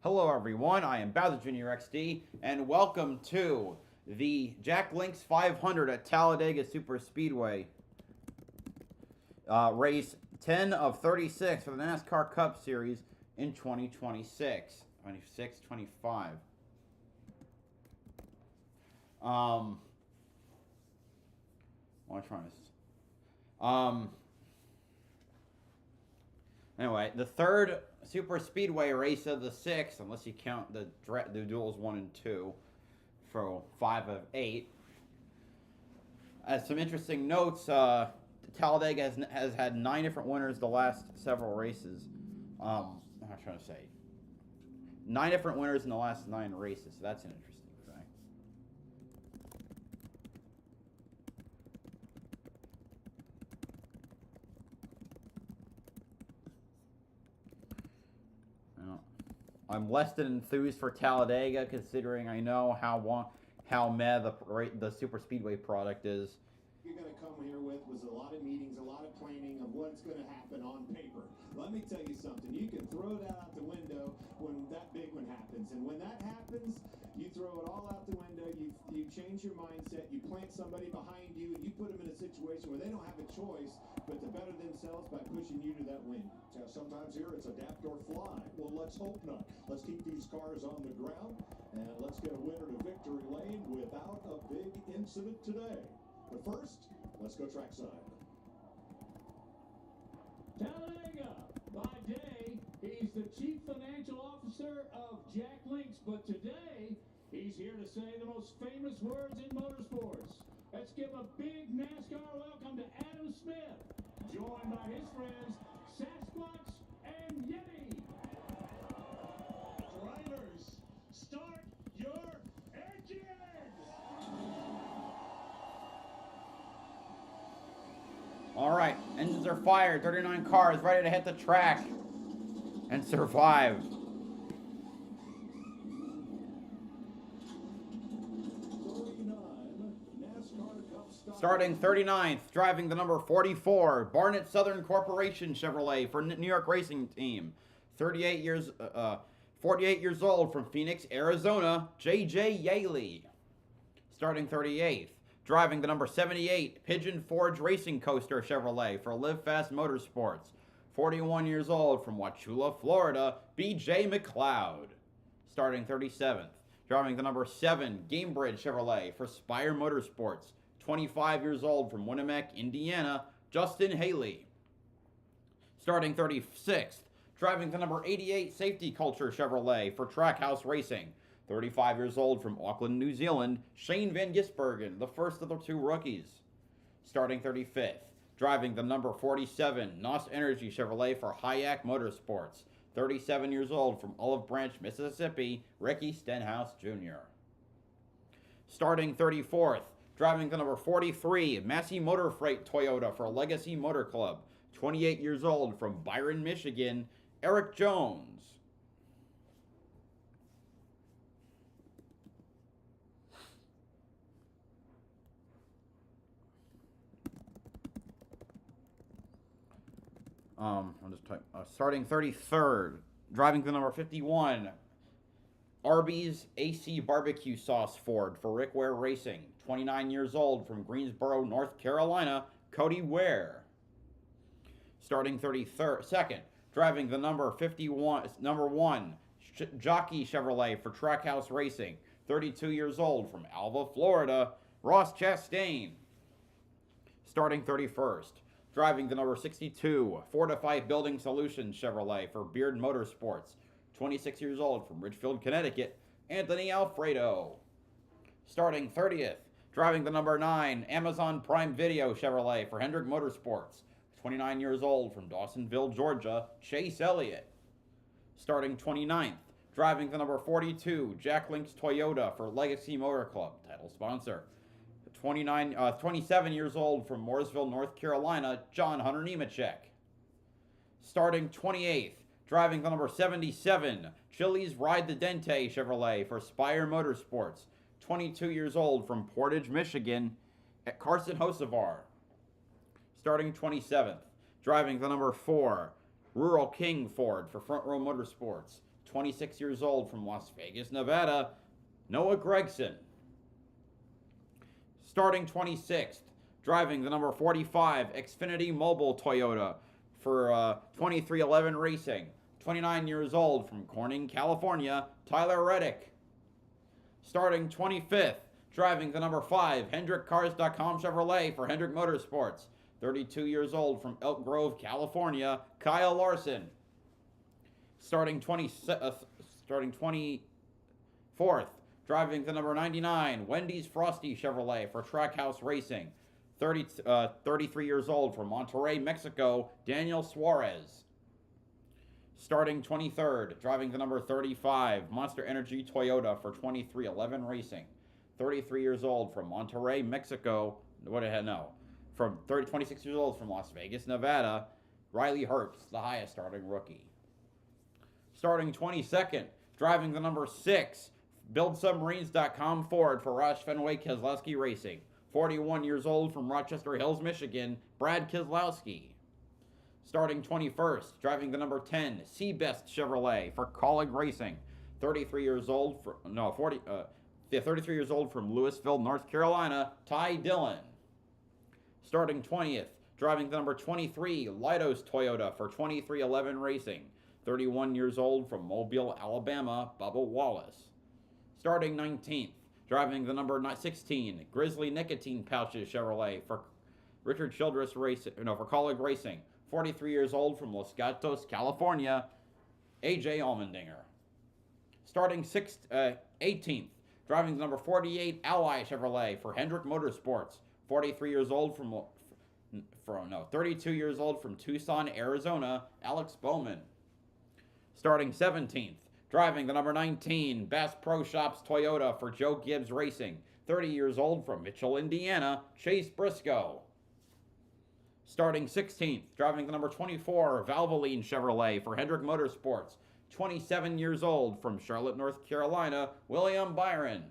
Hello, everyone. I am BowserJrXD, and welcome to the Jack Links 500 at Talladega Super Speedway. Race 10 of 36 for the NASCAR Cup Series in 2026. 26, 25. What am I trying to... Anyway, the third Super Speedway race of the six, unless you count the duels 1 and 2, for 5 of 8. As some interesting notes, Talladega has had 9 different winners the last several races. I'm trying to say 9 different winners in the last 9 races. So that's an interesting fact. I'm less than enthused for Talladega, considering I know how meh the super speedway product is. You're going to come here with was a lot of meetings, a lot of planning of what's going to happen on paper. Let me tell you something. You can throw that out the window when that big one happens, and when that happens, you throw it all out the window. You change your mindset. You plant somebody behind you, and you put them in a situation where they don't have a choice but to better themselves by pushing you to that win. Sometimes here it's adapt or fly. Well, let's hope not. Let's keep these cars on the ground, and let's get a winner to victory lane without a big incident today. But first, let's go trackside. Talladega, by day, he's the chief financial officer of Jack Links, but today, he's here to say the most famous words in motorsports. Let's give a big NASCAR welcome to Adam Smith, joined by his friends Sasquatch and Yeti. Drivers, start your engines! All right, engines are fired. 39 cars ready to hit the track and survive. Starting 39th, driving the number 44, Barnett Southern Corporation Chevrolet for New York Racing Team. 48 years old from Phoenix, Arizona, J.J. Yaley. Starting 38th, driving the number 78, Pigeon Forge Racing Coaster Chevrolet for Live Fast Motorsports. 41 years old from Wauchula, Florida, B.J. McLeod. Starting 37th, driving the number 7, Gamebridge Chevrolet for Spire Motorsports. 25 years old from Winnemac, Indiana, Justin Haley. Starting 36th, driving the number 88 Safety Culture Chevrolet for Trackhouse Racing. 35 years old from Auckland, New Zealand, Shane Van Gisbergen, the first of the 2 rookies. Starting 35th, driving the number 47 NOS Energy Chevrolet for Hayek Motorsports. 37 years old from Olive Branch, Mississippi, Ricky Stenhouse Jr. Starting 34th, driving the number 43 Massey Motor Freight Toyota for Legacy Motor Club. 28 years old from Byron, Michigan, Eric Jones. Starting 33rd, driving the number 51, Arby's AC Barbecue Sauce Ford for Rick Ware Racing. 29 years old from Greensboro, North Carolina, Cody Ware. Starting 32nd, driving the number 1, Jockey Chevrolet for Trackhouse Racing. 32 years old from Alva, Florida, Ross Chastain. Starting 31st, driving the number 62, Fortify Building Solutions Chevrolet for Beard Motorsports. 26 years old from Ridgefield, Connecticut, Anthony Alfredo. Starting 30th, driving the number 9, Amazon Prime Video Chevrolet for Hendrick Motorsports. 29 years old from Dawsonville, Georgia, Chase Elliott. Starting 29th, driving the number 42, Jack Links Toyota for Legacy Motor Club, title sponsor. 27 years old from Mooresville, North Carolina, John Hunter Nemechek. Starting 28th, driving the number 77, Chili's Ride the Dente Chevrolet for Spire Motorsports. 22 years old from Portage, Michigan, at Carson Hocevar. Starting 27th, driving the number 4, Rural King Ford for Front Row Motorsports. 26 years old from Las Vegas, Nevada, Noah Gregson. Starting 26th, driving the number 45 Xfinity Mobile Toyota for 2311 Racing, 29 years old from Corning, California, Tyler Reddick. Starting 25th, driving the number 5 HendrickCars.com Chevrolet for Hendrick Motorsports, 32 years old from Elk Grove, California, Kyle Larson. Starting 24th, driving the number 99 Wendy's Frosty Chevrolet for Trackhouse Racing, 33 years old from Monterrey, Mexico, Daniel Suarez. Starting 23rd, driving the number 35 Monster Energy Toyota for 2311 Racing, 33 years old from Monterrey, Mexico. From 26 years old from Las Vegas, Nevada, Riley Herbst, the highest starting rookie. Starting 22nd, driving the number 6 BuildSubmarines.com Ford for Roush Fenway Keselowski Racing, 41 years old from Rochester Hills, Michigan, Brad Keselowski. Starting 21st, driving the number 10 Seabest Chevrolet for Colleague Racing, 33 years old from Louisville, North Carolina, Ty Dillon. Starting 20th, driving the number 23 Leidos Toyota for 2311 Racing, 31 years old from Mobile, Alabama, Bubba Wallace. Starting 19th, driving the number 16 Grizzly Nicotine Pouches Chevrolet for Richard Childress for Colleague Racing, 43 years old from Los Gatos, California, AJ Allmendinger. Starting 18th, driving the number 48 Ally Chevrolet for Hendrick Motorsports, 32 years old from Tucson, Arizona, Alex Bowman. Starting 17th, driving the number 19 Bass Pro Shops Toyota for Joe Gibbs Racing, 30 years old from Mitchell, Indiana, Chase Briscoe. Starting 16th, driving the number 24 Valvoline Chevrolet for Hendrick Motorsports, 27 years old from Charlotte, North Carolina, William Byron.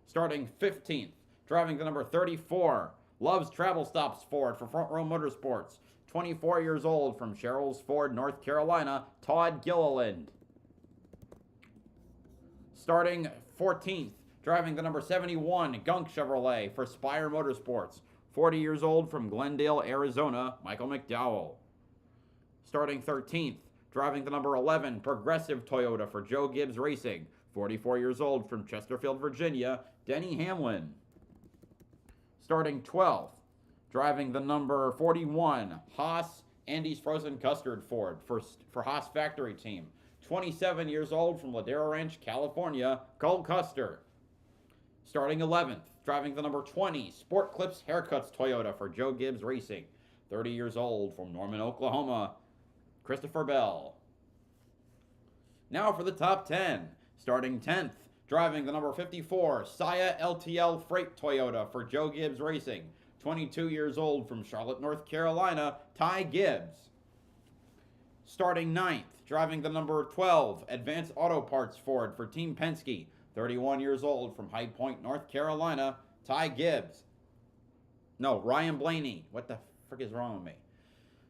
Starting 15th, driving the number 34 Love's Travel Stops Ford for Front Row Motorsports, 24 years old from Sherrills Ford, North Carolina, Todd Gilliland. Starting 14th, driving the number 71 Gunk Chevrolet for Spire Motorsports, 40 years old from Glendale, Arizona, Michael McDowell. Starting 13th, driving the number 11 Progressive Toyota for Joe Gibbs Racing, 44 years old from Chesterfield, Virginia, Denny Hamlin. Starting 12th, driving the number 41 Haas Andy's Frozen Custard Ford for Haas Factory Team, 27 years old from Ladera Ranch, California, Cole Custer. Starting 11th, driving the number 20 Sport Clips Haircuts Toyota for Joe Gibbs Racing, 30 years old from Norman, Oklahoma, Christopher Bell. Now for the top 10. Starting 10th, driving the number 54 Saya LTL Freight Toyota for Joe Gibbs Racing, 22 years old from Charlotte, North Carolina, Ty Gibbs. Starting 9th, driving the number 12 Advanced Auto Parts Ford for Team Penske, 31 years old from High Point, North Carolina, Ty Gibbs. No, Ryan Blaney. What the frick is wrong with me?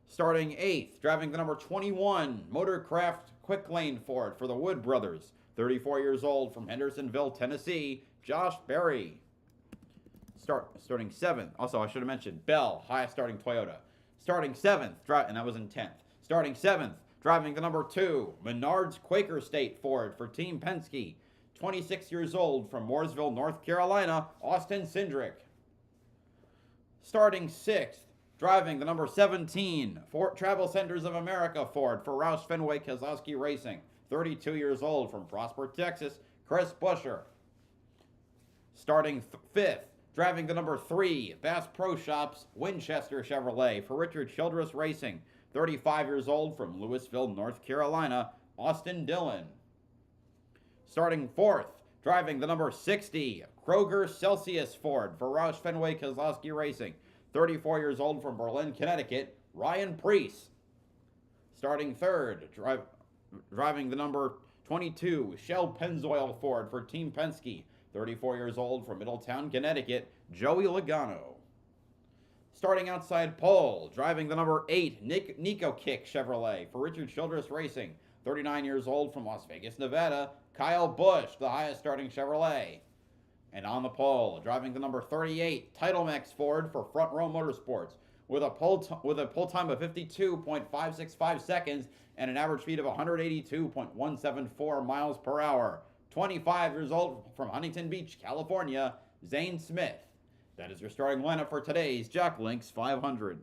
Starting 8th, driving the number 21 Motorcraft Quick Lane Ford for the Wood Brothers, 34 years old from Hendersonville, Tennessee, Josh Berry. Starting 7th. Also, I should have mentioned Bell, highest starting Toyota. Starting 7th, and that was in 10th. Starting 7th, driving the number 2 Menards Quaker State Ford for Team Penske, 26 years old from Mooresville, North Carolina, Austin Cindric. Starting 6th, driving the number 17 Ford Travel Centers of America Ford for Roush Fenway Keselowski Racing, 32 years old from Prosper, Texas, Chris Buescher. Starting 5th, driving the number 3 Bass Pro Shops Winchester Chevrolet for Richard Childress Racing, 35 years old from Louisville, North Carolina, Austin Dillon. Starting 4th, driving the number 60 Kroger Celsius Ford for Roush Fenway Keselowski Racing, 34 years old from Berlin, Connecticut, Ryan Preece. Starting 3rd, driving the number 22 Shell Pennzoil Ford for Team Penske, 34 years old from Middletown, Connecticut, Joey Logano. Starting outside pole, driving the number 8 Nico Kick Chevrolet for Richard Childress Racing, 39 years old from Las Vegas, Nevada, Kyle Busch, the highest starting Chevrolet. And on the pole, driving the number 38, Titlemex Ford for Front Row Motorsports, with a pole time of 52.565 seconds and an average speed of 182.174 miles per hour. 25 years old from Huntington Beach, California, Zane Smith. That is your starting lineup for today's Jack Links 500.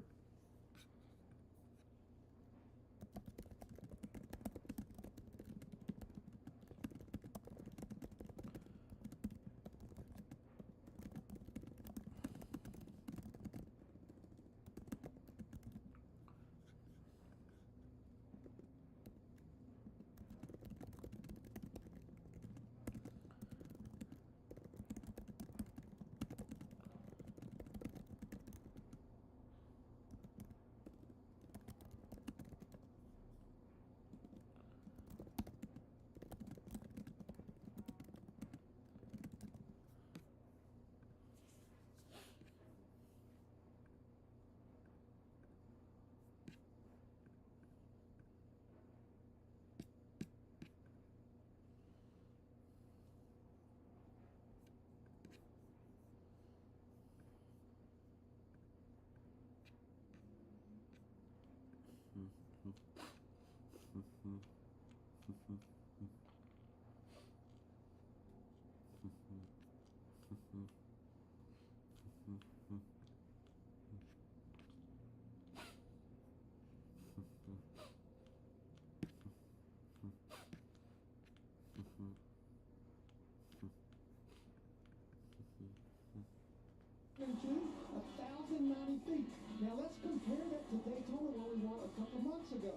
To 1,090 feet. Now let's compare that to Daytona where we were a couple months ago.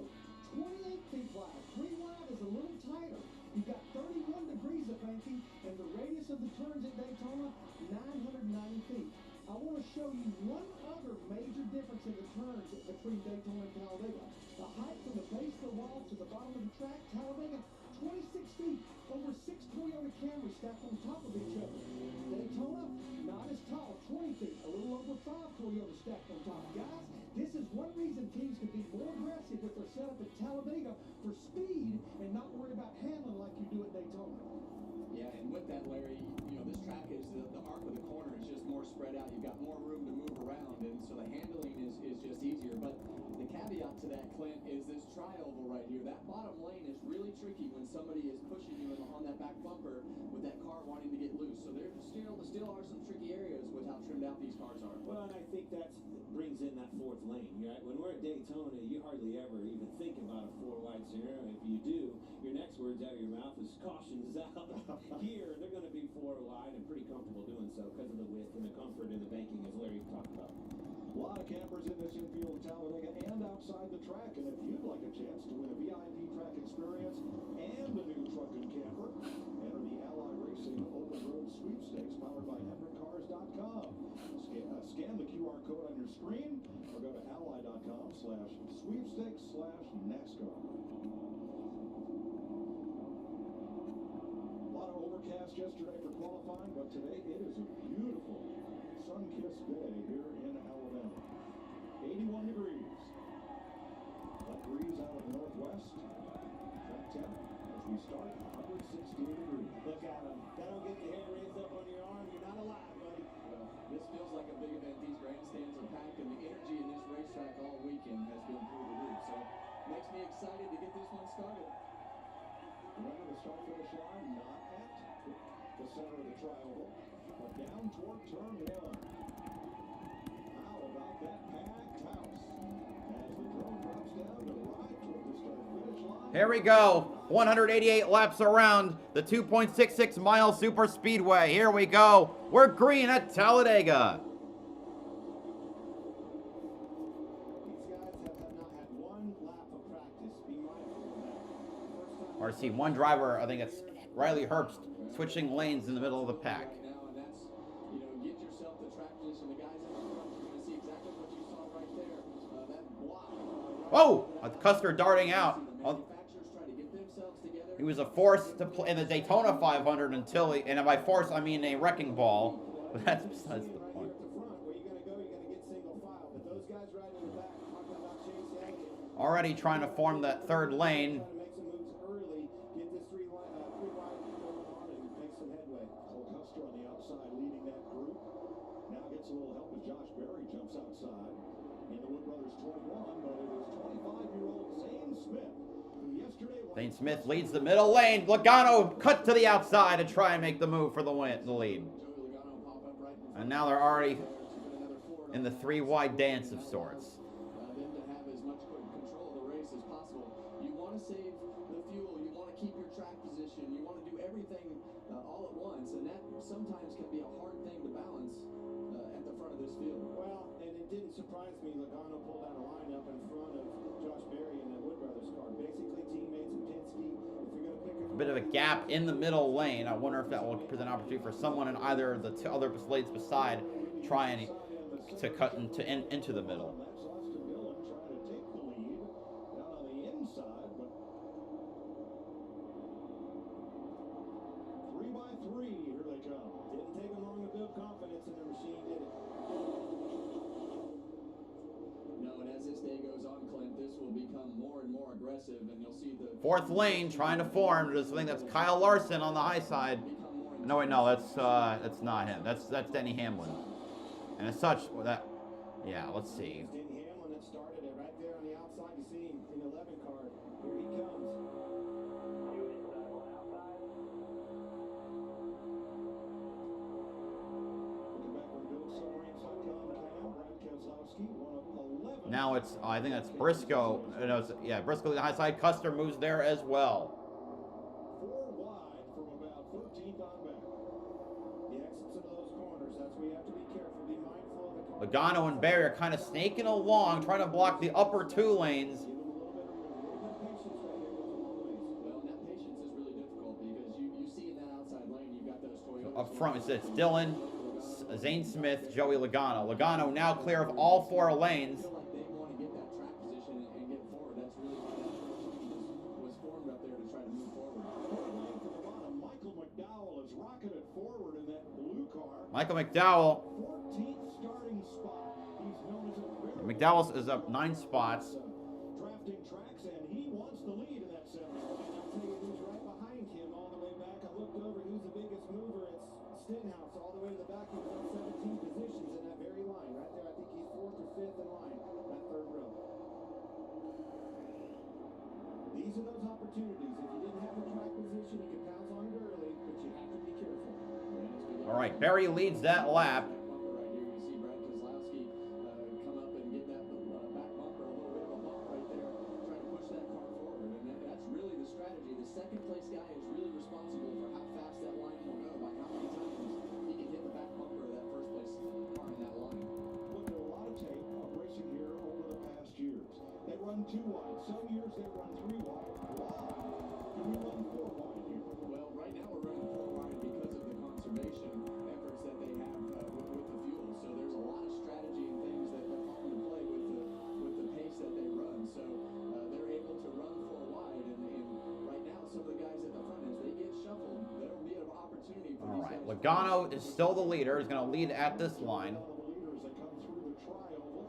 28 feet wide. 3 wide is a little tighter. You've got 31 degrees of banking, and the radius of the turns at Daytona, 990 feet. I want to show you one other major difference in the turns between Daytona and Talladega. The height from the base of the wall to the bottom of the track, Talladega, 26 feet. Over 6 Toyota Camrys stacked on top of each other. Daytona, not as tall, 20 feet. A little over 5 Toyota stacked on top. Guys, this is one reason teams can be more aggressive with their setup at Talladega for speed and not worry about handling like you do at Daytona. Yeah, and with that, Larry, this track is the arc of the corner is just more spread out. You've got more room to move around, and so the handling is just easier. But the caveat to that, Clint, is this tri-oval right here. That bottom lane is really tricky when somebody is pushing you on that back bumper with that car wanting to get loose. So there still are some tricky areas with how trimmed out these cars are. Well, and I think that brings in that fourth lane, right? When we're at Daytona, you hardly ever even think about a 4-wide scenario. If you do, your next words out of your mouth is caution's out. Here, they're going to be 4 wide and pretty comfortable doing so because of the width and the comfort and the banking, as Larry talked about. A lot of campers in this infield of Talladega and outside the track, and if you'd like a chance to win a VIP track experience and a new truck and camper, enter the Ally Racing Open Road Sweepstakes powered by HendrickCars.com. Scan the QR code on your screen or go to ally.com/sweepstakes/NASCAR. A lot of overcast yesterday for qualifying, but today it is a beautiful sun-kissed day here in Alabama. 81 degrees. That breeze out of the northwest. Track temp as we start 116 degrees. Look at them. That'll get the hair raised up on your arm. You're not alive, buddy. Well, this feels like a big event. These grandstands are packed, and the energy in this racetrack all weekend has been through the roof. So makes me excited to get this one started. Remember the start-finish line, not at the center of the tri-oval, but down toward turn 1. How about that packed house? As the drone drops down to right toward the start-finish line. Here we go. 188 laps around the 2.66 mile super speedway. Here we go. We're green at Talladega. These guys have not had 1 lap of practice. Be mindful of that. First time RC, one driver, I think it's Riley Herbst, switching lanes in the middle of the pack. Right now, and that's, get yourself the track position. The guys in the front, you're going to see exactly what you saw right there. That block. Oh, a Custer darting out. Manufacturers try to get themselves together. He was a force to play in the Daytona 500 until he, and by force I mean a wrecking ball. But that's besides the right point. here at the front, where you're going to go, you're going to get single file. But those guys right in the back, talking about Chase Elliott. Already trying to form that third lane. Trying to make some moves Zane Smith leads the middle lane. Logano cut to the outside to try and make the move for the lead. And now they're already in the three-wide dance of sorts. Them to have as much control of the race as possible. You want to save the fuel. You want to keep your track position. You want to do everything all at once, and that sometimes can be a hard thing to balance at the front of this field. Well, and it didn't surprise me. Logano pulled out a lineup in front of Josh Berry in the Wood Brothers car. Basically, teammates and Penske. If you're going to pick A bit of a gap in the middle lane. I wonder if that will present an opportunity for someone in either of the two other lanes beside trying to cut into the middle. That's Austin Dillon trying to take the lead down on the inside, but 3 by 3, here they come. didn't take them long to build confidence in the machine, did it? No, and as this day goes on, Clint, this will become more and more aggressive, and you'll see the Fourth lane trying to form. I think that's Kyle Larson on the high side. No, wait, no, that's not him. That's Denny Hamlin. And as such, that, yeah, let's see. It's Denny Hamlin that started it right there on the outside. You see him in 11 car. Here he comes. Looking back from BuildSummerings.com, Brad Keselowski, one of 11. Now it's, I think that's Briscoe. No, yeah, Briscoe on the high side. Custer moves there as well. 4 wide from about 13th on back. The exits of those corners. That's where you have to be careful. Be mindful of the car. Logano and Berry are kind of snaking along, trying to block the upper two lanes. Give them a little bit of patience right here with the long ways. well, that patience is really difficult because you see in that outside lane, you've got those Toyotas. Up front, it's Dillon, Zane Smith, Joey Logano. Logano now clear of all 4 lanes. I feel like they want to get that track position and get forward. That's really why that team was formed up there to try to move forward. Third lane from the bottom, Michael McDowell is rocketed forward in that blue car. Michael McDowell. 14th starting spot. He's known as a very McDowell is up 9 spots. drafting tracks, and he wants the lead in that 7th lane. I'll tell you who's right behind him all the way back. I looked over. Who's the biggest mover? It's Stenhouse all the way to the back. He's up 17 positions in that very line right there. I think he's 4th or 5th in line, that 3rd row. These are those opportunities. If you didn't have the track position, you could pounce on it early, but you have to be careful. All right, Berry leads that lap. Bumper right here, you see Brad Keselowski come up and get that back bumper, a little bit of a bump right there, trying to push that car forward. And that's really the strategy. The second place guy is really responsible for how fast that line will go, by how many times he can hit the back bumper of that first place car in that line. Looked at a lot of tape of racing here over the past years. They run 2 wide. Some years they run 3 wide. Why do we run 4 wide here? Well, right now we're running 4 wide because of the conservation efforts that they have with the fuel. So there's a lot of strategy and things that come into play with the pace that they run. So they're able to run 4 wide, and right now some of the guys at the front, as they get shuffled, there'll be an opportunity for All these right, guys. Logano is still the leader. He's going to lead at this line. One of the leaders that come through the tri-oval.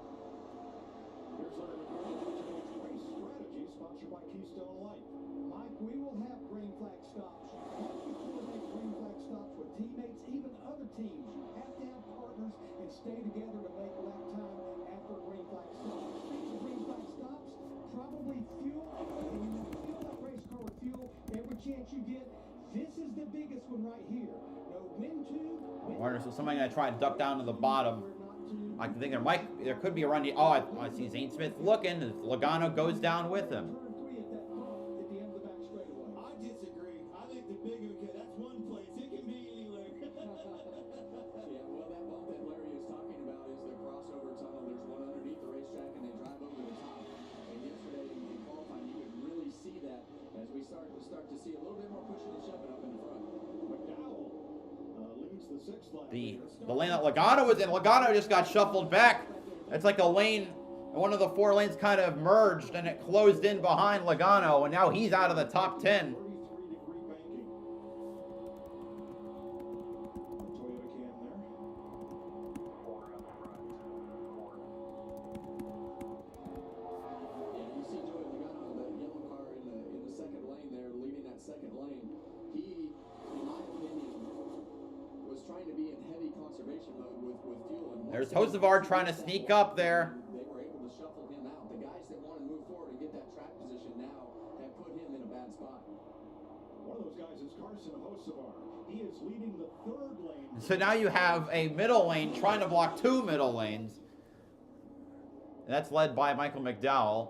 Here's Larry McCoy, race strategy sponsored by Keystone Light. Mike, we will have green flag stops. How do you coordinate green flag stops with teammates, even other teams? You have to have partners and stay together to make lap time after a green flag stop. Speaking of green flag stops, probably fuel. And you want to fill that race car with fuel every chance you get. This is the biggest one right here. No when to. Warner, so somebody going to try and duck down to the bottom. I think there could be a run. Oh, I see Zane Smith looking. Logano goes down with him. Turn 3 at that bump at the end of the back straightaway. I disagree. I think the bigger kid, that's one place. It can be anywhere. Yeah, well, that bump that Larry is talking about is the crossover tunnel. There's one underneath the racetrack, and they drive over the top. And yesterday in qualifying, you could really see that as we start to see a little bit more pushing and shoving up in the front. McDowell leads the 6th lap. The lane that Logano was in, Logano just got shuffled back. It's like a lane, one of the 4 lanes kind of merged and it closed in behind Logano, and now he's out of the top 10. 33-degree banking. Toyota cam there. Yeah, you see Joey Logano, the yellow car in the second lane there, leading that second lane. He, in my opinion, was trying to be in heavy conservation mode with fuel. And There's Hocevar trying to sneak up there. They were able to shuffle him out. The guys that want to move forward and get that track position now have put him in a bad spot. Carson Hocevar. He is leading the third lane. So now you have a middle lane trying to block two middle lanes. And that's led by Michael McDowell,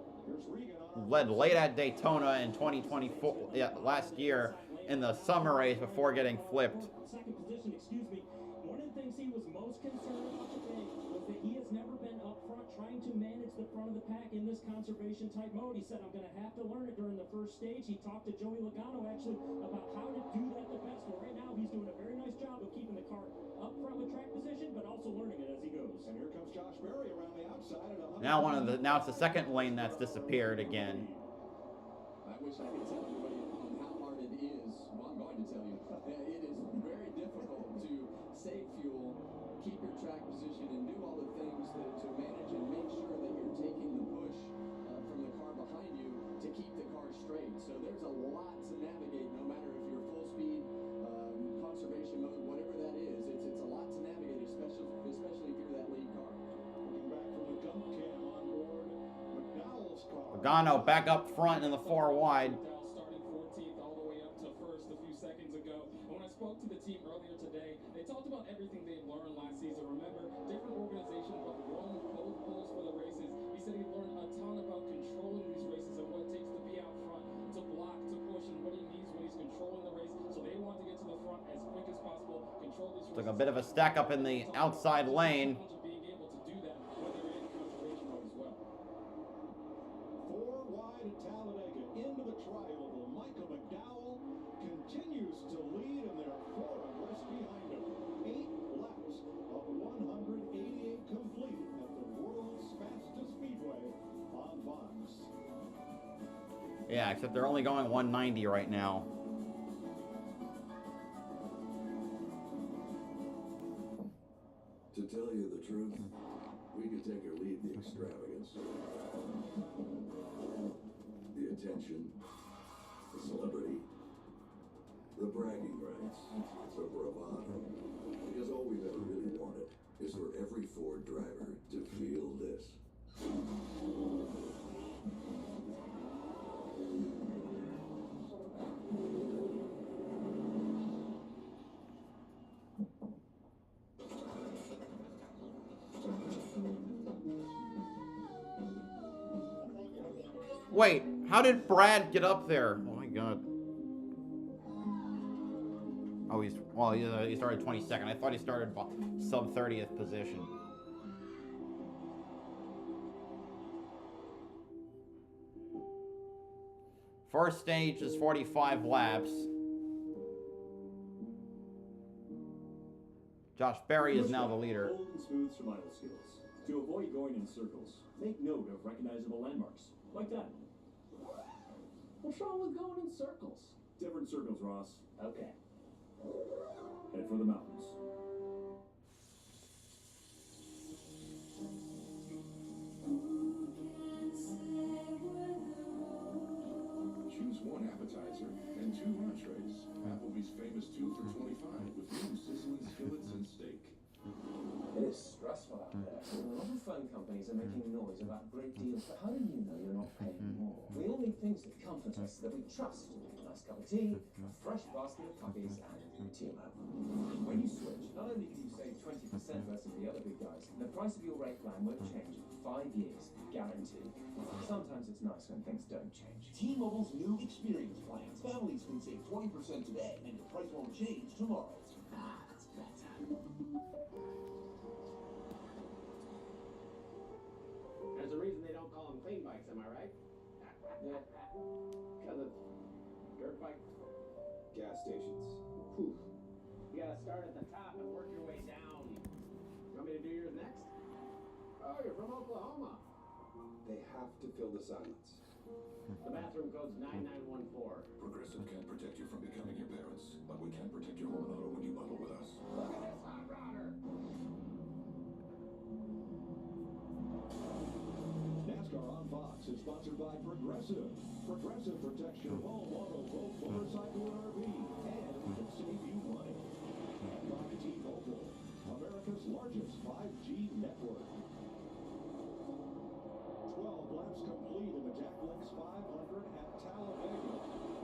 who led late at Daytona in 2024, last year in the summer race before getting flipped. Second position, excuse me. One of the things he was most concerned about today was that he has never been up front trying to manage the front of the pack in this conservation type mode. He said, I'm going to have to learn it during the first stage. He talked to Joey Logano actually about how to do that the best. Well, right now he's doing a very nice job of keeping the car up front with track position, but also learning it as he goes. And here comes Josh Berry around the outside at 100. Now it's the second lane that's disappeared again. I wish I could tell everybody on how hard it is. Well, I'm going to tell you. It is very difficult to save fuel, keep your track position, and do all the things to manage and make sure that you're taking the push from the car behind you to keep the car straight. So there's a lot to navigate, no matter if you're full speed, conservation mode, whatever that is. It's a lot to navigate, especially if you're that lead car. Looking back from the gump cam on board McDowell's car. Logano back up front in the 4 wide. Starting 14th all the way up to first a few seconds ago. And when I spoke to the team earlier today, they talked about everything they've learned last season. Remember, different organizations, but run both poles for the races. He said he learned a ton about controlling these races and what it takes to be out front, to block, to push, and what he needs when he's controlling the race. So they want to get to the front as quick as possible, control these races. Took a bit of a stack up in the outside lane. Being able to do that when they're in conservation mode as well. 4 wide at Talladega into the tri-oval. Michael McDowell continues to lead, and there are 4 abreast behind him. 8 laps of 188 complete at the world's fastest speedway on Fox. Yeah, except they're only going 190 right now. To tell you the truth, we could take or leave the extravagance, the attention, the celebrity, the bragging rights, the bravado. Because all we've ever really wanted is for every Ford driver to feel this. Wait, how did Brad get up there? Oh my god. Oh, he started 22nd. I thought he started sub 30th position. First stage is 45 laps. Josh Berry is now the leader. Bold and smooth survival skills. To avoid going in circles, make note of recognizable landmarks. Like that. What's wrong with going in circles? Different circles, Ross. Okay. Head for the mountains. Choose 1 appetizer and 2 entrees. Applebee's famous 2 for $25 with new sizzling skillets and steak. It is stressful out there. A lot of phone companies are making noise about great deals, but how do you know you're not paying more? We all need things that comfort us, that we trust. A nice cup of tea, a fresh basket of puppies, and T-Mobile. When you switch, not only can you save 20% versus the other big guys, the price of your rate plan won't change for 5 years, guaranteed. Sometimes it's nice when things don't change. T-Mobile's new experience plans. Families can save 20% today, and your price won't change tomorrow. Ah, that's better. There's a reason they don't call them clean bikes, am I right? Yeah. Because of dirt bike Gas stations. Whew. You gotta start at the top and work your way down. You want me to do yours next? Oh, you're from Oklahoma. They have to fill the silence. The bathroom code's 9914. Progressive can't protect you from becoming your parents, but we can protect your home and auto when you bundle with us. Look at this hot rodder. NASCAR on Fox is sponsored by Progressive. Progressive protects your home, auto, boat, motorcycle, and RV, and can save you money. And by T-Mobile, America's largest 5G network. 12 laps complete in the Jack Links 500 at Talladega.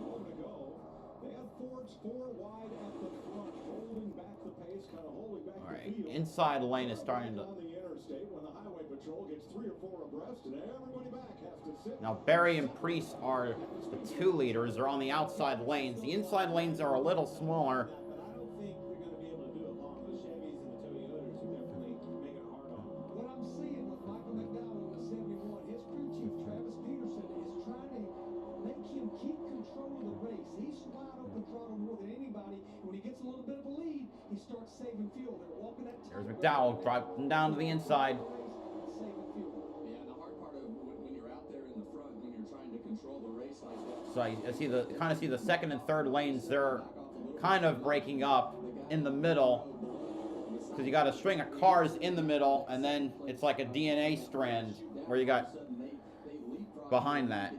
More to go. They had 4 Fords 4 wide at the front, holding back the pace, kind of holding back All the right, field. inside lane is starting to. On the interstate, when the highway patrol gets 3 or 4 abreast, and everybody back has to sit. Now Barry and Priest are the 2 leaders. They're on the outside lanes. The inside lanes are a little smaller. But I don't think you're going to be able to do it long. The Chevys and the Toyotas are definitely making it hard on them. What I'm seeing with Michael McDowell in the 71, his crew chief Travis Peterson is trying to make him keep control of the race. He's wide open throttle more than anybody. And when he gets a little bit of a lead, he starts saving fuel. They're walking that. There's McDowell dropping down to the inside. Saving fuel. Yeah, and the hard part of when you're out there in the front, when you're trying to control the race like that. So I see the kind of see the second and third lanes. They're kind of breaking up in the middle because you got a string of cars in the middle, and then it's like a DNA strand where you got behind that.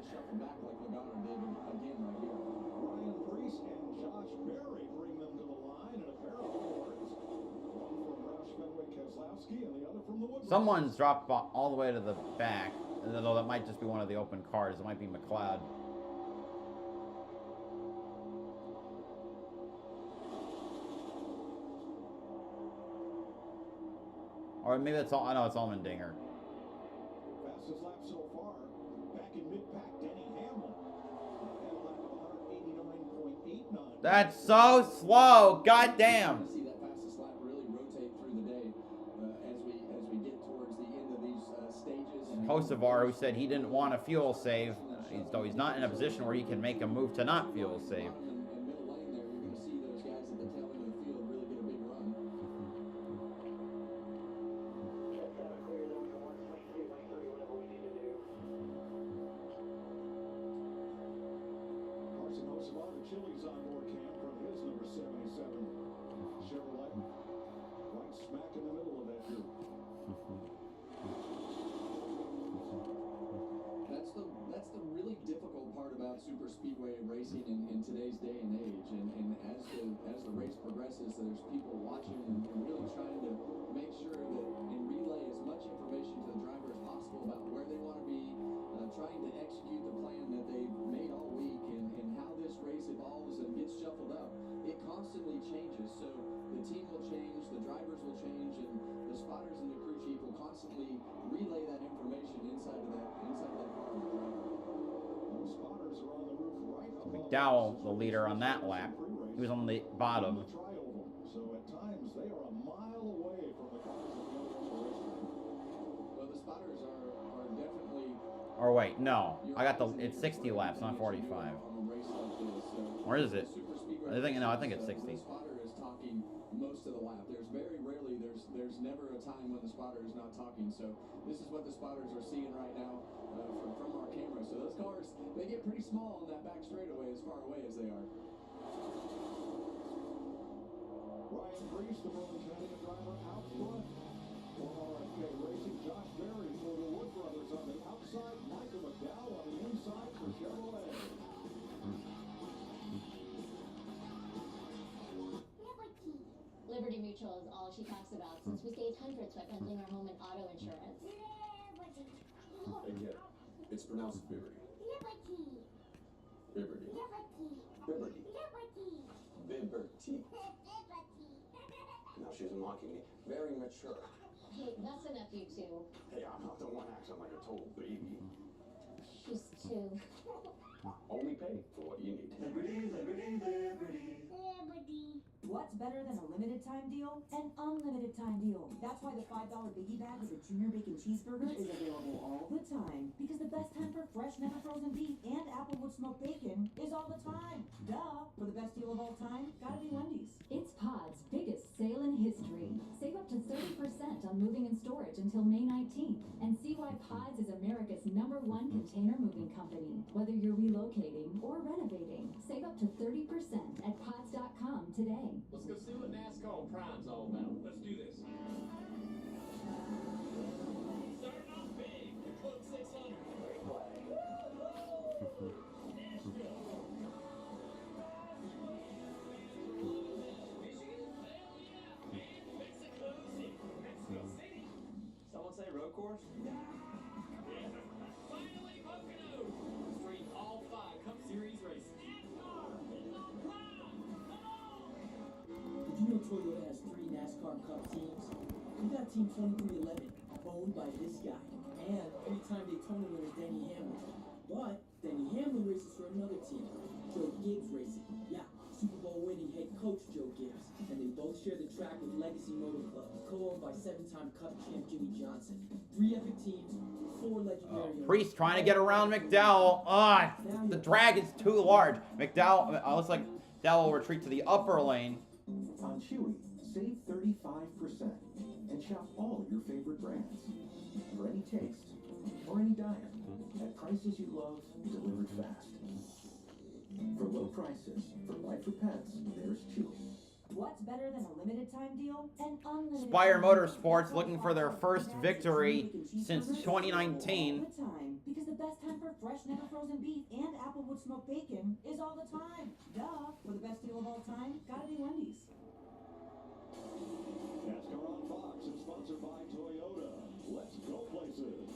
Ryan Priest and Josh Berry bring them to the line in a pair of Fords. One from Roush Fenwick Keselowski and the other from the Woodruff. Someone's dropped all the way to the back, although that might just be one of the open cars. It might be McLeod. Or maybe it's all. I know it's Allmendinger. Fastest lap so far. Back in mid-pack, Denny Hamlin. Had a lap of 189.89. That's so slow. God damn. See that fastest lap really rotate through the day as we get towards the end of these stages. Kosovar, who said he didn't want a fuel save, though he's not in a position where he can make a move to not fuel save. And middle lane there, you're going to see those guys at the tail end of the field really get a big run. Carson Hocevar, the Chili's on board cam from his number 77 Chevrolet. Right smack in the middle of that group. That's the really difficult part about super speedway racing in today's day and age. And as the race progresses, there's people watching and really trying to make sure that and relay as much information to the driver as possible about where they want to be, trying to execute the plan that they've made all week and how this race evolves and gets shuffled up. It constantly changes, so the team will change, the drivers will change, and the spotters and the crew chief will constantly relay that information inside of that car with the driver. Those spotters are on the roof right above. McDowell, the leader on that lap, he was on the bottom. So at times they are a mile away from the cars at the other end of the racetrack. Well, the spotters are definitely. Or wait, no, I got the. It's 60 laps, not 45. Or is it? I think it's 60. The spotter is talking most of the lap. There's very rarely, there's never a time when the spotter is not talking. So this is what the spotters are seeing right now from our camera. So those cars, they get pretty small on that back straightaway as far away as they are. Ryan Priest, the Roman Canadian driver, out front. For RFK Racing, Josh Berry for the Wood Brothers on the outside. Michael McDowell on the inside for Chevrolet. Liberty Mutual is all she talks about since we saved hundreds by bundling our home and auto insurance. And yet, it's pronounced Liberty. Liberty. Liberty. Liberty. Now she's mocking me. Very mature. Hey, that's enough, you two. Hey, I'm not the one acting like a total baby. She's two. Only pay for what you need. Liberty, liberty, liberty. Liberty. What's better than a limited time deal? An unlimited time deal. That's why the $5 biggie bag with a junior bacon cheeseburger is available all the time. Because the best time for fresh, never frozen beef and applewood smoked bacon is all the time. Duh! For the best deal of all time, gotta be Wendy's. It's Pod's biggest sale in history. Save up to 30% on moving and storage until May 19th. And see why Pods is America's #1 container moving company. Whether you're relocating or renovating, save up to 30% at pods.com today. Let's go see what NASCAR Prime's all about. Let's do this. Starting off big, the Club 600. Someone say road course? Finally, Pocono. Stream all 5 Cup Series races. NASCAR is on Prime. Toyota has 3 NASCAR Cup teams? We got Team 2311, owned by this guy, and 3-time Daytona winner Denny Hamlin. But Denny Hamlin races for another team, Joe Gibbs Racing. Yeah, Super Bowl winning head coach Joe Gibbs. And they both share the track with Legacy Motor Club, co-owned by 7-time Cup champ Jimmy Johnson. 3 epic teams, 4 legendary. Priest trying to get around McDowell. The drag is too large. McDowell, looks like McDowell will retreat to the upper lane. On Chewy, save 35% and shop all your favorite brands. For any taste or any diet, at prices you love, delivered fast. For low prices, for life for pets, there's Chewy. What's better than a limited time deal? An unlimited Spire Motorsports looking for their first victory since 2019. Because the best time for fresh, never frozen beef and applewood smoked bacon is all the time. Duh. For the best deal of all time, gotta be Wendy's. NASCAR on Fox is sponsored by Toyota. Let's go places.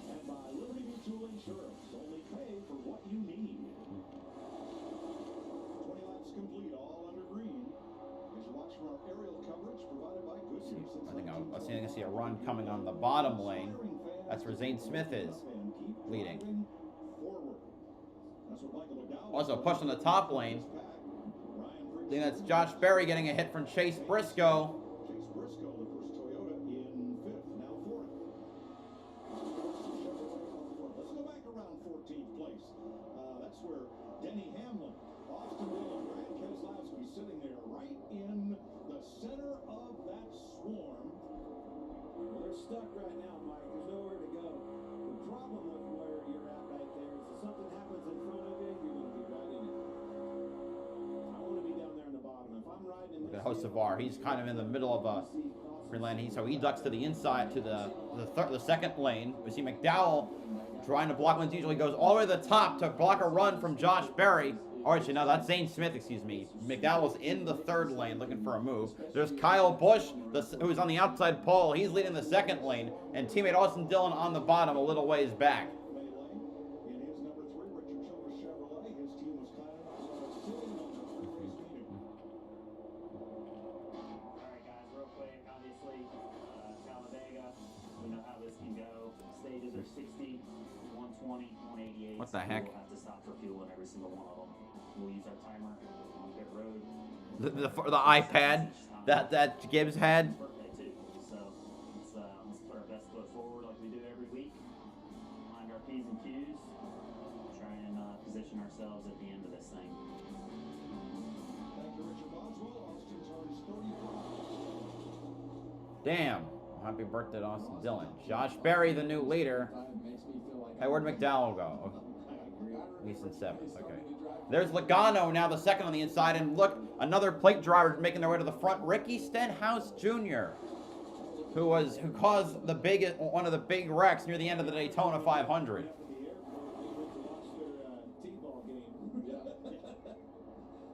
And by Liberty Mutual Insurance. Only pay for what you need. 20 laps complete, all under green. As you watch from our aerial coverage provided by Goodyear. I think I see a run coming on the bottom lane. That's where Zane Smith is leading. Also push on the top lane. I think that's Josh Berry getting a hit from Chase Briscoe. Chase Briscoe, the first Toyota in 5th, now 4th. Let's go back around 14th place. That's where Denny Hamlin, Austin Dillon, Brad Keselowski sitting there right in the center of that swarm. Well, they're stuck right now, Mike. There's nowhere to go. The problem with where you're at right there is if something happens in front of you, you're going to be right in it. I want to be down there in the bottom. If I'm riding in Look at Hocevar. He's kind of in the middle of a free lane. So he ducks to the inside to the second lane. We see McDowell trying to block when usually goes all the way to the top to block a run from Josh Berry. Or actually, no, that's Zane Smith, excuse me. McDowell's in the third lane looking for a move. There's Kyle Busch, who's on the outside pole. He's leading the second lane. And teammate Austin Dillon on the bottom a little ways back. In his number 3, Richard Childress Chevrolet, his team was kind enough to sit in on the pre-race meeting. Alright guys, real quick, obviously, Talladega, we know how this can go. Stages are 60, 120, 188. What the heck? We'll have to stop for fuel in every single one of them. We'll use our timer on pit road. The iPad that Gibbs had. Birthday too. So let's put our best foot forward like we do every week. Mind our P's and Q's. Try and position ourselves at the end of this thing. Thank you, Richard Boswell. Austin turns 35. Damn. Happy birthday to Austin Dillon. Josh Berry, the new leader. Hey, where'd McDowell go? He's in 7th. Okay. There's Logano now, the second on the inside. And look, another plate driver making their way to the front. Ricky Stenhouse Jr., who caused one of the big wrecks near the end of the Daytona 500.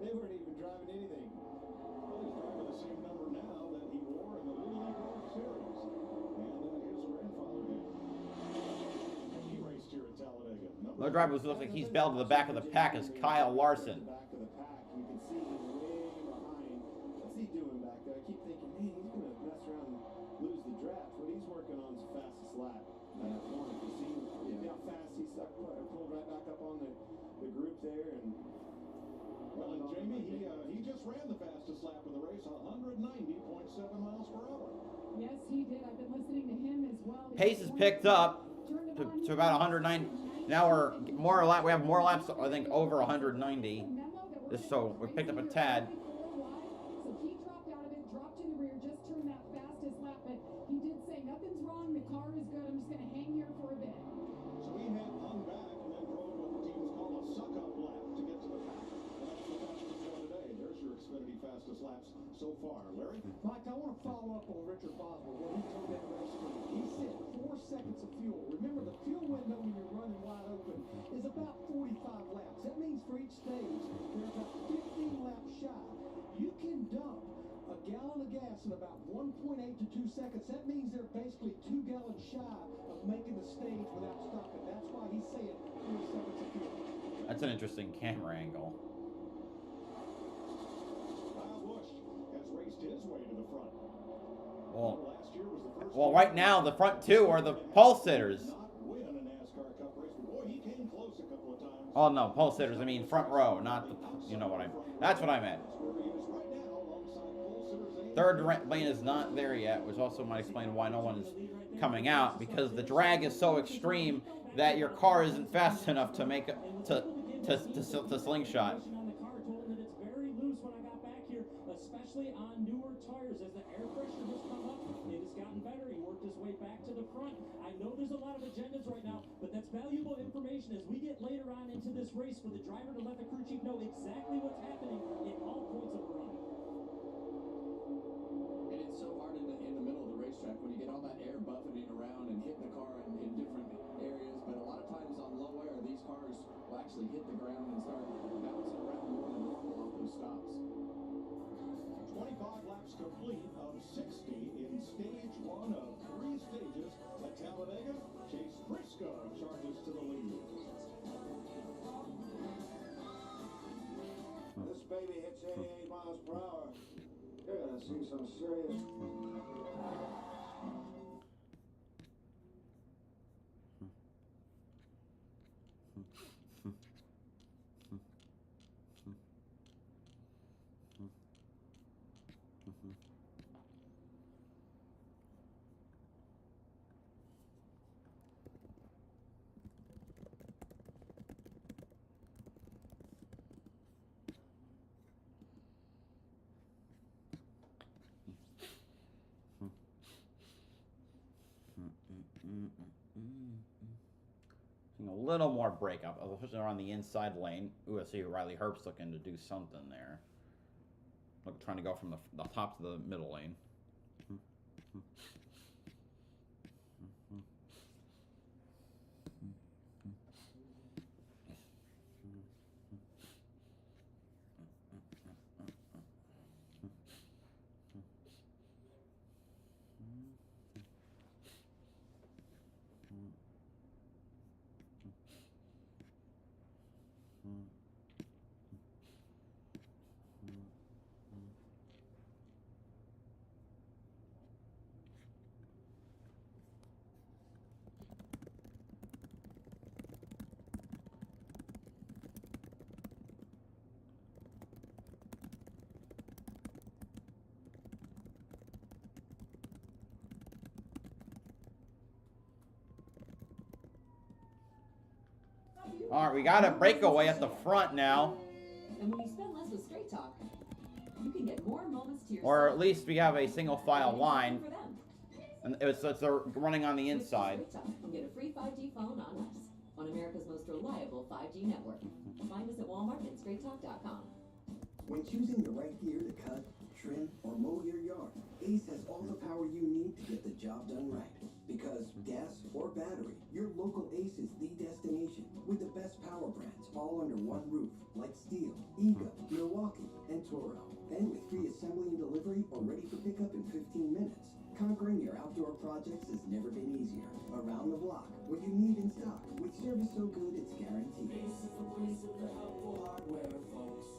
They weren't even driving anything. Well, he's driving the same number now that he wore in the Little League World Series. And his grandfather did. He raced here at Talladega. The driver looks like he's bailed to the back of the pack is Kyle Larson. Back of the pack, you can see him way behind. What's he doing back there? I keep thinking, man, he's going to mess around and lose the draft. What he's working on is the fastest lap. That one, if you see how fast he pulled right back up on the group there. And well, and Jamie, he just ran the fastest lap of the race, 190.7 miles per hour. Yes, he did. I've been listening to him as well. Pace is picked up to about 109. Now we have more laps, I think, over 190. So we picked up a tad. So he dropped out of it, dropped in the rear, just turned that fastest lap. But he did say, nothing's wrong. The car is good. I'm just going to hang here for a bit. So he had hung back and then drove what the teams call a suck-up lap to get to the pack. That's the fastest one today. There's your Xfinity fastest laps so far. Larry? Mike, I want to follow up on Richard Boswell, what he told that race team. He said 4 seconds of fuel. Remember, the fuel window when you're running wide open is about 45 laps. That means for each stage, they're about 15 laps shy. You can dump a gallon of gas in about 1.8 to 2 seconds. That means they're basically 2 gallons shy of making the stage without stopping. That's why he's saying 4 seconds of fuel. That's an interesting camera angle. Kyle Busch has raced front. Well, Last year was the first well, right now the front two are the pole sitters. not win a NASCAR Cup race, but boy, he came close a couple of times. Oh no, pole sitters. I mean front row, not the. You know what I. That's what I meant. Where he is right now, alongside pole sitters. Third lane is not there yet, which also might explain why no one is coming out, because the drag is so extreme that your car isn't fast enough to make to slingshot. On the car told him that it's very loose when I got back here, especially on newer tires. As the air pressure has come up, it has gotten better. He worked his way back to the front. I know there's a lot of agendas right now, but that's valuable information as we get later on into this race for the driver to let the crew chief know exactly what's happening in all points of the run. And it's so hard in the middle of the racetrack when you get all that air buffeting around and hitting the car in different areas. But a lot of times on low air, these cars will actually hit the ground and start bouncing around more than normal off those stops. 25 laps complete of 60 in stage 1 of 3 stages at Talladega. Chase Briscoe charges to the lead. This baby hits 88 miles per hour. You're gonna see some serious. A little more breakup, especially around the inside lane. Ooh, I see Riley Herbst's looking to do something there. Look, trying to go from the top to the middle lane. All right, we got a breakaway at the front now. And when you spend less with Straight Talk, you can get more moments to yourself. Or at least we have a single file line. For them. And it's running on the inside. With Straight Talk, you get a free 5G phone on us on America's most reliable 5G network. Find us at Walmart and StraightTalk.com. When choosing the right gear to cut, trim, or mow your yard, Ace has all the power you need to get the job done right. Because gas or battery, your local Ace is the destination with the best power brands all under one roof, like Steel, Ego, Milwaukee, and Toro. And with free assembly and delivery or ready for pickup in 15 minutes. Conquering your outdoor projects has never been easier. Around the block, what you need in stock, with service so good it's guaranteed. Ace is the place of the helpful hardware, folks.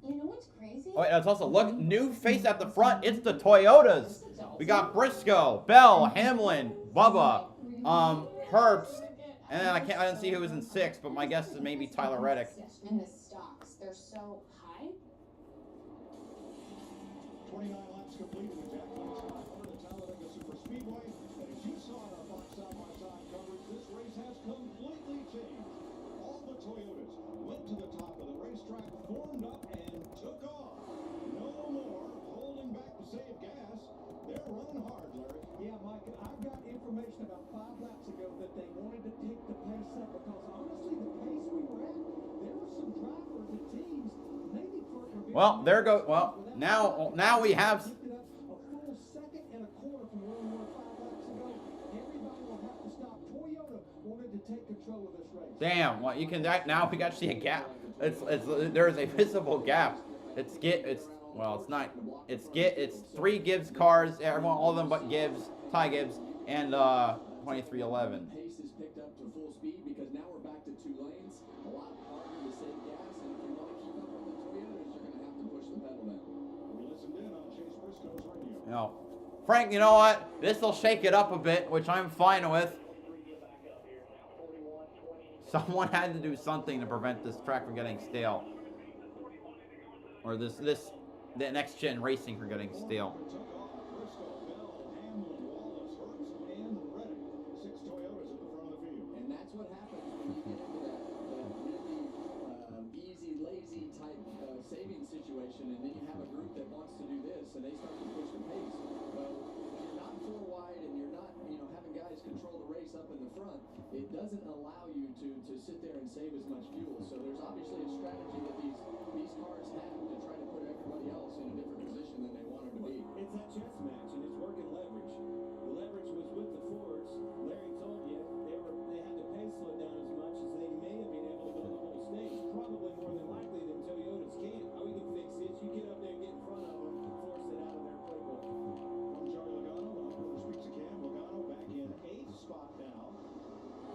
You know what's crazy? Oh, it's also look, new face at the front. It's the Toyotas. We got Briscoe, Bell, Hamlin, Bubba, Herbst, and then I didn't see who was in 6, but my guess is maybe Tyler Reddick. And the stocks, they're so high. 29 laps complete in the Jack Links 500 at Talladega Super Speedway. And as you saw in our Fox side-by-side coverage, this race has completely changed. All the Toyotas went to the top of the racetrack, formed up, and took off. No more holding back to save gas. They're running hard, Larry. Yeah, Mike, I've got information about 5 laps ago that they wanted to pick the pace up because honestly, the pace we were at, there were some drivers and teams maybe for Well, there goes. Well, now we have. a full second and a quarter from where we were 5 laps ago. Everybody will have to stop. Toyota wanted to take control of this race. Damn. Well, you can now we actually see a gap. There's a visible gap. It's It's 3 Gibbs cars. Everyone, all of them but Gibbs, Ty Gibbs, and 2311. Pace is picked up to full speed because now we're back to 2 lanes. A lot harder to save gas, and if you want to keep up with the Toyotas, you're going to have to push the pedal down. We listened in on Chase Briscoe's radio. You know, Frank, you know what? This will shake it up a bit, which I'm fine with. Someone had to do something to prevent this track from getting stale. Or the next gen racing from getting stale. And that's what happens when you get into that really easy, lazy type saving situation, and then you have a group that wants to do this, and they start to push the pace. Well, when you're not four wide and you're not, having guys control the race up in the front, it doesn't allow you to sit there and save as much fuel. So there's obviously a strategy that these cars have to try to put everybody else in a different position than they want them to be. It's that chess match, and it's working leverage. The leverage was with the Fords. Larry told you they had the pace slowed down as much as they may have been able to go the whole stage. Probably more than likely than Toyotas can't. How we can fix this? You get up there and get in front of them, force it out of their playbook. From Charlie Logano, the operator speaks to Cam. Logano back in 8th spot now.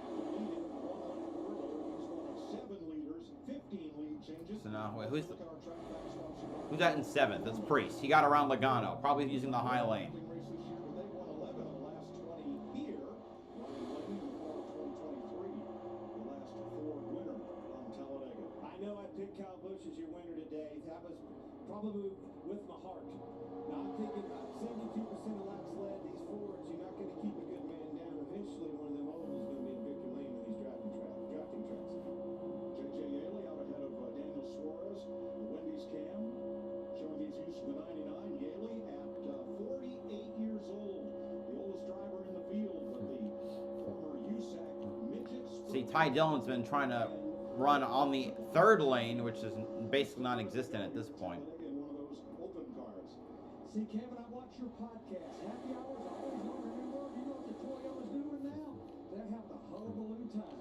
After leading 1 lap earlier, he's running 7 leaders, 15 lead changes. So now, wait, who's that in 7th? That's Priest. He got around Logano, probably using the high lane. Kyle Busch is your winner today. That was probably with my heart. Now I'm thinking 72% of laps led. These Fords, you're not going to keep a good man down. Eventually, one of them ovals is going to be in victory lane in these drafting tracks. J.J. Yaley out ahead of Daniel Suarez. The Wendy's Cam showing he's used to the 99. Yaley at 48 years old. The oldest driver in the field, but the former USAC midgets. See, Ty Dillon's been trying to run on the 3rd lane, which is basically non-existent at this point. In one of those open cars. See, Kevin, I watch your podcast. Happy hours, I always want to remember. You know what the Toyota's doing now? They're having a hullabaloo time.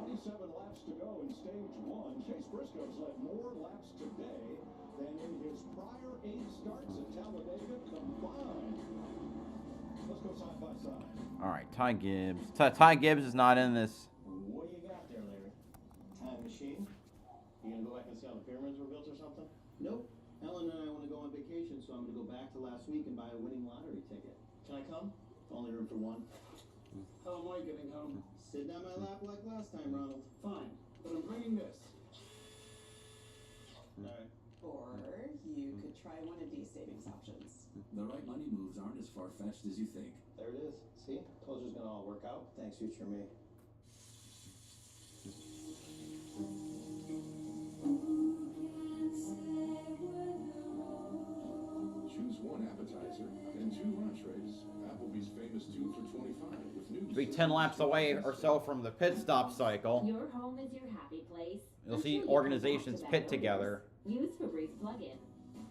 27 laps to go in stage 1. Chase Briscoe's led more laps today than in his prior 8 starts at Talladega combined. Let's go side by side. All right, Ty Gibbs. Ty Gibbs is not in this. What do you got there, Larry? Time machine? You gonna go back and see how the pyramids were built or something? Nope. Ellen and I want to go on vacation, so I'm going to go back to last week and buy a winning lottery ticket. Can I come? Only room for one. How am I getting home? Sitting on my lap like last time, Ronald. Fine, but I'm bringing this. Alright. Or you could try one of these savings options. The right money moves aren't as far-fetched as you think. There it is. See? Told you it's going to all work out. Thanks, future me. Choose one appetizer and 2 entrees. Applebee's famous 2 for $25 with new. To be 10 laps away or so from the pit stop cycle. Your home is your happy place. You'll see organizations pit together. Use Febreze plug-in.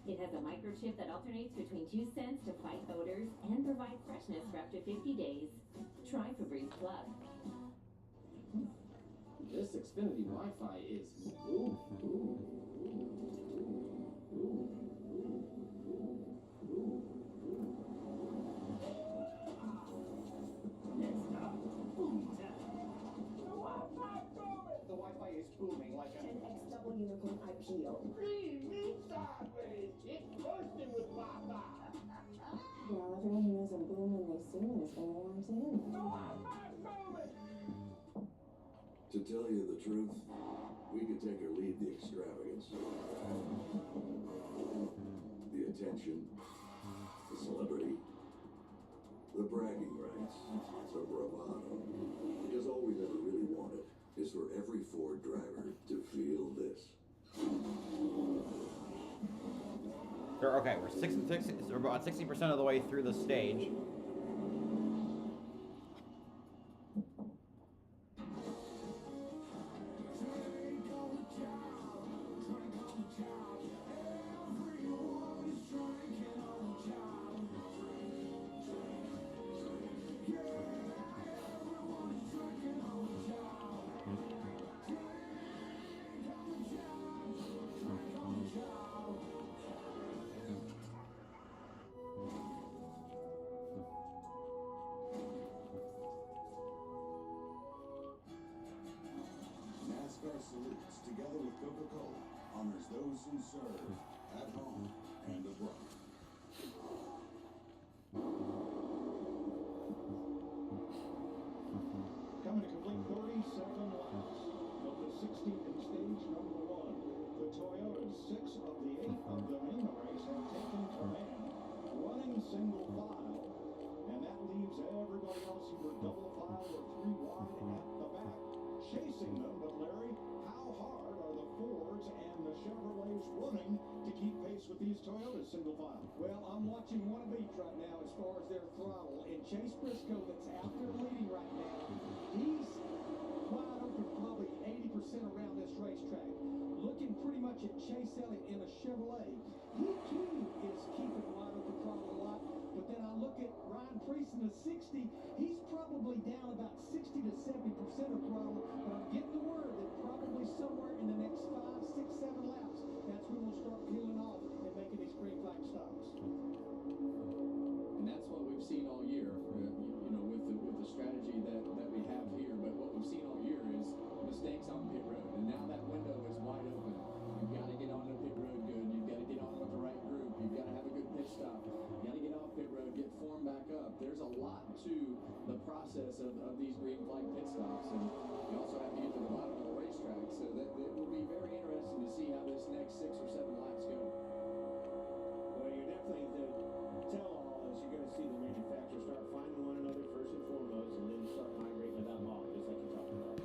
It has a microchip that alternates between 2 scents to fight odors and provide freshness for up to 50 days. Try Febreze Plug. This Xfinity Wi-Fi is The Wi-Fi is booming like a 10X double unicorn IPO. me sideways. It's bursting with Wi-Fi. Well, everyone who knows I'm booming they soon is going to want in. To tell you the truth, we could take or leave the extravagance, the attention, the celebrity, the bragging rights, the bravado. Because all we've ever really wanted is for every Ford driver to feel this. Okay, we're about 60% of the way through the stage. NASCAR salutes, together with Coca-Cola, honors those who serve at home and abroad. Coming to complete 37 laps of the 16th in stage number 1. The Toyotas, 6 of the 8 of them in the race, have taken command, running single file, and that leaves everybody else either double file or 3 wide at the back, chasing them. But Larry, how hard are the Fords and the Chevrolets running to keep pace with these Toyotas single file? Well, I'm watching one of each right now as far as their throttle. And Chase Briscoe, that's out there leading right now, he's wide open probably 80% around this racetrack. Looking pretty much at Chase Elliott in a Chevrolet. He too is keeping wide open throttle a lot. But then I look at Ryan Priest in the 60. He's probably down about 60 to 70% of throttle. But I'm getting the word that probably somewhere in the next 5, 6, 7 laps, that's when we'll start peeling off and making these green flag stops. And that's what we've seen all year, you know, with the strategy that we have here. But what we've seen all year is mistakes on pit road, and now that window is wide open. You've got to get onto pit road good. You've got to get on with the right group. You've got to have a good pit stop. You got to get off pit road, get form back up. There's a lot to the process of these green flag pit stops, and you also have to get to the bottom of the racetrack. So that it will be very interesting to see how this next 6 or 7 laps go. Well, you're definitely the tell-all is you're going to see the manufacturers start finding one another first and foremost, and then start migrating to that model, just like you talked about.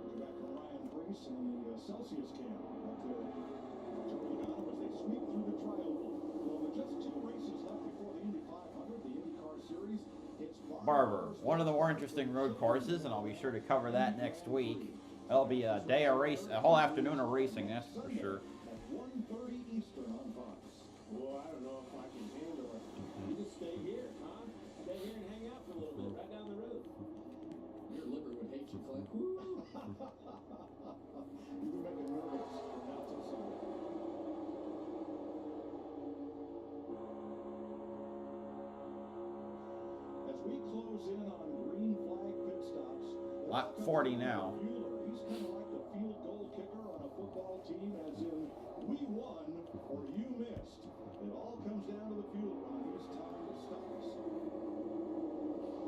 Looking back from Ryan Priest and the Celsius cam at Tony Donovan as they sweep through the tri-oval. Well, with just 2 races left before the Indy 500, the IndyCar Series, it's Barber, one of the more interesting road courses, and I'll be sure to cover that next week. That'll be a day of race, a whole afternoon of racing, that's for sure. At 1:30 Eastern on Fox. Well, I don't know if I can handle it. You just stay here, huh? Stay here and hang out for a little bit, right down the road. Your liver would hate you, Clint. You can make it nervous from now till Sunday. As we close in on green flag pit stops, Lap 40 now. He's kind of like the field goal kicker on a football team, as in, we won or you missed. It all comes down to the fuel run. He's time to stops.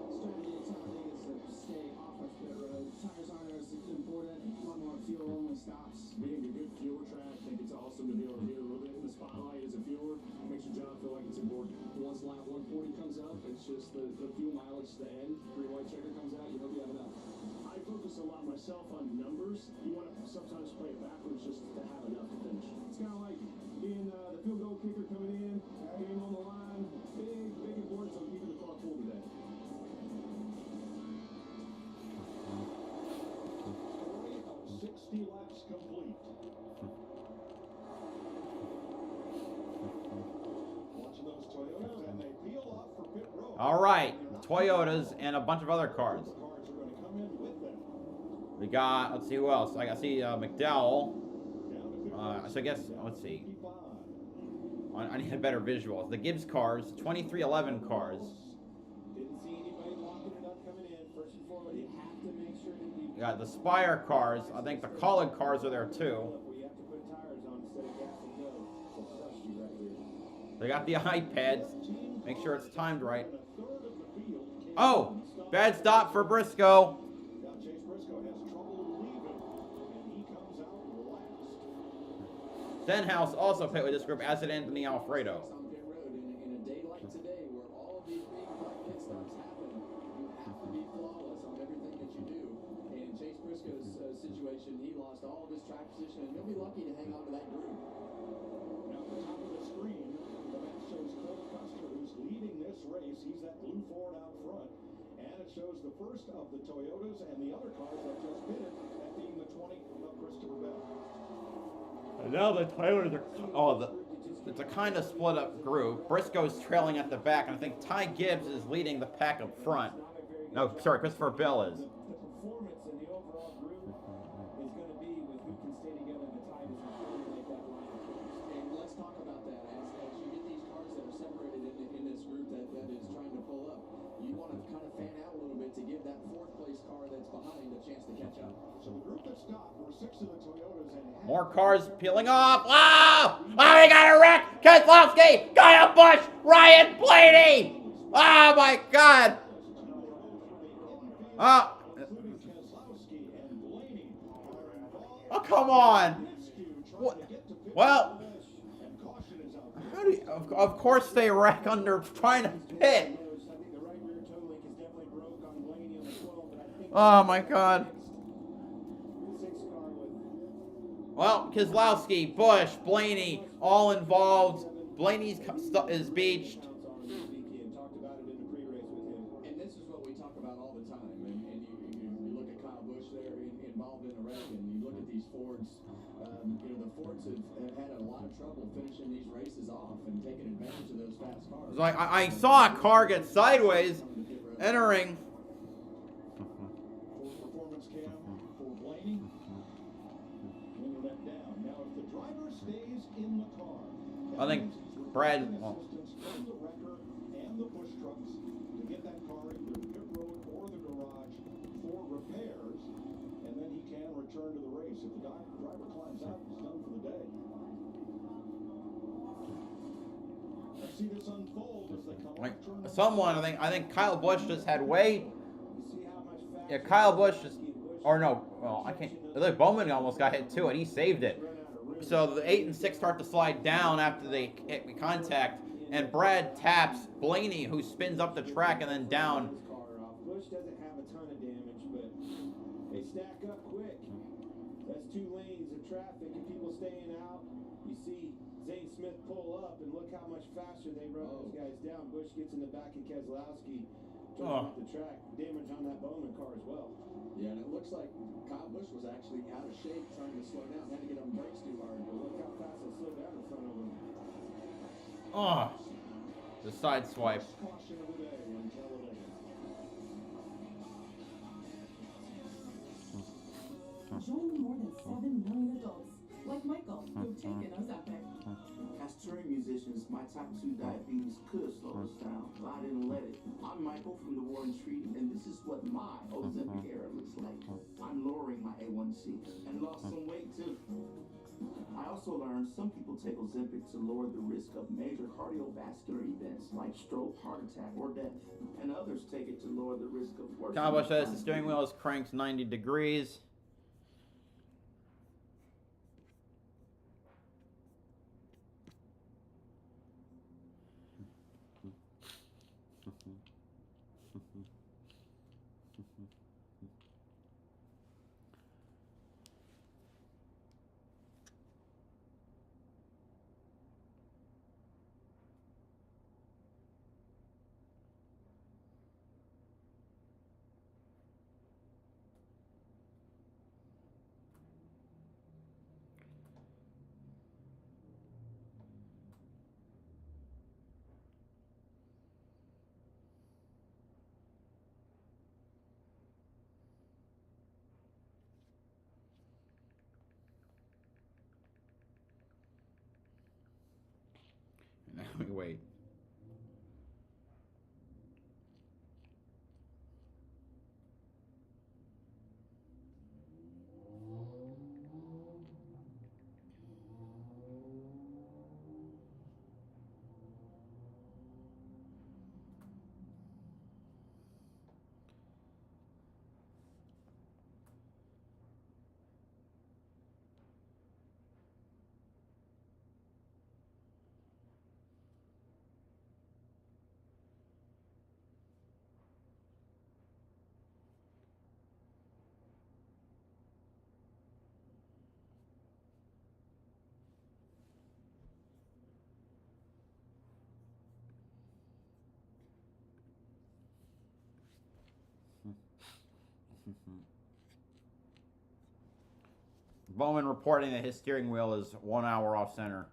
Strategy at Talladega is to stay off of pit road. Tires aren't as important. You want more fuel-only stops. Being a good fueler track, I think it's awesome to be able to get a little bit in the spotlight as a fueler. Makes your job feel like it's important. Once lap 140 comes up, it's just the fuel mileage to the end. Green white checker comes out, you hope you have enough. I focus a lot myself on numbers. You want to sometimes play it backwards just to have enough to finish. It's kind of like being the field goal kicker coming in, game on the line. Big importance on keeping the car full today. Story of 60 laps complete. Watching those Toyotas, and they peel off for pit road. All right, Toyotas and a bunch of other cars. The cars are going to come in with them. We got, let's see who else. I see McDowell. So I guess, let's see. I need a better visual. The Gibbs cars, 2311 cars. Didn't see anybody locking it up coming in. First and foremost, you have to make sure that you Got the Spire cars. I think the Collin cars are there too. we have to put tires on instead of gas and go. So trust you right here. They got the iPads. Make sure it's timed right. Oh, bad stop for Briscoe. Now Chase Briscoe has trouble leaving, and he comes out last. Stenhouse also pit with this group, as did Anthony Alfredo. On pit road in a day like today, where all of these green flag pit stops happen, you have to be flawless on everything that you do. And in Chase Briscoe's situation, he lost all of his track position, and he'll be lucky to hang on to that group. Now at the top of the screen, the map shows Cole Custer, who's leading this race. He's that blue Ford out front. And it shows the first of the Toyotas and the other cars that just pitted, that being the 20 of Christopher Bell. And now the Toyotas are, it's a kind of split up group. Briscoe's trailing at the back, and I think Ty Gibbs is leading the pack up front. No, sorry, Christopher Bell is. The performance in the overall group is going to be with who can stay together in the tightest and coordinate that line of points. And let's talk about that. As you get these cars that are separated in this group that is trying to pull up, you want to kind of fan out a little bit to give that fourth place car that's behind a chance to catch up. So More cars peeling off. Oh! Oh, he got a wreck! Keselowski! Got a Busch! Ryan Blaney! Oh my God! Oh! Oh, come on! What? Well, how do you, of course they wreck under trying to pit. Oh my God. Well, Keselowski, Busch, Blaney, all involved. Blaney's is beached. And this is what we talk about all the time. And you look at Kyle Busch there involved in a wreck, and you look at these Fords. You know, the Fords have had a lot of trouble finishing these races off and taking advantage of those fast cars. Like I saw a car get sideways entering. Performance cam for Blaney. Bringing that down. Now, if the driver stays in the car, I think Brad. assistance from the wrecker and the push trucks to get that car into the pit road or the garage for repairs, and then he can return to the race. If the driver climbs out, he's done for the day. Let's see this unfold as they come Like off turn someone, I think Kyle Busch just had way. Yeah, Kyle Busch just, or no, well, I can't. Look, Bowman almost got hit too, and he saved it. So the 8 and 6 start to slide down after they hit contact, and Brad taps Blaney, who spins up the track and then down. Busch doesn't have a ton of damage, but they stack up quick. That's 2 lanes of traffic and people staying out. You see Zane Smith pull up, and look how much faster they run those guys down. Busch gets in the back of Keselowski. Off the track, damage on that Bowman car as well. Yeah, and it looks like Kyle Busch was actually out of shape trying to slow down. Had to get on brakes too hard. But look how fast they slowed down in front of him. Oh, the side swipe. caution of the day on Talladega. Join more than 7 million adults, like Michael, who've taken Ozempic. As touring musicians, my type 2 diabetes could slow us down, but I didn't let it. I'm Michael from the Warren Treaty, and this is what my Ozempic era looks like. I'm lowering my A1C and lost some weight too. I also learned some people take Ozempic to lower the risk of major cardiovascular events like stroke, heart attack, or death, and others take it to lower the risk of worsening. Kyle Busch says the steering wheel is cranked 90 degrees. Now we wait. Bowman reporting that his steering wheel is 1 hour off center.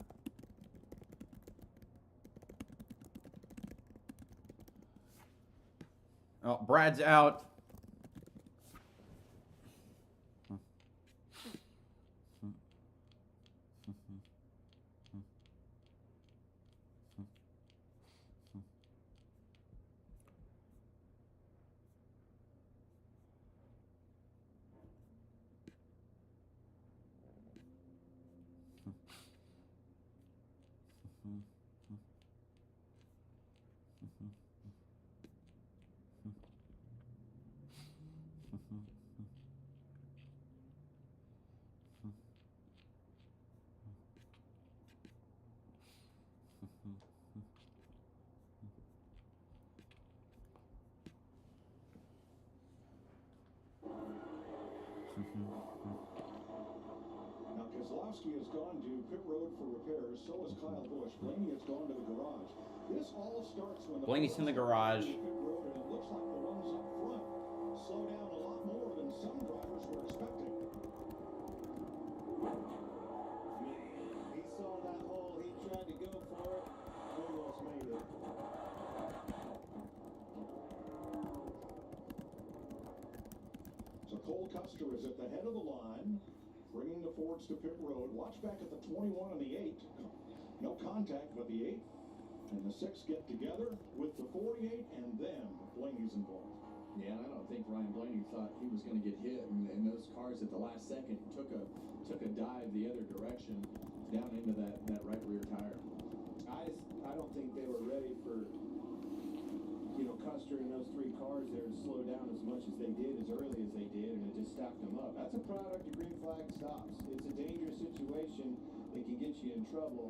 Oh, Brad's out. Now, Keselowski has gone to pit road for repairs. So has Kyle Busch. Blaney has gone to the garage. This all starts when the Blaney's in the garage. pit road, and it looks like the ones up front slow down a lot more than some drivers were expecting. He saw that hole. He tried to go for it. Almost made it. So Cole Custer is at the head of the line, bringing the Fords to pit road. Watch back at the 21 and the 8. No contact, but the 8 and the 6 get together with the 48, and then Blaney's involved. Yeah, I don't think Ryan Blaney thought he was going to get hit, and those cars at the last second took a dive the other direction down into that right rear tire. I don't think they were ready for, Custer and those 3 cars there to slow down as much as they did, as early as they did, and it just stacked them up. That's a product of green flag stops. It's a dangerous situation that can get you in trouble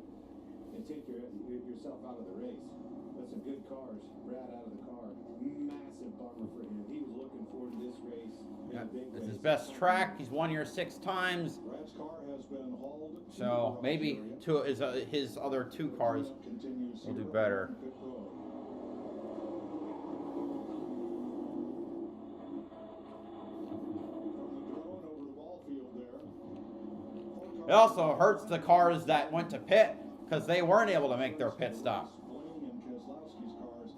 and take yourself out of the race. But some good cars. Brad out of the car. Massive bummer for him. He was looking forward to this race. It's his best track. He's won here 6 times. Brad's car has been hauled. So maybe his other 2 cars will do better. It also hurts the cars that went to pit because they weren't able to make their pit stop. Blaney and Keselowski's cars,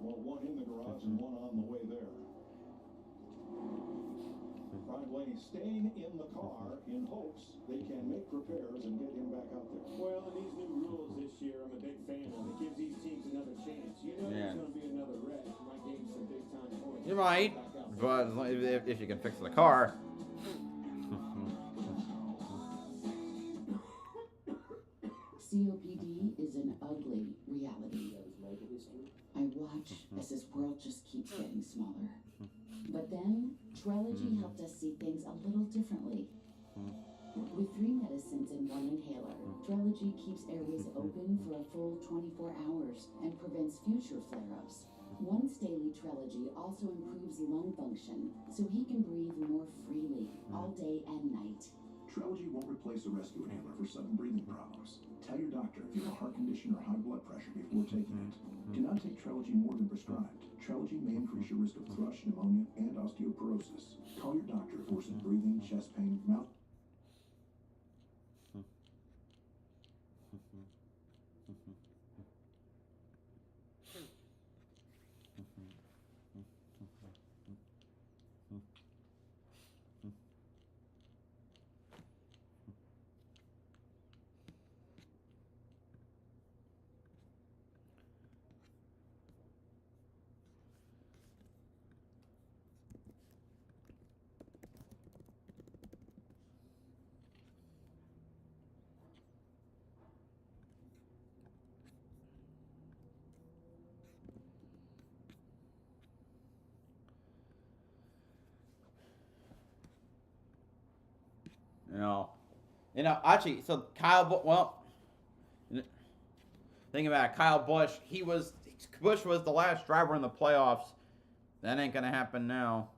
well, one in the garage and one on the way there. Ryan Blaney staying in the car in hopes they can make repairs and get him back out there. Well, and these new rules this year, I'm a big fan of. It gives these teams another chance. You know there's going to be another wreck. Might gain some big time points. You might, but if you can fix the car. COPD is an ugly reality. I watch as this world just keeps getting smaller. But then, Trelegy helped us see things a little differently. With 3 medicines in 1 inhaler, Trelegy keeps airways open for a full 24 hours and prevents future flare-ups. Once daily Trelegy also improves lung function, so he can breathe more freely all day and night. Trelegy won't replace a rescue inhaler for sudden breathing problems. Tell your doctor if you have a heart condition or high blood pressure before taking it. Do not take Trelegy more than prescribed. Trelegy may increase your risk of thrush, pneumonia, and osteoporosis. Call your doctor if worsened breathing, chest pain, mouth. Actually, so think about it. Kyle Busch, Busch was the last driver in the playoffs. That ain't gonna happen now.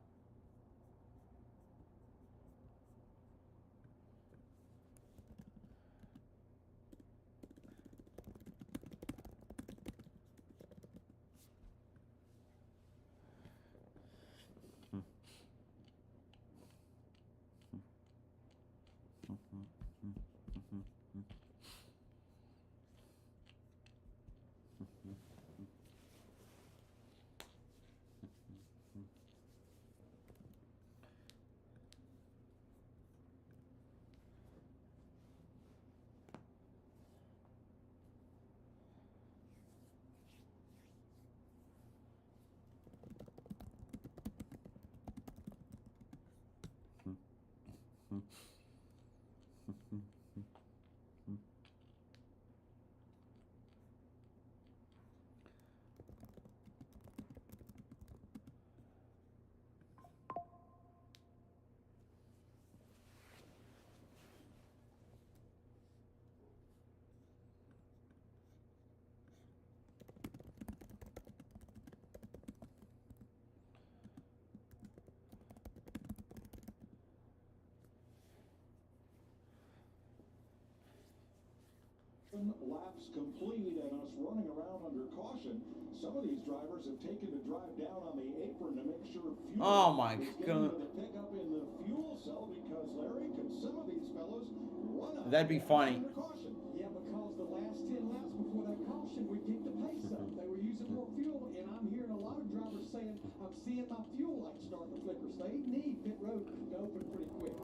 7 laps complete and us running around under caution. Some of these drivers have taken to drive down on the apron to make sure fuel Oh my is getting God. to the pickup in the fuel cell, because Larry, could some of these fellows run out That'd be funny. under caution? Yeah, because the last 10 laps before that caution, we kicked the pace up. They were using more fuel, and I'm hearing a lot of drivers saying, I'm seeing my fuel light starting to flicker. So they need pit road to open pretty quick.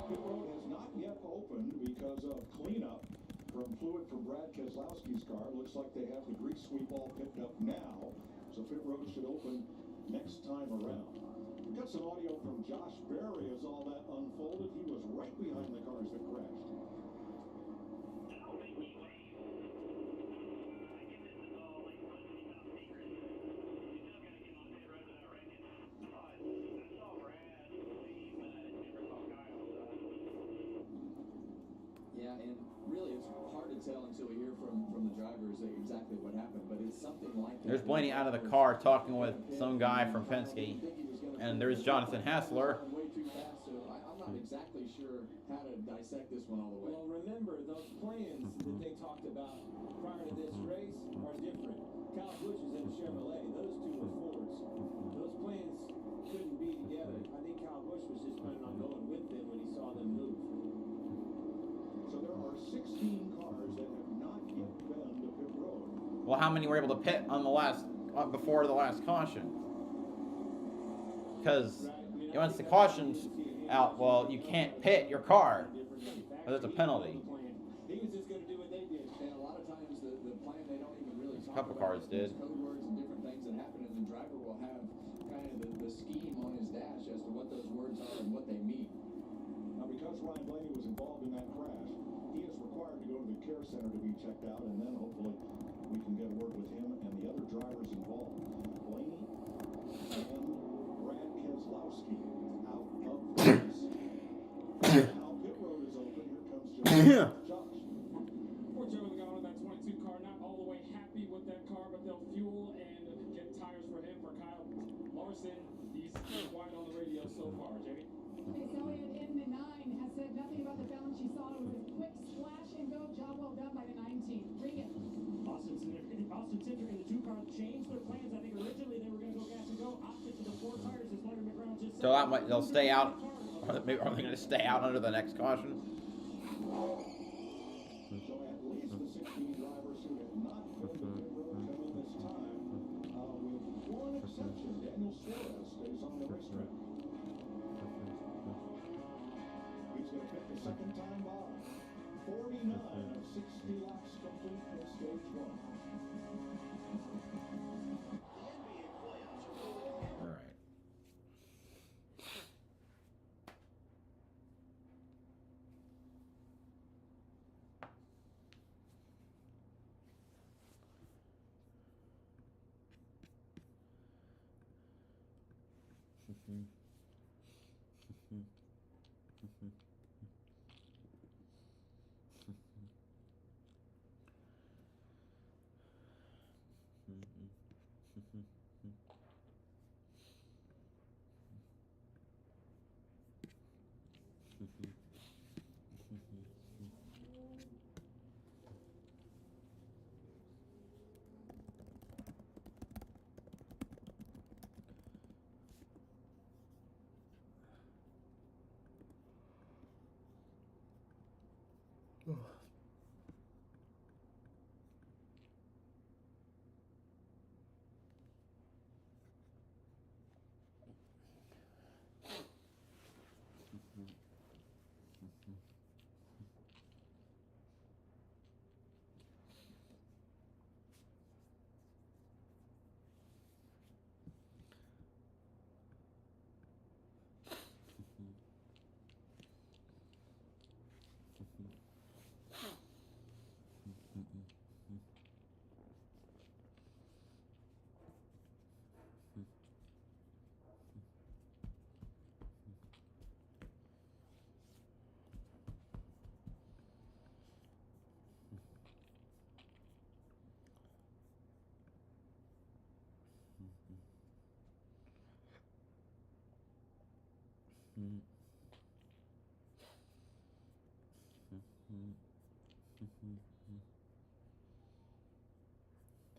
Pit road has not yet opened because of cleanup from fluid from Brad Keselowski's car. Looks like they have the grease sweep all picked up now, so pit road should open next time around. We've got some audio from Josh Berry as all that unfolded. He was right behind the cars that crashed. Yeah, and really it's hard to tell until we hear from the drivers exactly what happened, but it's something like that. There's Blaney out of the car talking with some guy from Penske, and there's Jonathan Hassler. Way too fast, so I'm not exactly sure how to dissect this one all the way. Well, remember, those plans that they talked about prior to this race are different. Kyle Busch is in a Chevrolet. Those two were Fords. Those plans couldn't be together. I think Kyle Busch was just planning on going with them when he saw them move. So there are 16 cars that have not yet been to pit road. Well, how many were able to pit on the last before the last caution? Because once the caution's out, well, you can't pit your car. There's a penalty. He was just going to do what they did, and a lot of times the plan they don't even really talk A couple about. cars did. Code words and different things that happen, and the driver will have kind of the scheme on his dash as to what those words are and what they mean. Now, because Ryan Blaney was involved in that crash, he is required to go to the care center to be checked out, and then hopefully we can get a word with him and the other drivers involved. Blaney and Brad Keselowski out of the race. Now pit road is open. Here comes Josh. Poor Joe got on that 22 car, not all the way happy with that car, but they'll fuel and get tires for him. For Kyle Larson, he's wide on the radio so far, Jamie. Chase Elliott in the 9 has said nothing about the balance she saw. It was a quick splash and go. Job well done by the 19. Bring it. Austin Cindric and the two cars changed their plans. I think originally they were going to go gas and go, opted to the 4 tires as Larry McGraw just said. So that might, they'll stay out. Are they going to stay out under the next caution? So at least the 16 drivers who have not been to pit road come in this time, with one exception. Daniel Suarez stays on the racetrack. He's going to pit the second time by. 49 of 60 laps complete in stage 1. All right.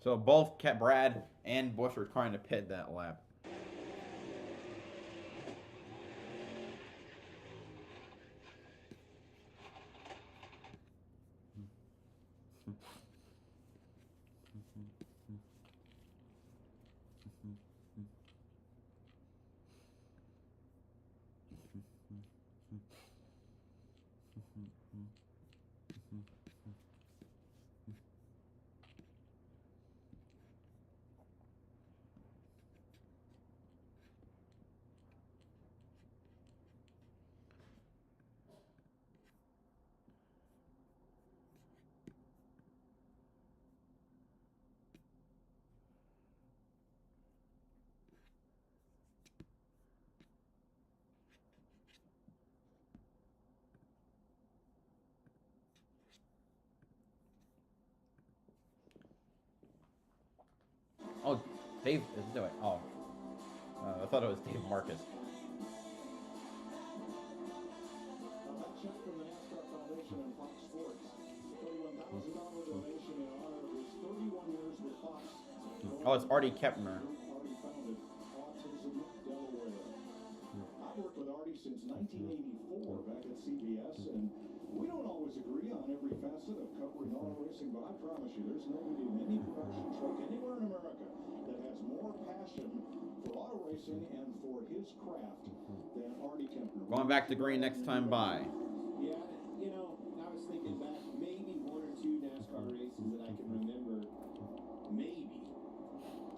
So both Brad and Busch are trying to pit that lap. Oh, Dave is doing. Oh, I thought it was Dave Marcus. That check from the NASCAR Foundation and Fox Sports. $31,000 donation in honor of his 31 years with Fox. Oh, it's Artie Kepner. Artie founded Autism Delaware. I've worked with Artie since 1984 back at CBS, and we don't always agree on every facet of covering auto racing, but I promise you, there's nobody in any production truck anywhere in America that has more passion for auto racing and for his craft than Artie Kepner. Going back to green next time by. Yeah, you know, I was thinking back, maybe one or two NASCAR races that I can remember, maybe,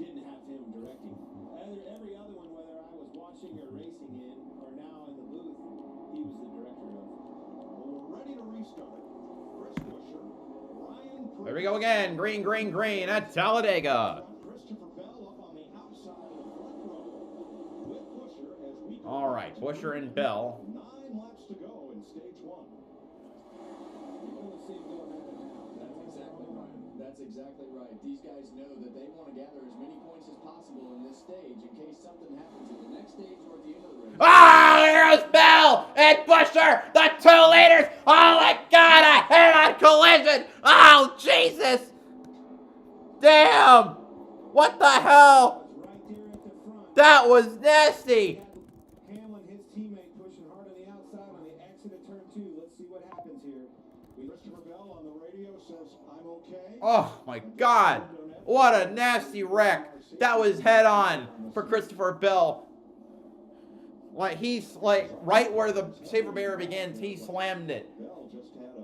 didn't have him directing. Every other one, whether I was watching or racing in, or now in the booth, he was the director of. Well, we're ready to restart. Chris Buescher, Ryan Preece. There we go again. Green, green, green at Talladega. Christopher Bell up on the outside of the front row with Buescher as we go. All right, Buescher and Bell. 9 laps to go in stage 1. You're going to see him doing that now. That's exactly right. That's exactly right. These guys know that they want to gather as many points as possible in this stage in case something happens in the next stage or at the end of the race. Ah, there goes Bell and Buescher, the 2 leaders. Oh my God, a head-on collision. Oh Jesus! Damn! What the hell? That was nasty. Hamlin, his teammate, pushing hard on the outside on the exit of turn 2. Let's see what happens here. Christopher Bell on the radio says, "I'm okay." Oh my God! What a nasty wreck. That was head-on for Christopher Bell. Like he's like right where the safer barrier begins, he slammed it.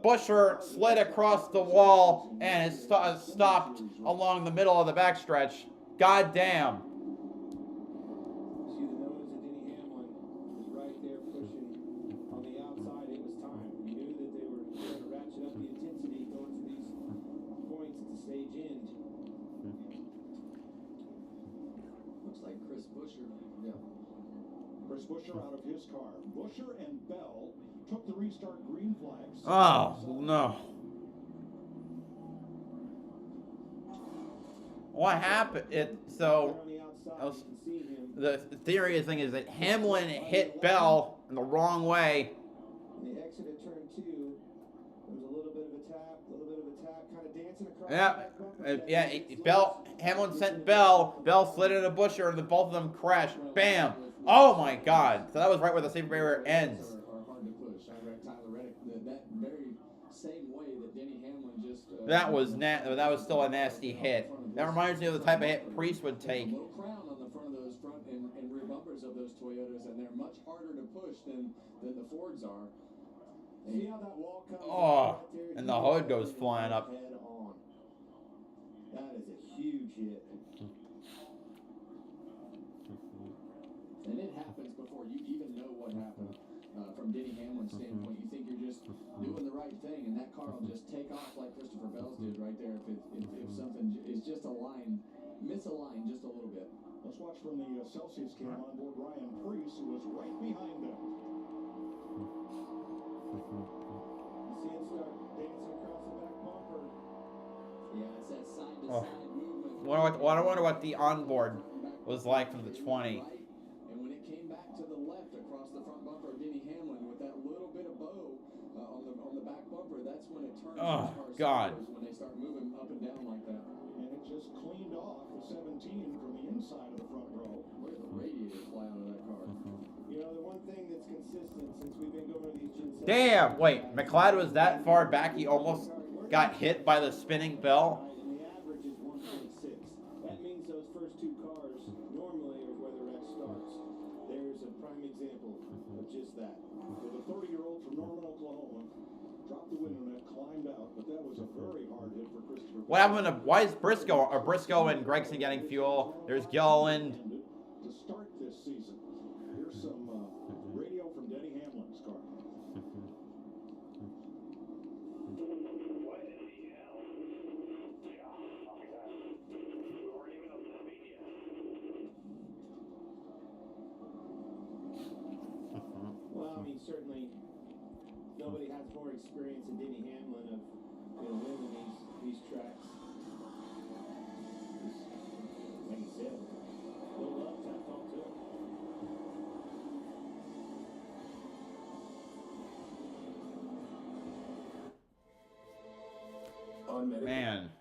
Buescher slid across the wall and it stopped along the middle of the backstretch. God damn. See the nose of Denny Hamlin was right there pushing on the outside. It was time. We knew that they were going to ratchet up the intensity going for these points at the stage end. Looks like Chris Buescher. Yeah. Chris Buescher out of his car. Buescher and Bell took the restart green flags. Oh, no. What happened? The theory thing is that Hamlin hit Bell in the wrong way. On the exit of turn 2, there was a little bit of a tap, kind of dancing across. Hamlin sent Bell. Bell slid into Buescher, and both of them crashed. Bam! Oh my God! So that was right where the safer barrier ends. Are hard to push. I read Tyler Reddick that very same way that Denny Hamlin just. That was still a nasty hit. That reminds me of the type of hit Preece would take. Low crown on the front of those front and rear bumpers of those Toyotas, and they're much harder to push than the Fords are. See how that wall comes Oh, and the hood goes flying up. head on. That is a huge hit. And it happens before you even know what happened. From Denny Hamlin's standpoint, you think you're just doing the right thing, and that car will just take off like Christopher Bell's did right there. If something is just misaligned just a little bit. Let's watch from the Celsius cam on board Ryan Preece, who was right behind them. You see him start dancing across the back bumper. Yeah, it's that side-to-side movement. I wonder what the onboard was like from the 20. And when it came back to the left across the front bumper of Denny Hamlin with that little bit of bow on the back bumper, that's when it turns. Oh, God. When they start moving up and down like that. And it just cleaned Damn! Wait, McLeod was that far back he almost got hit by the spinning bell? And the average is 1.6. That means those first two cars normally are where the wreck starts. There's a prime example of just that. Well, the 30-year-old from Norman, Oklahoma, dropped the window net, climbed out, but that was a very hard hit for Christopher. What happened to, why is Briscoe and Gregson getting fuel? There's Gilliland. To start this season, here's some radio from Denny Hamlin's car. Well, I mean, certainly nobody has more experience than Denny Hamlin of winning these tracks. Just, like you said, no love tapped onto it. Man.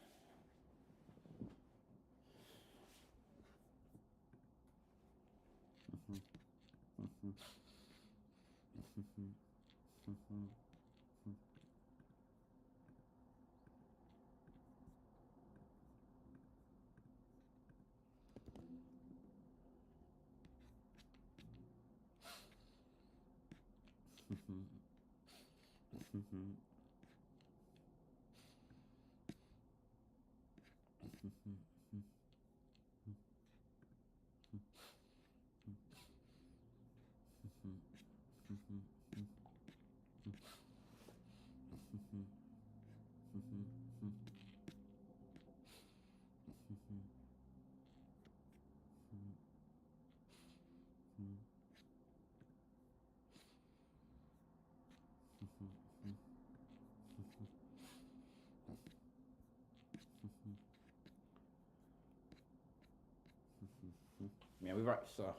Yeah, we've already, so.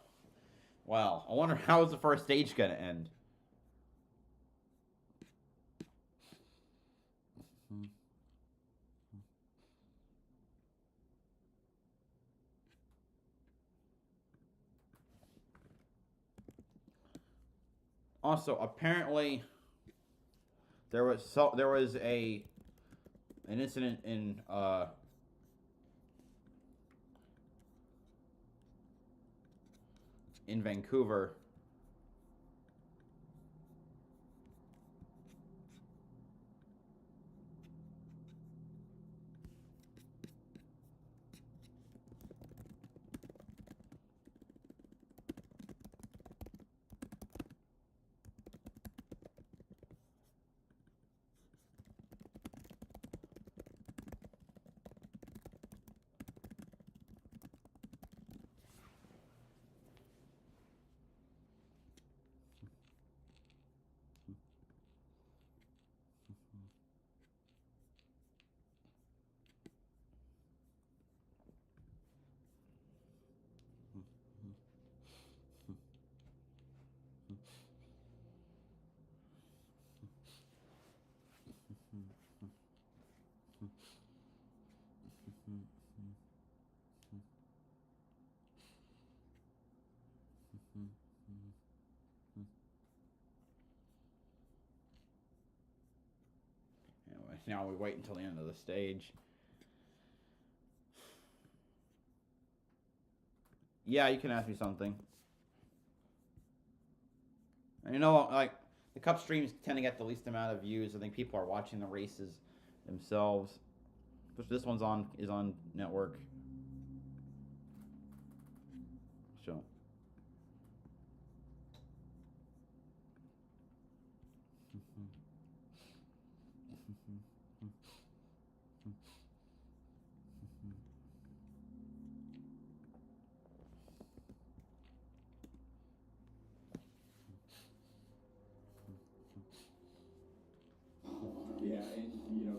Wow, I wonder how is the first stage gonna end? Also, apparently, there was an incident in Vancouver. Anyway, now we wait until the end of the stage. Yeah, you can ask me something. And you know, like, the Cup streams tend to get the least amount of views. I think people are watching the races themselves. This one's is on network. So. Yeah, and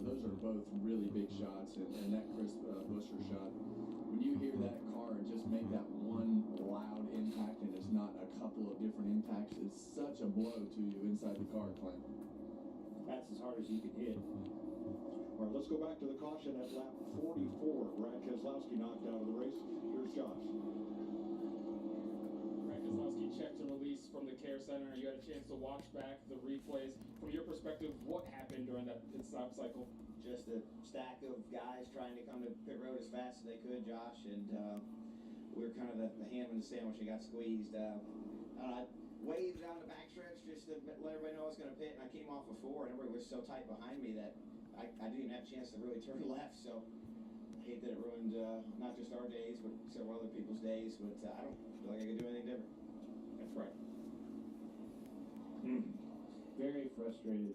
those are both really big shots, and that Chris Buescher shot, when you hear that car just make that one loud impact, and it's not a couple of different impacts, it's such a blow to you inside the car, Clint. That's as hard as you can hit. All right, let's go back to the caution at lap 44. Brad Keselowski knocked out of the race. Here's Josh. Keselowski checked and released from the care center. You had a chance to watch back the replays. From your perspective, what happened during that pit stop cycle? Just a stack of guys trying to come to pit road as fast as they could, Josh, and we were kind of the ham and the sandwich that got squeezed. I waved down the backstretch just to let everybody know I was going to pit, and I came off before, and everybody was so tight behind me that I didn't even have a chance to really turn left, so I hate that it ruined not just our days, but several other people's days, but I don't feel like I could do anything different. That's right. Very frustrated.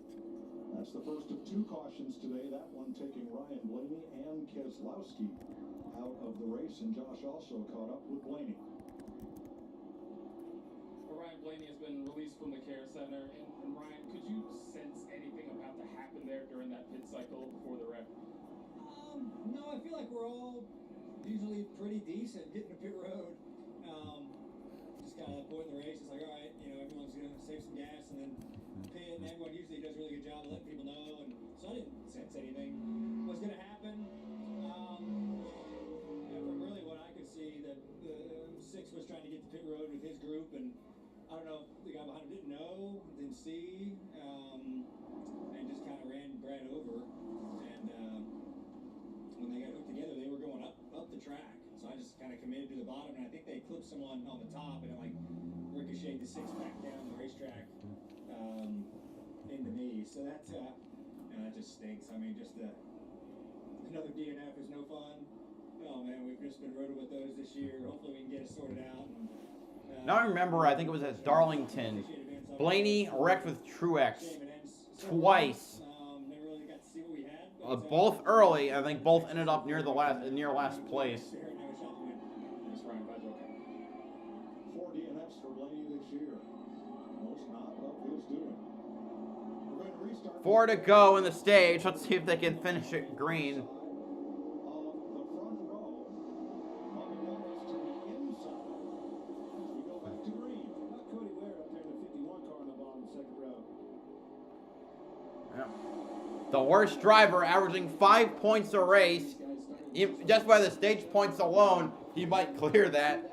That's the first of 2 cautions today, that one taking Ryan Blaney and Keselowski out of the race, and Josh also caught up with Blaney. Ryan Blaney has been released from the care center. And Ryan, could you sense anything about to happen there during that pit cycle before the wreck? No, I feel like we're all usually pretty decent getting to pit road. Just kind of that point in the race, it's like, all right, everyone's going to save some gas and then pit, and everyone usually does a really good job of letting people know. And so I didn't sense anything was going to happen. From really what I could see, that Six was trying to get to pit road with his group, and I don't know if the guy behind him didn't know, didn't see, and just kind of ran Brad over. And when they got hooked together, they were going up the track. So I just kind of committed to the bottom, and I think they clipped someone on the top, and it ricocheted the Six back down the racetrack into me. So that just stinks. I mean, just another DNF is no fun. Oh man, we've just been roaded with those this year. Hopefully we can get it sorted out. And, Now I remember, I think it was at Darlington, Blaney wrecked with Truex twice. Both early, I think both ended up near last place. 4 DNFs for Blaney this year. Most not of his doing. We're going to restart. 4 to go in the stage. Let's see if they can finish it green. The worst driver, averaging 5 points a race. Just by the stage points alone, he might clear that.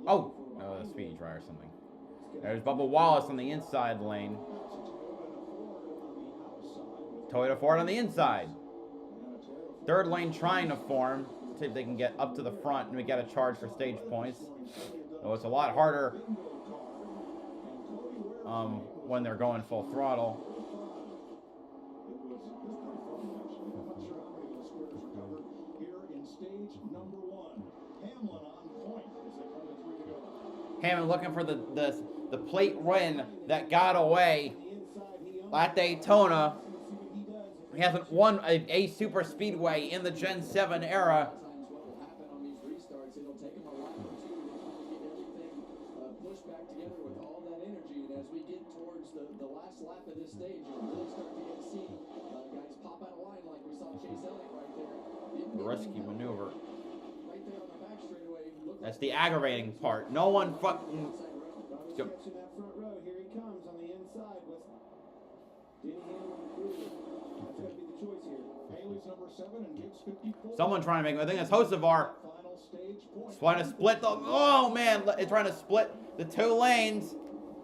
Oh, the speed dry or something. There's Bubba Wallace on the inside lane. Toyota Ford on the inside. Third lane trying to form. See if they can get up to the front and we get a charge for stage points. So it's a lot harder when they're going full throttle. Hamlin looking for the plate win that got away at Daytona. He hasn't won a super speedway in the Gen 7 era. Risky maneuver. That's the aggravating part. No one fucking. Stretching that front row. Here he comes on the inside with Denny Hamlin and Cruz. That's got to be the choice here. Haley's number 7 and gets 54. Someone trying to make. I think that's Hocevar. Trying to split the. Oh man! It's trying to split the 2 lanes.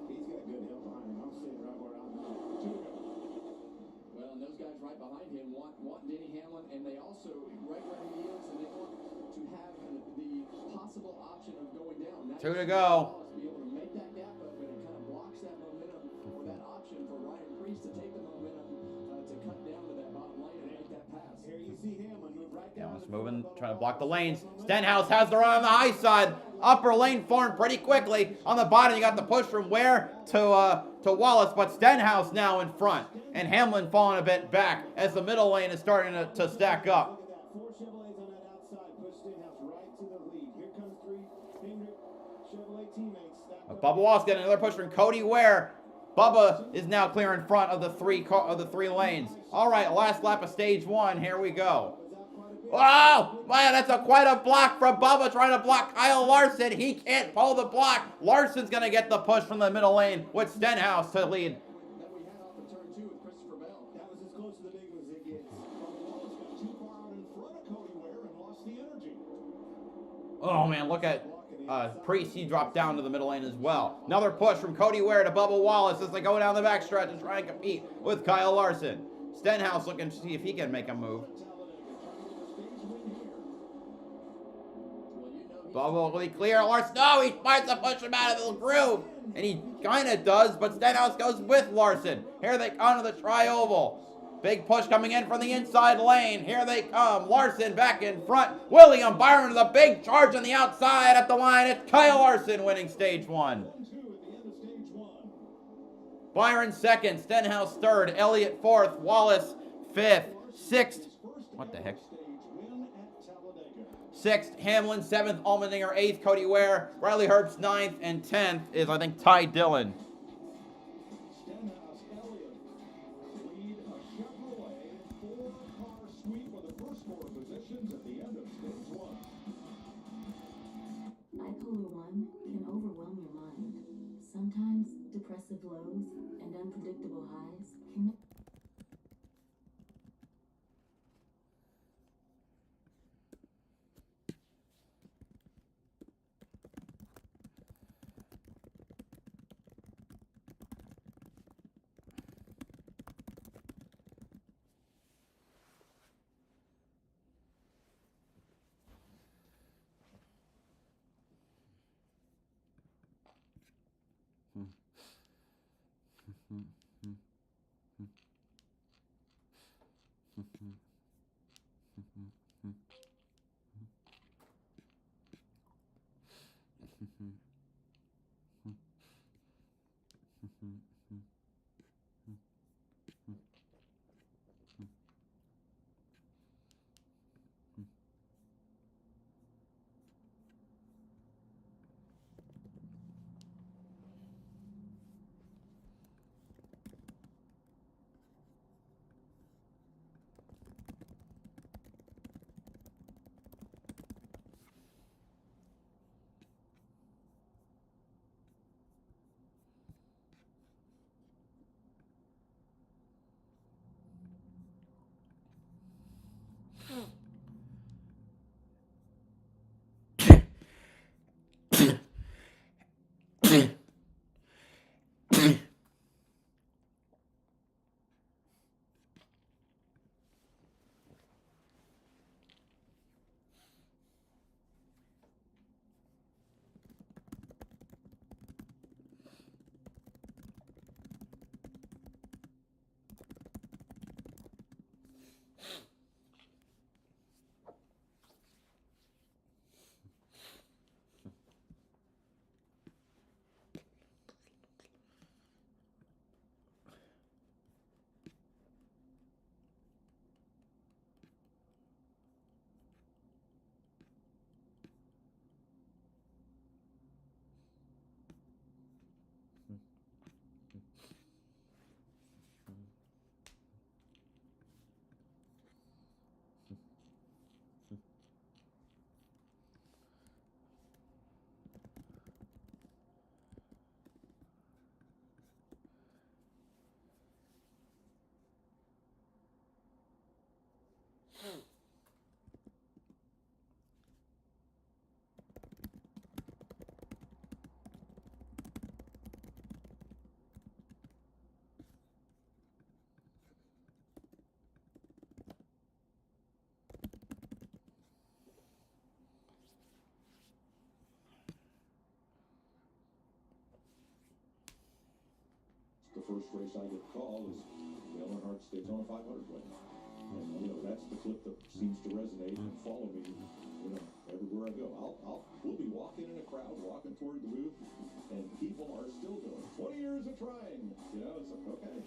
He's got good help behind him. I'm sitting right where I'm at. 2 to go. Well, and those guys right behind him want Denny Hamlin, and they also right where he is, and they want to have the possible option of going down. 2 to go. Be able to make that gap up, and it kind of blocks that momentum or that option for Ryan Preece to take the momentum to cut down to that bottom lane and make that pass. Here you see Hamlin move right down. Hamlin's moving, trying to block the lanes. Stenhouse has the run on the high side. Upper lane formed pretty quickly. On the bottom, you got the push from Ware to Wallace, but Stenhouse now in front. And Hamlin falling a bit back as the middle lane is starting to stack up. Look at that. 4 Chevrolets on that outside. Push Stenhouse right to the lead. Here comes 3 Hendrick Chevrolet teammates. Bubba Wallace getting another push from Cody Ware. Bubba is now clear in front of the three lanes. All right, last lap of stage 1. Here we go. Oh, man, that's quite a block from Bubba trying to block Kyle Larson. He can't pull the block. Larson's going to get the push from the middle lane with Stenhouse to lead. That we had off of turn 2 with Christopher Bell. That was as close to the big ones it gets. Oh, man, look at Priest. He dropped down to the middle lane as well. Another push from Cody Ware to Bubba Wallace as they go down the backstretch and try and compete with Kyle Larson. Stenhouse looking to see if he can make a move. Bubba will be clear. Larson, no, he tries to push him out of the groove. And he kind of does, but Stenhouse goes with Larson. Here they come to the tri-oval. Big push coming in from the inside lane. Here they come. Larson back in front. William Byron with a big charge on the outside at the line. It's Kyle Larson winning stage 1. Byron second. Stenhouse third. Elliott fourth. Wallace fifth. Sixth. What the heck? Sixth. Hamlin seventh. Allmendinger eighth. Cody Ware. Riley Herbst ninth. And 10th is, I think, Ty Dillon. Bipolar 1 can overwhelm your mind. Sometimes depressive lows and unpredictable highs can... The first race I get called is Dale Earnhardt's Daytona 500 win. And, that's the clip that seems to resonate and follow me, everywhere I go. We'll be walking in a crowd, walking toward the booth, and people are still going, 20 years of trying. It's like, okay.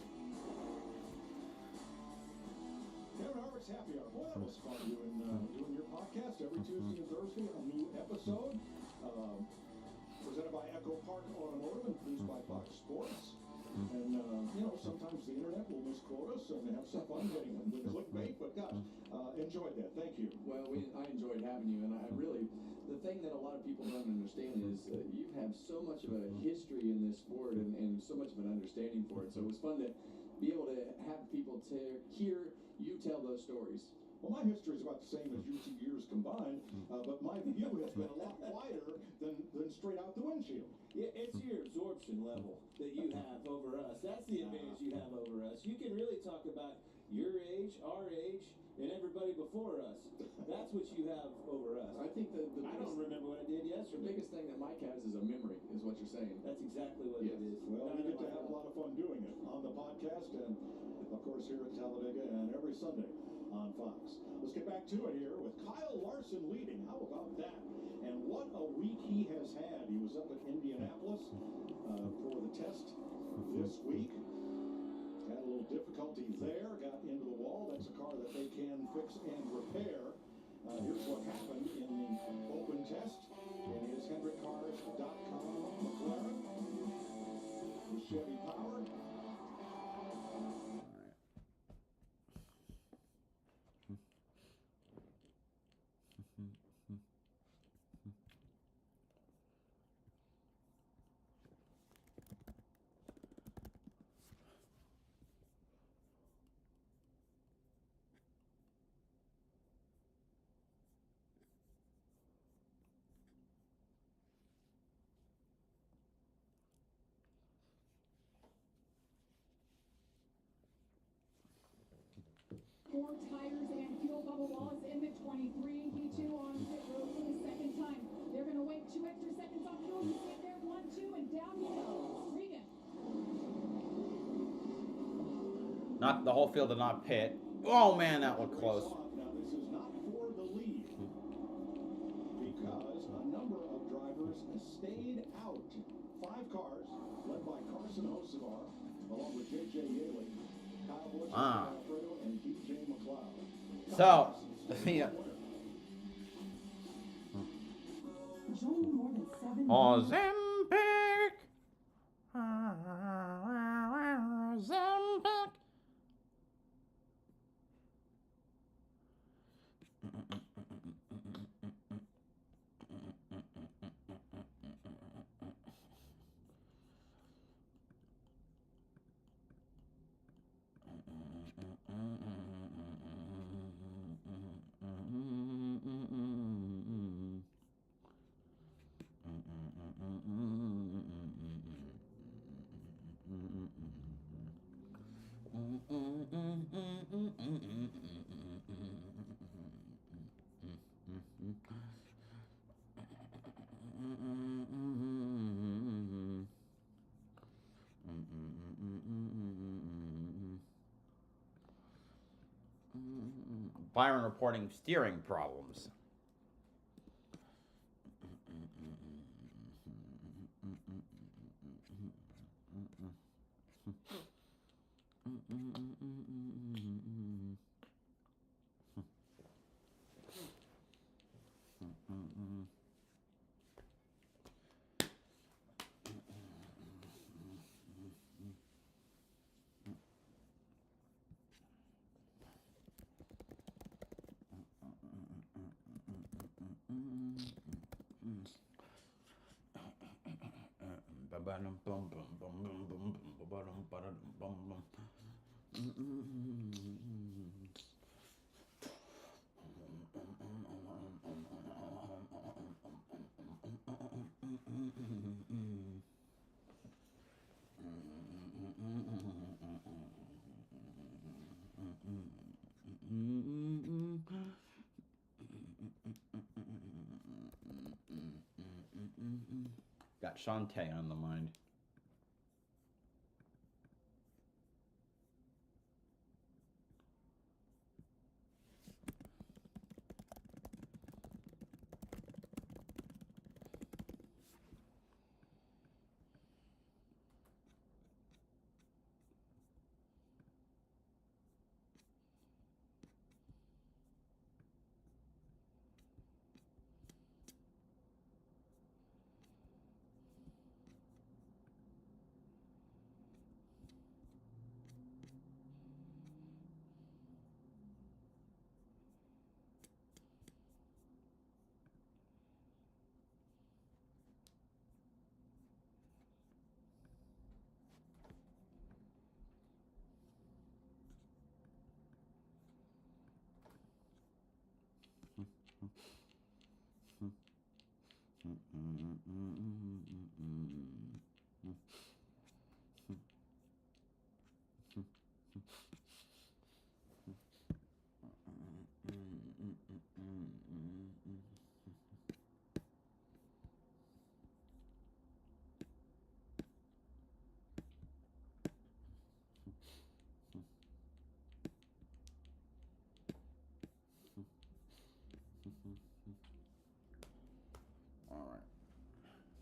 Kevin Harvick's Happy Hour. Boy, that was fun doing your podcast every Tuesday and Thursday, a new episode. Presented by Echo Park Automotive and produced by Fox Sports. And, sometimes the internet will misquote us and have some fun getting them with clickbait, but gosh, enjoyed that. Thank you. Well, I enjoyed having you, and I really, the thing that a lot of people don't understand is you have so much of a history in this sport and so much of an understanding for it. So it was fun to be able to have people to hear you tell those stories. Well, my history is about the same as your 2 years combined, but my view has been a lot driven straight out the windshield. Yeah, it's your absorption level that you have over us. That's the advantage you have over us. You can really talk about your age, our age, and everybody before us. That's what you have over us. I think the I don't remember what I did the yesterday. biggest thing that Mike has is a memory, is what you're saying. That's exactly what it is. Well, we get to have a lot of fun doing it on the podcast and, of course, here at Talladega and every Sunday on Fox. Let's get back to it here with Kyle Larson leading. How about that? And what a week he has had. He was up at Indianapolis for the test this week. Had a little difficulty there, got into the wall. That's a car that they can fix and repair. Here's what happened in the open test in his HendrickCars.com McLaren with Chevy Power. Four tires and fuel. Bubba Wallace in the 23. He too on pit road for the second time. They're going to wait 2 extra seconds on fuel. You see it there, 1, 2, and down he goes. Regan. Not the whole field did not pit. Oh man, that looked close. Now this is not for the lead because a number of drivers stayed out. 5 cars led by Carson Hocevar along with J.J. Yaley, Kyle Busch, Alfredo, and B.J. McLeod. So, yeah. Joining more than 7 Ozempic. Ozempic. Byron reporting steering problems. Got Shantae on the mind.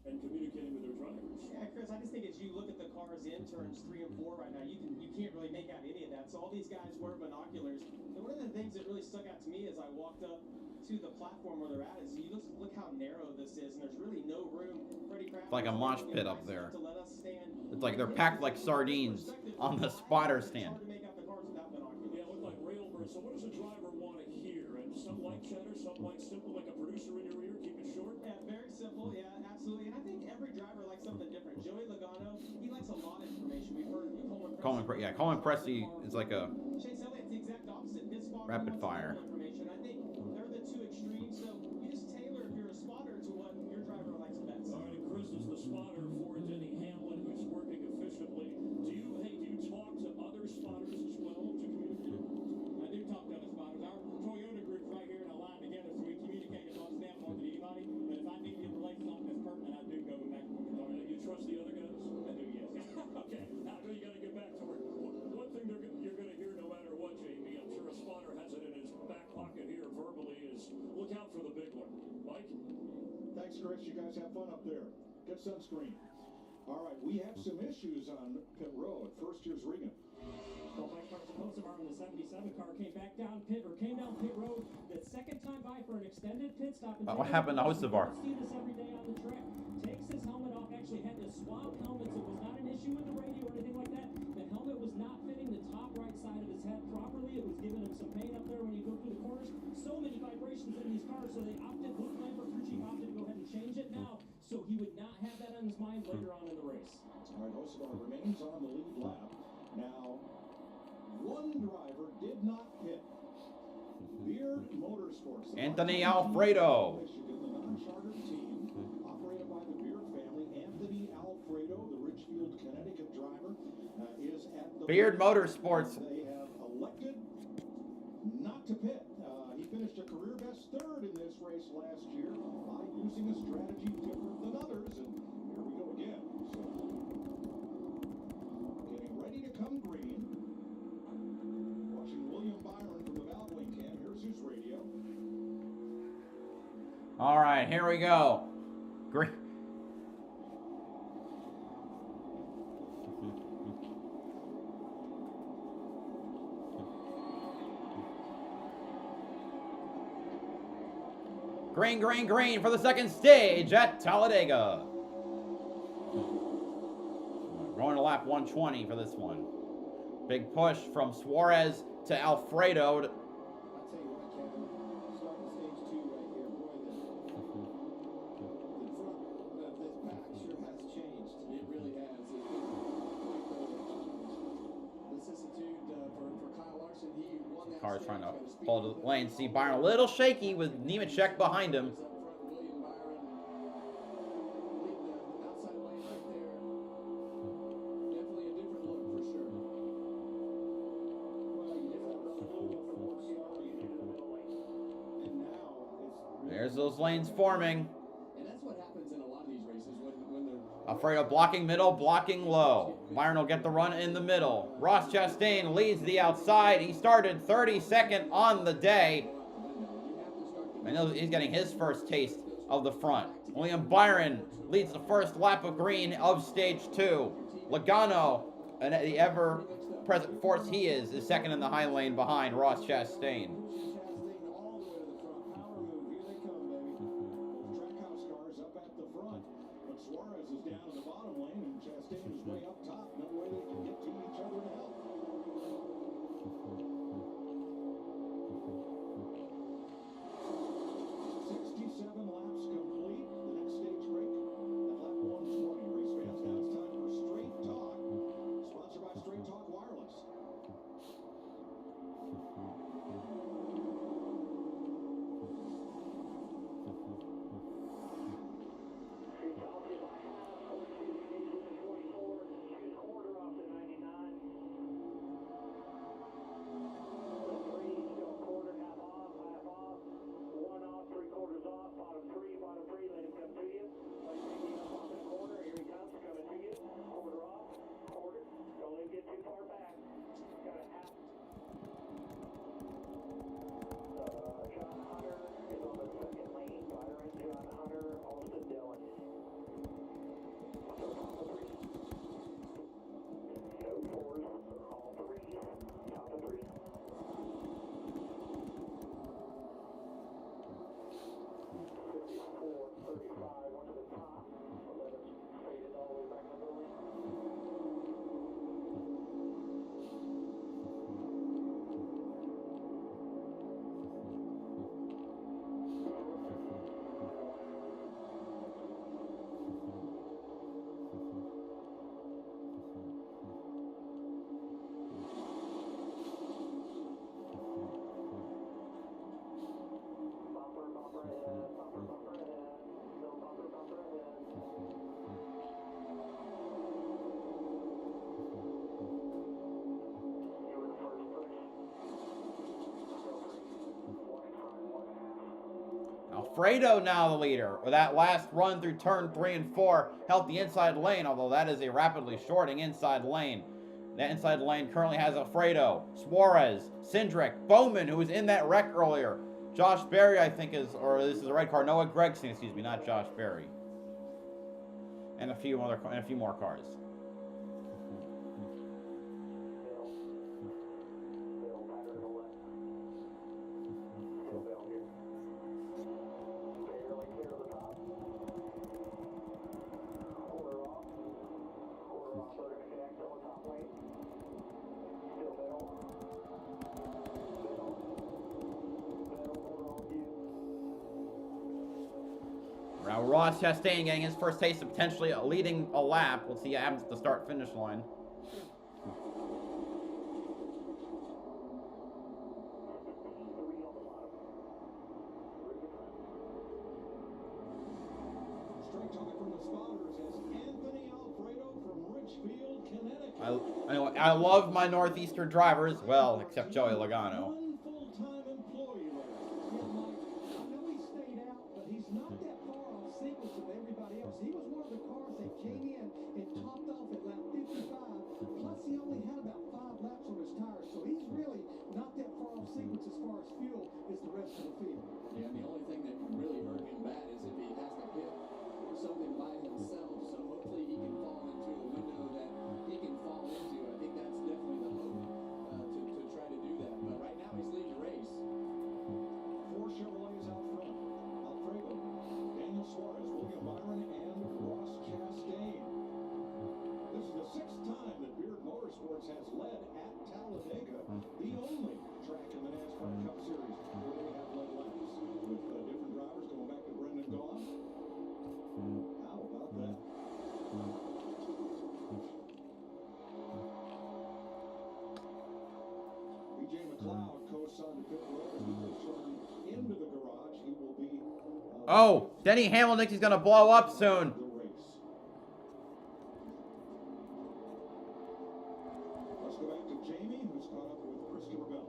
And communicating with their drivers. Yeah, Chris, I just think as you look at the cars in turns 3 and 4 right now, you can't really make out any of that. So all these guys wear binoculars. And one of the things that really stuck out to me as I walked up to the platform where they're at is you look how narrow this is, and there's really no room. It's like a mosh pit up there. It's like they're packed like sardines on the spotter stand. Yeah, it looked like railbirds. So what does a driver want to hear? And some like cheddar, some like simple, like a producer in your ear, keep it short? Yeah, very simple. Yeah, absolutely. And I think every driver likes something different. Joey Logano, he likes a lot of information. We've heard Coleman Pressey is like a Chase Elliott's the exact opposite. His spotter rapid wants fire. information. I think they're the two extremes. So you just tailor if you're a spotter to what your driver likes best. All right, and Chris is the spotter for Denny Hamlin, who's working efficiently. Do you talk to other spotters as well to communicate? I do talk to other spotters. Our Toyota group's right here in a line together, so we communicate as much now more than anybody. But if I need to relate something that's pertinent, I do go back to the car. You trust the other guys? I do, yes. Okay, now you got to get back to work. One thing you're going to hear no matter what, Jamie, I'm sure a spotter has it in his back pocket here verbally, is look out for the big one. Mike? Thanks, Chris. You guys have fun up there. Get sunscreen. All right, we have some issues on pit road. First, here's Regan. Well, Mike Barcelona in the 77 car came down pit road the second time by for an extended pit stop. What happened to Hocevar? See this every day on the track. Takes his helmet off. Actually had to swap helmets. It was not an issue with the radio or anything like that. The helmet was not fitting the top right side of his head properly. It was giving him some pain up there when you go through the corners. So many vibrations in these cars, so they opted. Luke Lambert, crew chief, opted to go ahead and change it now, so he would not have that on his mind later on in the race. All right, Hocevar remains on the lead lap. Now, one driver did not pit. Beard Motorsports. Anthony Alfredo. The non-chartered team, operated by the Beard family. Anthony Alfredo, the Ridgefield, Connecticut driver, is at the Beard Motorsports. They have elected not to pit. He finished a career best third in this race last year by using a strategy different than others. And here we go again. So, getting ready to come green. Watching William Byron from the Valvoline cam. Here's his radio. All right, here we go. Great. Green, green, green for the second stage at Talladega. Going to lap 120 for this one. Big push from Suarez to Alfredo. I'll tell you what, Kevin, starting stage 2 right here, boy, the front of this pack sure has changed. It really has. Vicissitude for Kyle Larson. He won that Car's stage, trying to got his speed pull the lane. See Byron a little shaky with Nemechek behind him. William Byron leading the outside lane right there. Definitely a different look for sure. There's those lanes forming. And that's what happens in a lot of these races when they're Alfredo blocking middle, blocking low. Byron will get the run in the middle. Ross Chastain leads the outside. He started 32nd on the day. I know he's getting his first taste of the front. William Byron leads the first lap of green of stage 2. Logano, and the ever-present force he is second in the high lane behind Ross Chastain. Trackhouse cars up at the front. But Suarez is down in the bottom lane and Chastain is way up top. No way they can get to each other to help. 67 laps complete. The next stage break at lap 120. Race fans, now it's time for Straight Talk. Sponsored by Straight Talk Wireless. Fredo now the leader. With that last run through turn 3 and 4, held the inside lane, although that is a rapidly shorting inside lane. That inside lane currently has Alfredo, Suarez, Cindric, Bowman, who was in that wreck earlier. Josh Berry, I think, is, or this is a red car. Noah Gregson, excuse me, not Josh Berry. And a few more cars. Now Ross Chastain getting his first taste of potentially leading a lap. We'll see what happens at the start-finish line. Straight talk from the spotters as Anthony Alfredo from Richfield, Connecticut. I love my Northeastern drivers, well, except Joey Logano. One full-time employee there. Yeah, Mike, I know he stayed out, but he's not that far off sequence of everybody else. He was one of the cars that came in and topped off at lap 55. Plus, he only had about 5 laps on his tires, so he's really not that far off sequence as far as fuel as the rest of the field. Yeah, and the only thing that can really hurt him bad is if he has to pit or something by himself. So hopefully he can fall into a window that he can fall into. I think that's definitely the hope to try to do that. But right now he's leading the race. 4 Chevrolets out front. Alfredo, Daniel Suarez, William Byron, and Ross Chastain. This is the 6th time that Beard Motorsports has led at Talladega, the only track in the NASCAR Cup Series where they have led laps. With different drivers going back to Brendan Gaughan. How about that? BJ McLeod co-signed to pit road. He will turn into the garage. He will be... Oh, Denny Hamlin thinks he's going to blow up soon. Let's go back to Jamie, who's caught up with Christopher Bell.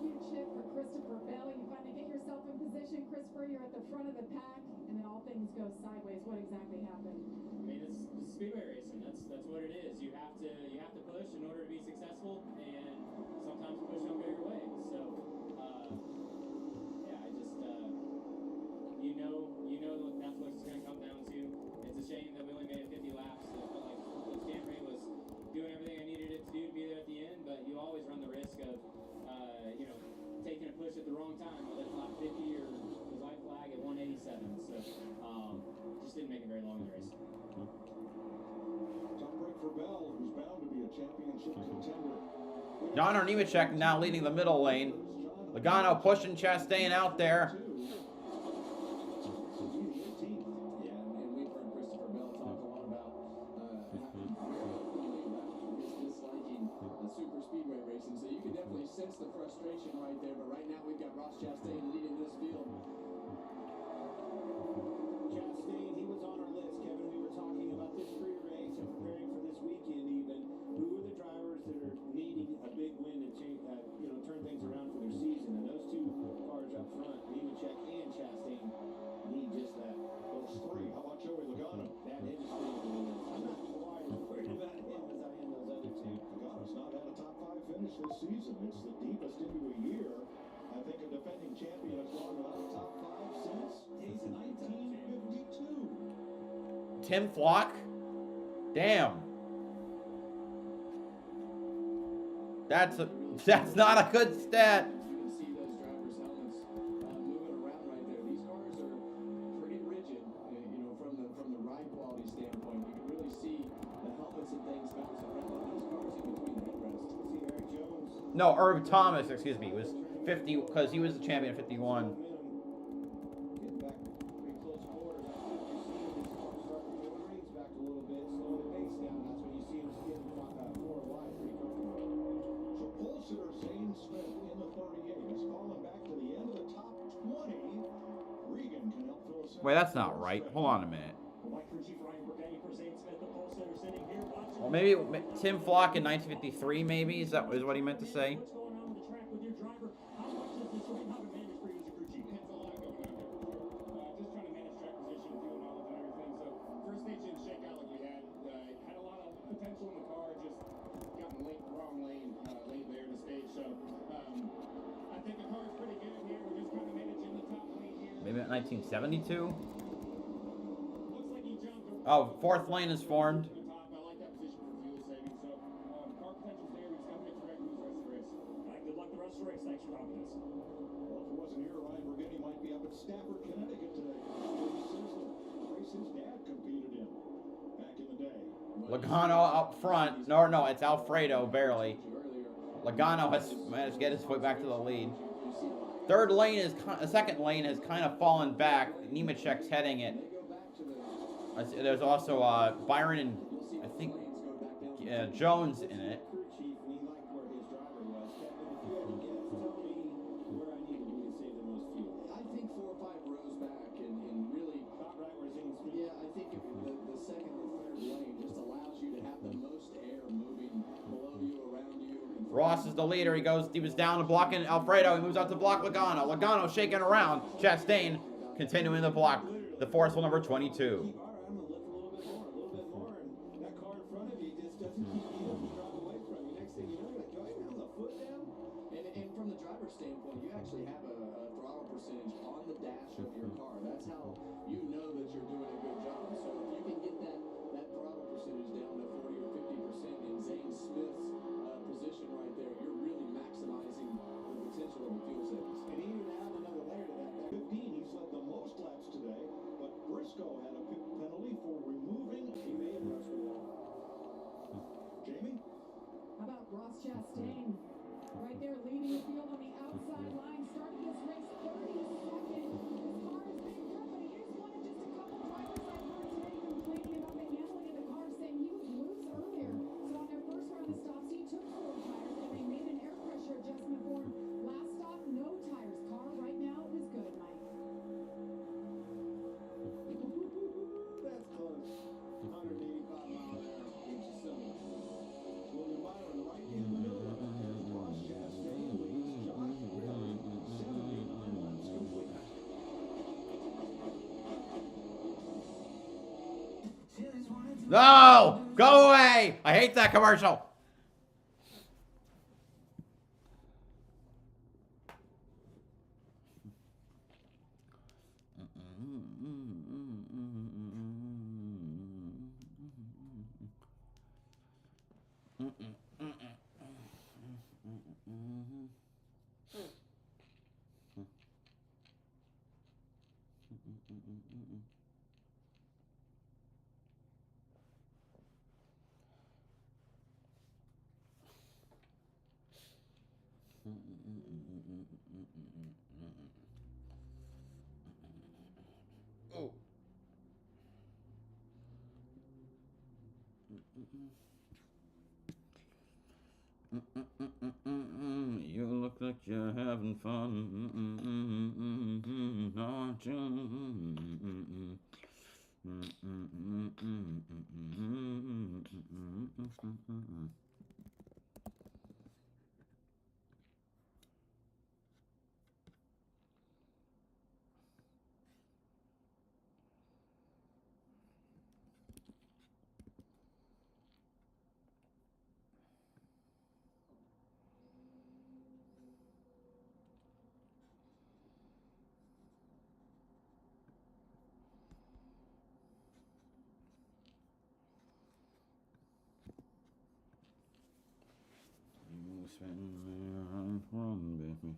Huge hit for Christopher Bell. You finally get yourself in position, Christopher. You're at the front of the pack, and then all things go sideways. What exactly happened? I mean, it's speedway racing. That's what it is. You have to push in order to be successful, and sometimes push don't go your way. So, yeah, I just you know that's what it's going to come down to. It's a shame that we only made it 50 laps. I felt like Coach Camry was doing everything I needed it to do to be there at the end, but you always run the risk of taking a push at the wrong time, whether it's lap 50 or the white flag at 187. So, just didn't make it very long in the race. Tough break for Bell, who's bound to be a championship contender. John Nemechek now leading the middle lane. Logano pushing Chastain out there. Yeah, and we've heard Christopher Bell talk a lot about disliking super speedway racing, so you can definitely sense the frustration right there. But right now we've got Ross Chastain leading this field. Chastain, he was on our list, Kevin. We were talking about this pre-race and preparing for this weekend even. Who are the drivers that are needing a big win to change, turn things around for their season? And those 2 cars up front, Nemechek and Chastain, need just that. Those 3. How about Joey Logano? That industry, I'm not quite as worried about him as I am those other 2. Logano's not had a top 5 finish this season. It's the deepest into a year. I think a defending champion has gone without a top 5 since 1952. Tim Flock? Damn. That's not a good stat. You can see those drivers' helmets moving around right there. These cars are pretty rigid, from the ride quality standpoint. You can really see the helmets and things bouncing around on these cars in between the headrests. See Eric Jones. No, Herb Thomas, excuse me, was 50 because he was the champion at 51. Getting back pretty close quarters. You're seeing this car start to pull the reins back a little bit, slow the pace down. That's when you see him skidding 4 wide pretty comfortably. So pole sitter Zane Smith in the 38 is falling back to the end of the top 20. Regan can help fill us in. Wait, that's not right. Hold on a minute. White crew chief Ryan Burgundy for Zane Smith, the pole sitter sitting here watching. Well, Maybe Tim Flock in 1953. Maybe is what he meant to say. What's going on with the track with your driver? How much does this learn how to manage for you as a crew chief? It's a lot going on there for sure. Just trying to manage track position, fuel knowledge, and everything. So first stage didn't shake out like we had. Had a lot of potential in the car, just got in the wrong lane late there in the stage. So I think the car is pretty good here. We're just kind of managing the top lane here. Maybe 1972. Looks like he jumped over. Oh, fourth lane is formed. I like that position for fuel saving. So car potential's there. We just got to make the right moves the rest of the race. All right, good luck the rest of the race. Thanks for talking to us. Well, if it wasn't here, Ryan Burgundy might be up at Stafford, Connecticut today. This is the race his dad competed in back in the day. Logano up front. No, it's Alfredo barely. Logano has managed to get his foot back to the lead. Third lane is second lane has kind of fallen back. Nemechek's heading it. There's also Byron and I think Jones in it. Crew chief, and he liked where his driver was. Kevin, if you had to guess, tell me where I need to be to save the most fuel. I think 4 or 5 rows back and really About right where Zane's speed. yeah, I think if the second or third lane just allows you to have the most air moving below you, around you. Ross is the leader. He was down to blocking Alfredo. He moves out to block Logano. Logano shaking around. Chastain continuing the block. The forceful number 22. Keep our arm and lift a little bit more, and that car in front of you just doesn't drive away from you. Next thing you know, you're like, do I even have the foot down? And from the driver's standpoint, you actually have a throttle percentage on the dash of your car. That's how you know that you're doing a good job. So if you can get that throttle percentage down to 40 or 50% in Zane Smith's position right there, you're really maximizing the potential of the fuel savings. And he even added another layer to that. 15, he's led the most laps today, but Briscoe had a pit penalty for removing. He may have rushed the wall. Jamie? How about Ross Chastain? Right there leading the field on the outside line. Started this race 32nd. His car has been good, but he is one of just a couple drivers I've heard today complaining about the handling of the car, saying he was loose earlier. So on their first round of stops, he took 4 tires and they made an air pressure adjustment for him. Last stop, no tires. Car right now is good, Mike. That's close. 185 mile an hour. Get you some. William Byron right in the middle of it. Ross Chastain leads Josh Wheeler. 79 laps complete. No! Go away! I hate that commercial. Oh. You look like you're having fun, aren't you? You spend me around run, baby.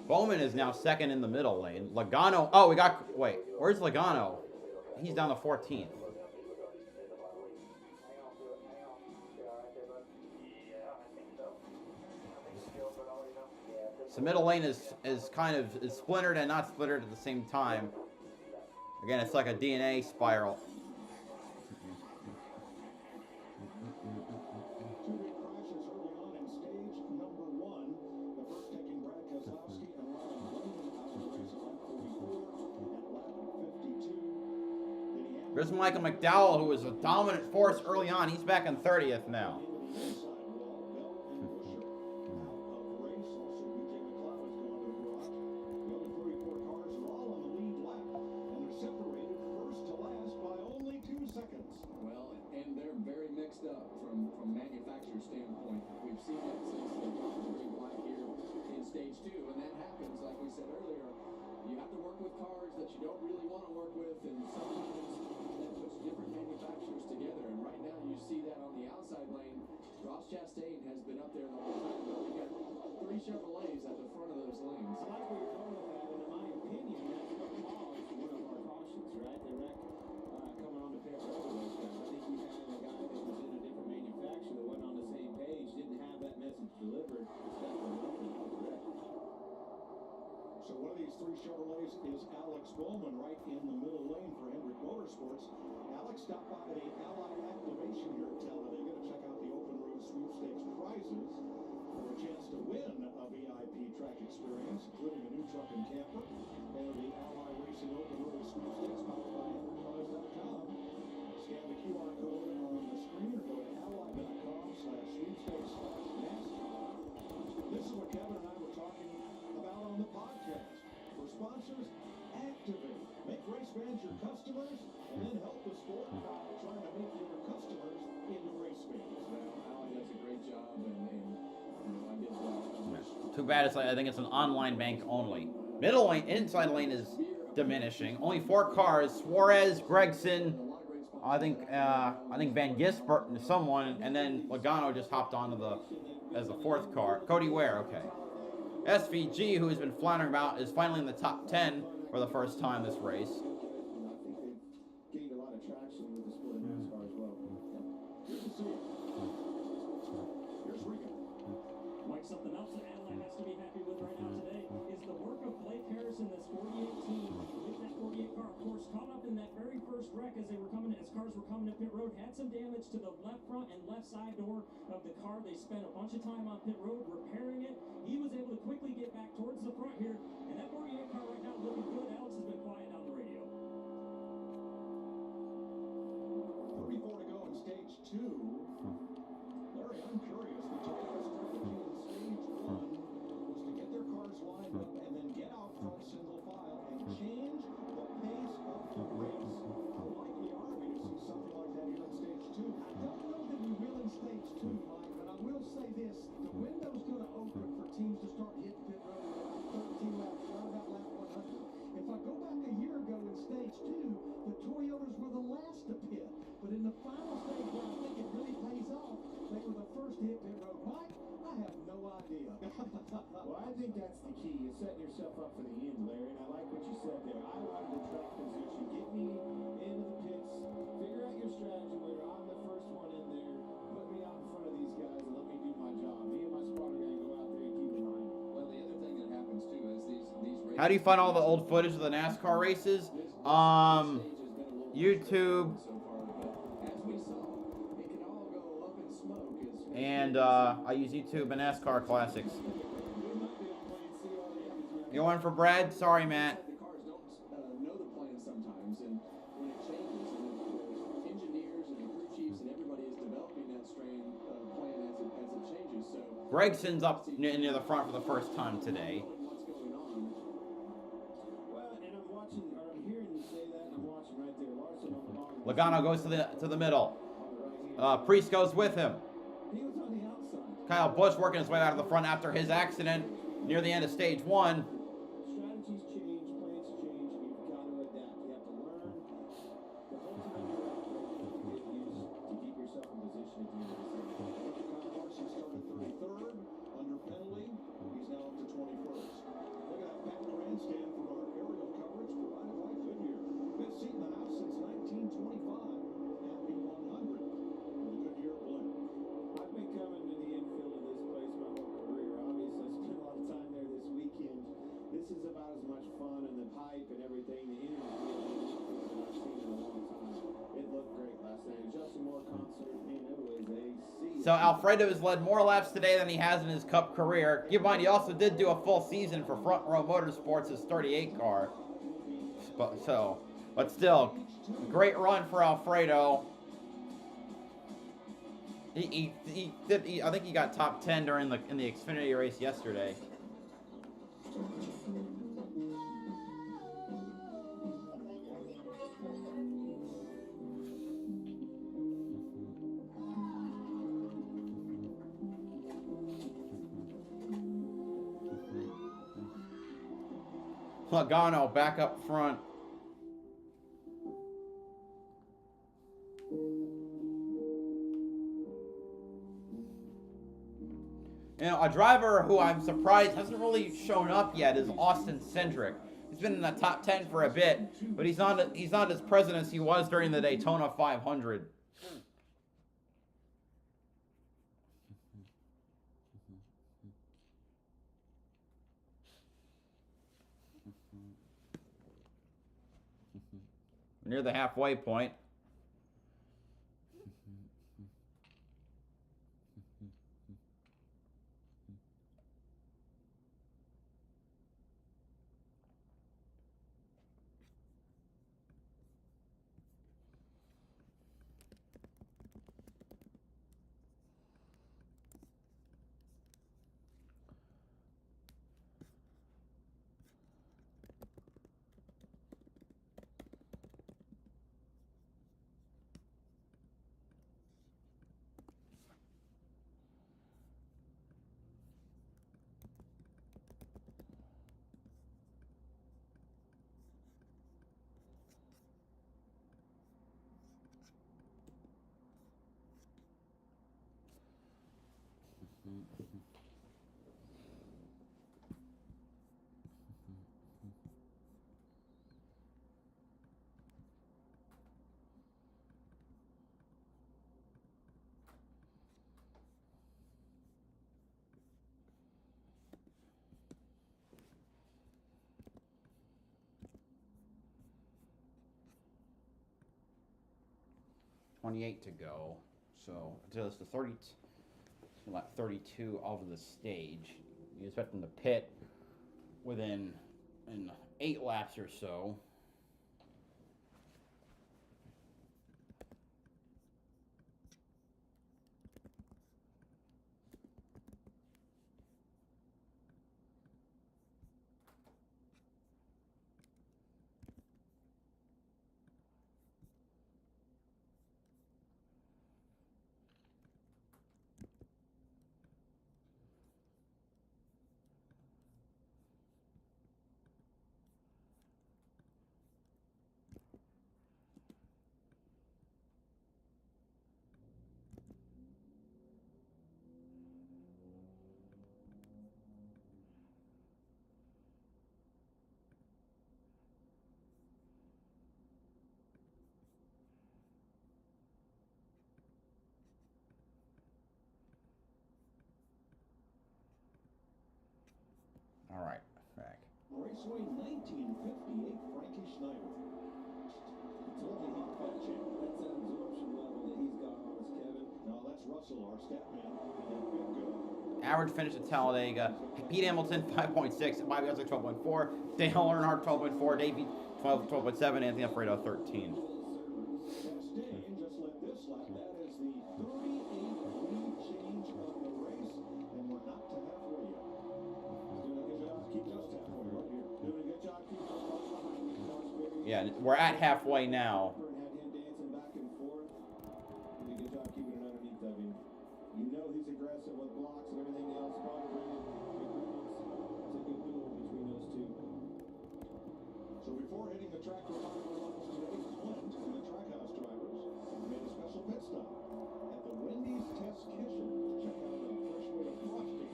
Bowman is now second in the middle lane. Logano. Oh, we got. Wait, where's Logano? He's down to 14th. So middle lane is kind of splintered and not splintered at the same time. Again, it's like a DNA spiral. There's Michael McDowell, who was a dominant force early on. He's back in 30th now. Well, and they're very mixed up from manufacturer standpoint. We've seen that since they got the green flag here in stage 2, and that happens, like we said earlier. You have to work with cars that you don't really want to work with, and sometimes that puts different manufacturers together. And right now, you see that on the outside lane. Ross Chastain has been up there the whole time. But we got 3 Chevrolets at the front of those lanes. I like where you're going with that, and in my opinion, that's what caused one of our cautions, right? The wreck coming on the pit road with those guys. I think you had a guy that was in a different manufacturer that wasn't on the same page, didn't have that message delivered, stepped them up and out the wreck. So one of these 3 Chevrolets is Alex Bowman right in the middle lane for Hendrick Motorsports. Alex stopped by the Ally Activation here at Talladega to check out the Open Road Sweepstakes prizes for a chance to win a VIP track experience, including a new truck and camper, and the Ally Racing Open Road Sweepstakes powered by HendrickCars.com. Scan the QR code on the screen or go to ally.com/sweepstakes/NASCAR. This is what Kevin and I were talking about on the podcast. For sponsors, activate. Make race fans your customers, and then help the sport by trying to make your customers into race fans. Well, Ally does a great job, and I get Too bad it's like, I think it's an online bank only. Middle lane, inside lane is diminishing. Only 4 cars. Suarez, Gregson, I think Van Gisbert and someone, and then Logano just hopped onto as the 4th car. Cody Ware, okay. SVG, who has been floundering about, is finally in the top 10 for the first time this race. I think they've gained a lot of traction with the sport of NASCAR as well. Good to see you. Here's Rico. Mike, something else that Ally has to be happy with right now today is the work of Blake Harrison, this 48 team, with that 48 car, of course, caught up in that very first wreck as cars were coming to pit road, had some damage to the left front and left side door of the car. They spent a bunch of time on pit road repairing it. He was able to quickly get back towards the front here, and that 48 car right now looking good. Alex has been quiet on the radio. 34 to go in stage 2. Larry, I'm curious. The Toyota strategy in stage 1 was to get their cars lined up and then get out front single file and change the pace of the race. How likely are we to see something like that here in stage 2? I don't know that we will in stage 2, Mike, but I will say this. The window's going to open for teams to start hitting pit road with about 13 laps, right about lap 100. If I go back a year ago in stage 2, the Toyotas were the last to pit. But in the final stage where I think it really pays off, they were the first to hit pit road. Mike, I have no idea. Well, I think that's the key. You're setting yourself up for the end, Larry, and I like what you said there. I love the track position. Get me into the pits, figure out your strategy where I'm the first one in there, put me out in front of these guys and let me do my job. Me and my squad are going to go out there and keep an eye on it. Well, the other thing that happens too is these races. How do you find all the old footage of the NASCAR races? YouTube. And I use YouTube and NASCAR classics. You going for Brad? Sorry, Matt. The cars don't know the plan sometimes, and when it changes, and the engineers and the crew chiefs and everybody is developing that plan as it changes. So Gregson's up near the front for the first time today. what's going on? Well, and I'm watching, or I'm hearing you say that, and I'm watching right there. Larson on the bottom. Logano goes to the middle. Priest goes with him. He was on the outside. Kyle Busch working his way out of the front after his accident near the end of stage 1. Strategies change, plans change, and you've got to adapt. You have to learn the whole time you're out there that you can use to keep yourself in position at the end of the season. Kyle Larson started 33rd under penalty. He's now up to 21st. Look at as much fun and the hype and everything, the energy that I've seen in a long time. It looked great last night. Justin Moore concert, man, it was a So Alfredo has led more laps today than he has in his Cup career. Keep in mind, he also did do a full season for Front Row Motorsports, his 38 car. But still, great run for Alfredo. I think he got top 10 in the Xfinity race yesterday. Logano back up front. You know, a driver who I'm surprised hasn't really shown up yet is Austin Cindric. He's been in the top 10 for a bit, but he's not as present as he was during the Daytona 500. Near the halfway point. .28 to go, so it's the 32 of the stage. You expect them to pit within 8 laps or so. All right, back. Raceway 1958, Frankie Schneider. I told you he'd fetch it. That's an absorption level that he's got on us, Kevin. No, that's Russell, our stat man. Average finish at Talladega. Pete Hamilton, 5.6. Bobby Ozek, 12.4. Dale Earnhardt, 12.4. Davey, 12.7. Anthony Alfredo, 13. Chastain just led this lap. That is the 38th lead change of the race, and we're not to halfway yet. He's doing a good job to keep us halfway right here. Doing a good job keeping us close behind these cars. Yeah, we're at halfway now. Had him dancing back and forth. Did a good job keeping it underneath of him. You know he's aggressive with blocks and everything else. Probably it's a good duel between those two. So before hitting the track to watch today's Flint and the Trackhouse drivers made a special pit stop at the Wendy's Test Kitchen to check out a fresh way of frosting.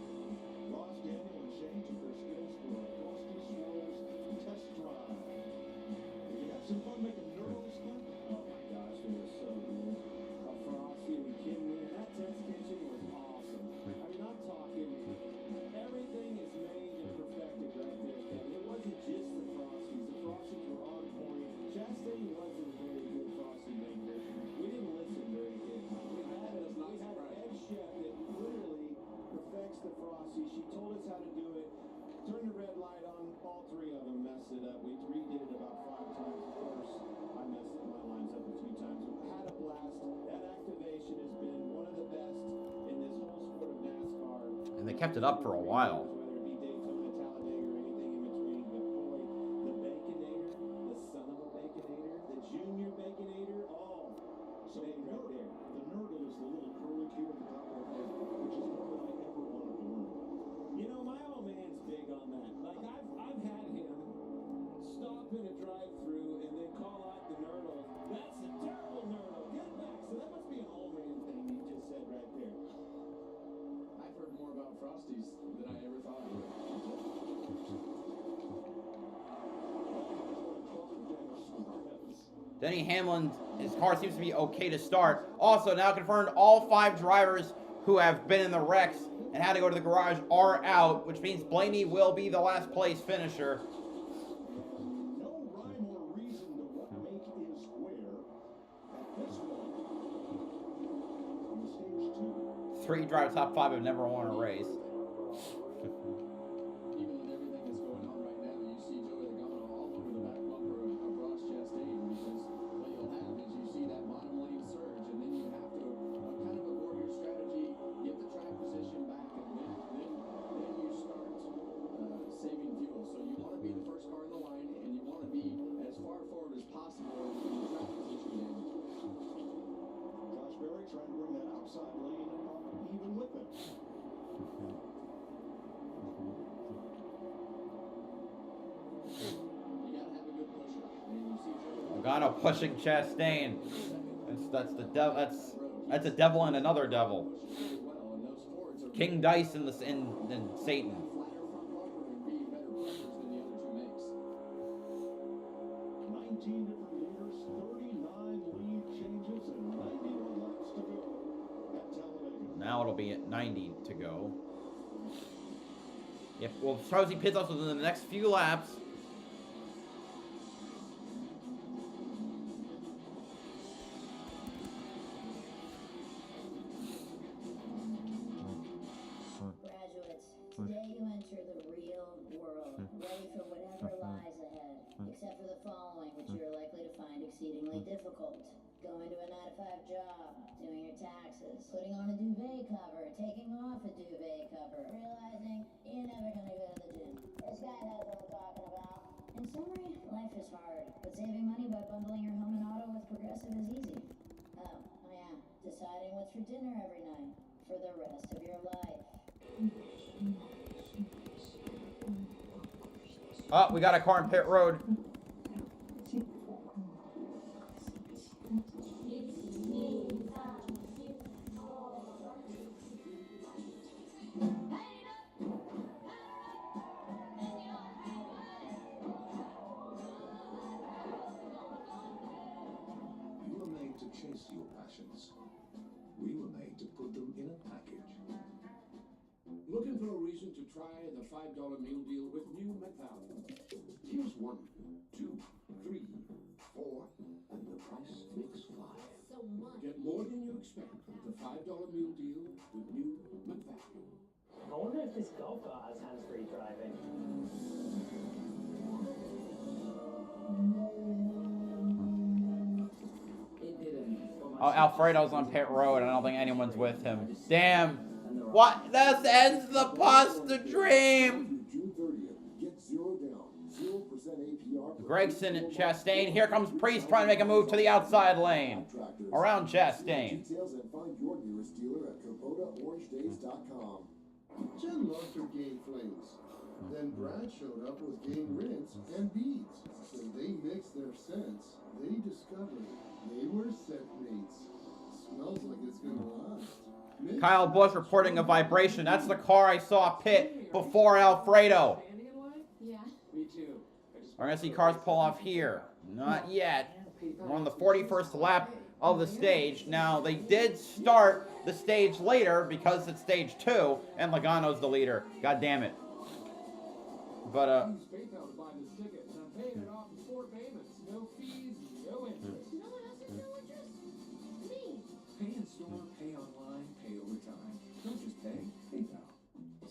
Ross, Daniel, and Shane took their skills for a Frosty Swirls test drive. Did you have some fun making noodles, Flint? Oh my gosh, it was so cool. A Frosty, are you kidding me? That test kitchen was awesome. I mean, I'm talking, everything is made and perfected right there, Kevin. It wasn't just kept it up for a while. Whether it be Daytona, Talladega, or anything in between. But boy, the Baconator, the son of a Baconator, the junior Baconator, all stayed right there. The nurdle is the little curly kid at the top of the head, which is more than I ever wanted to learn. You know, my old man's big on that. Like, I've had him stop in a drive-through and then call out the nurdle. That's a terrible nurdle. Get back. So that must be an old man thing you just said right there. I've heard more about Frosties than I ever thought I would. Denny Hamlin, his car seems to be okay to start. Also, now confirmed all 5 drivers who have been in the wrecks and had to go to the garage are out, which means Blaney will be the last place finisher. No rhyme or reason to what make is where at this one on stage 2. 3 drivers top 5 have never won a race. Even with everything that's going on right now, you see Joey Logano all over the back bumper of Ross Chastain, because what you'll have is you see that bottom lane surge, and then you have to kind of a warrior strategy, get the track position back, and then you start saving fuel. So you want to be the first car in the line, and you want to be as far forward as possible in the track position game. Josh Berry trying to bring that outside lane up even with it. You gotta have a good pusher, and you see Joey Logano pushing Chastain. That's the devil. That's a devil and another devil. King Dice and Satan. flatter front bumper and be better pushers than the other two makes. 19 different leaders, 39 lead changes, and 91 laps to go at Talladega. Now it'll be at 90 to go. If well, Rosie pits us within the next few laps. Graduates, today you enter the real world, ready for whatever lies ahead, except for the following, which you are likely to find exceedingly difficult. Going to a 9-to-5 job, doing your taxes, putting on a duvet cover, taking off a duvet cover, realizing you're never gonna go to the gym. This guy knows what I'm talking about. In summary, life is hard, but saving money by bundling your home and auto with Progressive is easy. Oh yeah, deciding what's for dinner every night, for the rest of your life. Oh, we got a car in pit road. You were made to chase your passions. We were made to put them in a package. Looking for a reason to try the $5 meal deal with new McValue. Here's 1, 2, 3, 4, and the price makes 5. So much. Get more than you expect with the $5 meal deal with new McValue. I wonder if this golf car has hands-free driving. Oh, Alfredo's on pit road, and I don't think anyone's with him. Damn. What? This ends the pasta dream. June 30th, get 0 down, 0% APR. Gregson and Chastain. Here comes Priest trying to make a move to the outside lane. Around Chastain. Details and find your nearest dealer at KubotaOrangeDays.com. Jen loved her game flings. Then Brad showed up with game rinse and beads. When they mixed their scents, they discovered they were set mates. Smells like it's gonna last. Kyle Busch reporting a vibration. That's the car I saw pit before Alfredo. Yeah. Me too. We're going to see cars pull off here. Not yet. We're on the 41st lap of the stage. Now, they did start the stage later because it's stage 2, and Logano's the leader. God damn it. But, Use PayPal to buy this ticket, and I'm paying it off in 4 payments. No fees, no interest. No one else has no interest? Me. Pay in store, pay online, pay over time. Don't just pay, PayPal.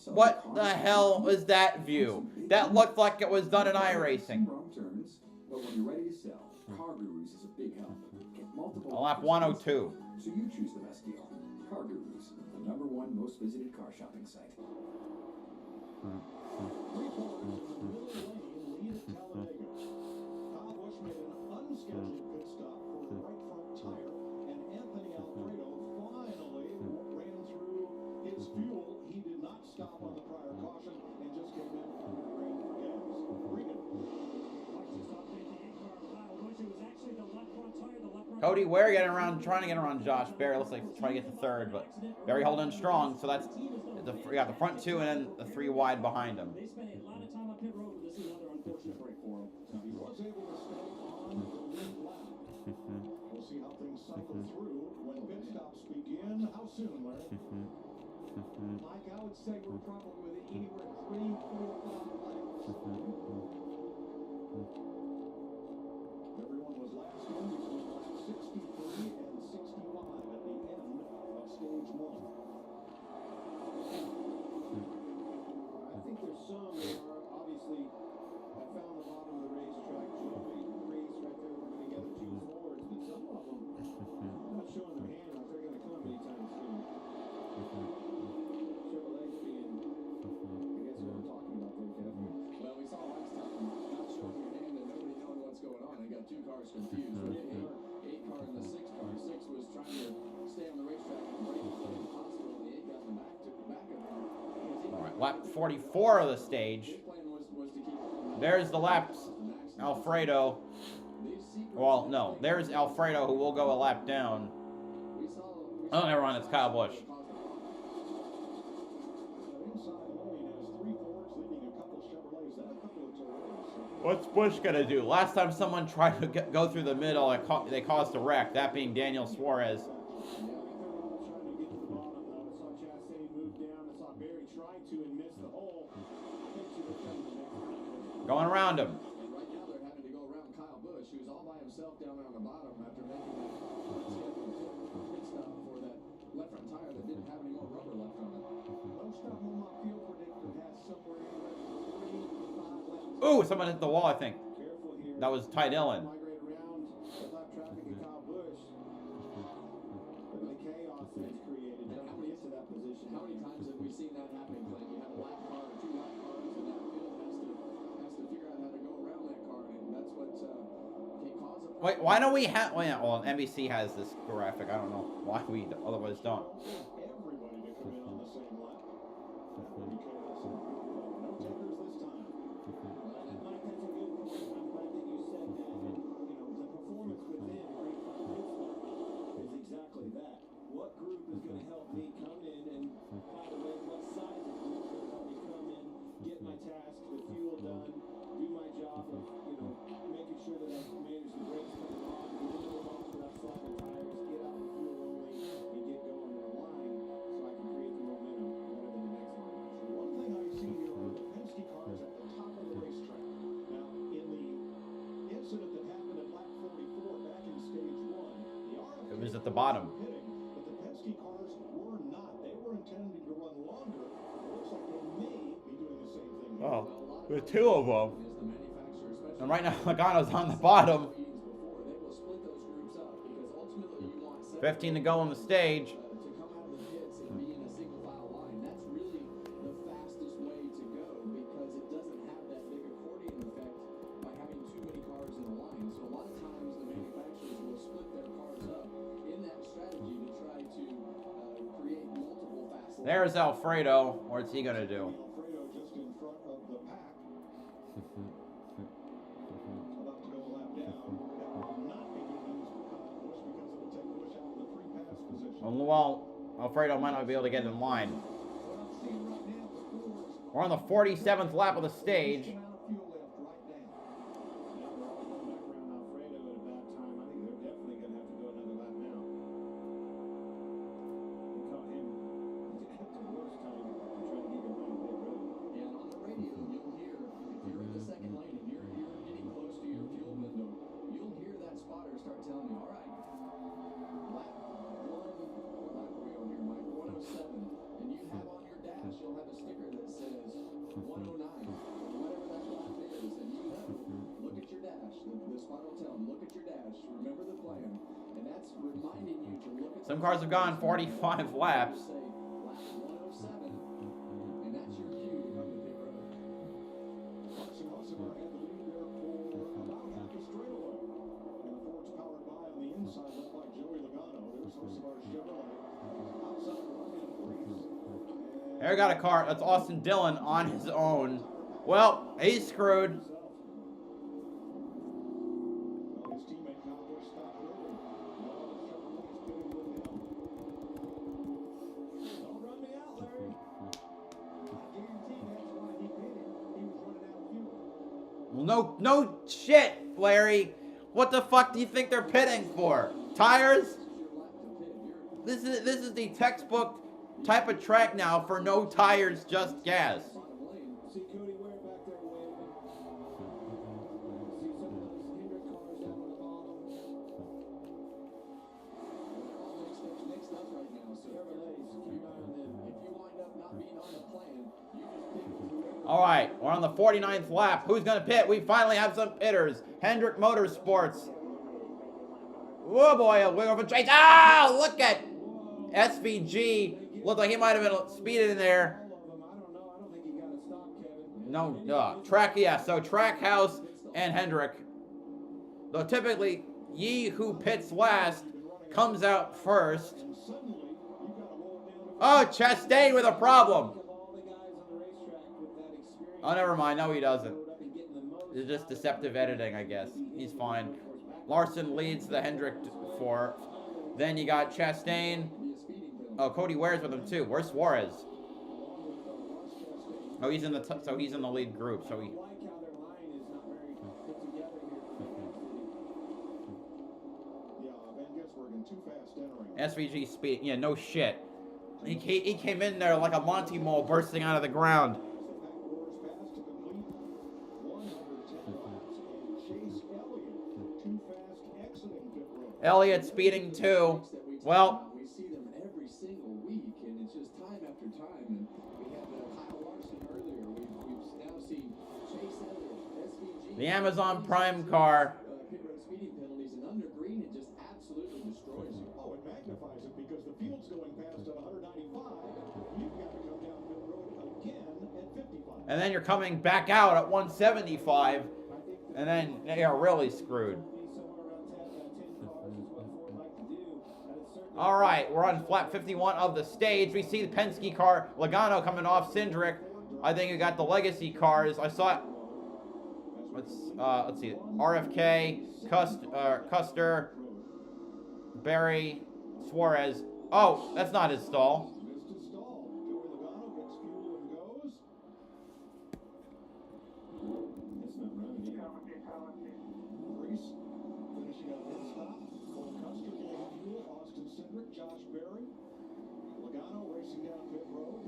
what the hell was that view? That looked like it was done in iRacing. Wrong turns, but when you're ready to sell, Car Gurus is a big help. Get multiple Lap 102. so you choose the best deal. Car Gurus, the #1 most visited car shopping site. 3 corners in the middle lane lead at Talladega. Kyle Busch made an unscheduled pit stop for a right front tire, and Anthony Alfredo finally ran through his fuel. He did not stop on the prior caution and just came in and ran for gas. Regan. Cody Ware getting around, trying to get around Josh. Barry looks like he's trying to get to third, but Barry holding strong. So that's we got the front 2 and then the 3 wide behind him. They spent a lot of time on pit road, but this is another unfortunate break for him. He was able to stay on the lead lap. We'll see how things cycle through when pit stops begin. How soon, Larry? Mike, I would say we're probably within anywhere 3, 4, 5 laps. Everyone was last in between laps 63 and 65 at the end of stage 1. I think there's some that are obviously have found the bottom of the racetrack. Joey, Reese right there working together, 2 Fords, but some of them not showing their hand like they're going to come anytime soon. Chevrolet's being, I guess what we're talking about there, Kevin. Well, we saw last time, not showing your hand and nobody knowing what's going on. They got 2 cars confused. We had 8 car and the 6 car. 6 was trying to stay on the racetrack and break as much as possible, and the 8 got in the back of him. All right, lap 44 of the stage. There's the laps. Alfredo. Well, no, there's Alfredo who will go a lap down. Oh, never mind, it's Kyle Busch. What's Busch gonna do? Last time someone tried to go through the middle, they caused a wreck. That being Daniel Suarez. Going around him. And right now they're having to go around Kyle Busch, who's all by himself down there on the bottom after making that scheduled pit stop for that left front tire that didn't have any more rubber left on it. Most of them, my fuel predictor has somewhere anywhere from 3 to 5 laps. Ooh, someone hit the wall, I think. Careful here. That was Ty Dillon. Migrate around the lap traffic at Kyle Busch. Look at the chaos that's created. And how many Get to that position. How many times have we seen that happen, Clint? You have a lap car or 2 lap cars, and that field has to figure out how to go around that car, and that's what can cause a problem. Wait, why don't we have? Well, NBC has this graphic. I don't know why we otherwise don't. Everybody to come in on the same lap. That would be chaos. No takers this time. Mike, that's a good point. I'm glad that you said that. And, the performance within a great five pit stop is exactly that. What group is going to help me come in and, by the way, what size of group is going to help me come in, get my task, the fuel done, do my job of, making sure that I manage the brakes coming on, get a little off without slapping tires, get out the fuel only, and get going in a line so I can create the momentum going into the next line. So one thing I see here are the Penske cars at the top of the racetrack. Now, in the incident that happened at lap 44 back in stage 1, the RFK It was at the bottom. hitting, but the Penske cars were not. They were intending to run longer. It looks like they may be doing the same thing here. Oh, there's 2 of them. And right now, Logano's on the bottom. 15 to go on the stage. To come out of the pits and be in a single file line, that's really the fastest way to go because it doesn't have that big accordion effect by having too many cars in a line. So a lot of times the manufacturers will split their cars up in that strategy to try to create multiple fast lines. There's Alfredo. What's he gonna do? Alfredo just in front of the pack. About to go a lap down. That will not be good news for Kyle Busch because it will take Busch out of the free pass position. Well, Alfredo might not be able to get in line. We're on the 47th lap of the stage. Now they're all going back around Alfredo at a bad time. I think they're definitely going to have to go another lap now. They caught him at the worst time trying to get him on pit road. Yeah, and on the radio, you'll hear, if you're in the second lane and you're getting close to your fuel window, you'll hear that spotter start telling you, all right, lap 107, and you have on your dash, you'll have a sticker that says 109, whatever that lap is, and you know, look at your dash. The spotter will tell them, look at your dash, remember the plan, and that's reminding you Some cars have gone 45 laps. And that's your cue to come to pit road. About half a straightaway. And the Ford's powered by on the inside, led by Joey Logano. There's Joseph's Chevrolet. Outside Ryan Preece. Here we got a car. That's Austin Dillon on his own. Well, he's screwed. His teammate Cowboy stopped early. No other Chevrolets pitted with him. Don't run me out, Larry. I guarantee that's why he pitted. He was running out of fuel. Well, no shit, Larry. What the fuck do you think they're pitting for? Tires? This is the textbook type of track now for no tires, just gas. See Cody Ware back there waving. See some of those Hendrick cars down on the bottom. Next up right now, so Chevrolets, keep an eye on them. if you wind up not being on the plan, you just pick whoever. All right, we're on the 49th lap. Who's going to pit? We finally have some pitters. Hendrick Motorsports. Oh, boy, a wing over Trace. Ah, look at SVG. Looked like he might have been speeding in there. No, track, yeah, so Trackhouse and Hendrick. Though typically, Ye who pits last comes out first. Oh, Chastain with a problem. Oh, never mind. No, he doesn't. It's just deceptive editing, I guess. He's fine. Larson leads the Hendrick for. Then you got Chastain. Oh, Cody Ware's with him too. Where's Suarez? Oh, he's in the he's in the lead group. So he. SVG speed. Yeah, no shit. He came in there like a Monty Mole bursting out of the ground. Elliott speeding too. Well, we see them every single week, and it's just time after time. And we had Kyle Larson earlier. We've now seen Chase Elliott, SVG. The Amazon Prime car. Pit road speeding penalties, and under green, it just absolutely destroys you. Oh, it magnifies it because the field's going past at 195. You've got to come down pit road again at 55. And then you're coming back out at 175. And then you're really screwed. All right, we're on lap 51 of the stage. We see the Penske car, Logano coming off Cindric. I think we got the legacy cars. I saw it. Let's see, RFK, Custer, Barry, Suarez. Oh, that's not his stall. Josh Berry, Logano racing down pit road.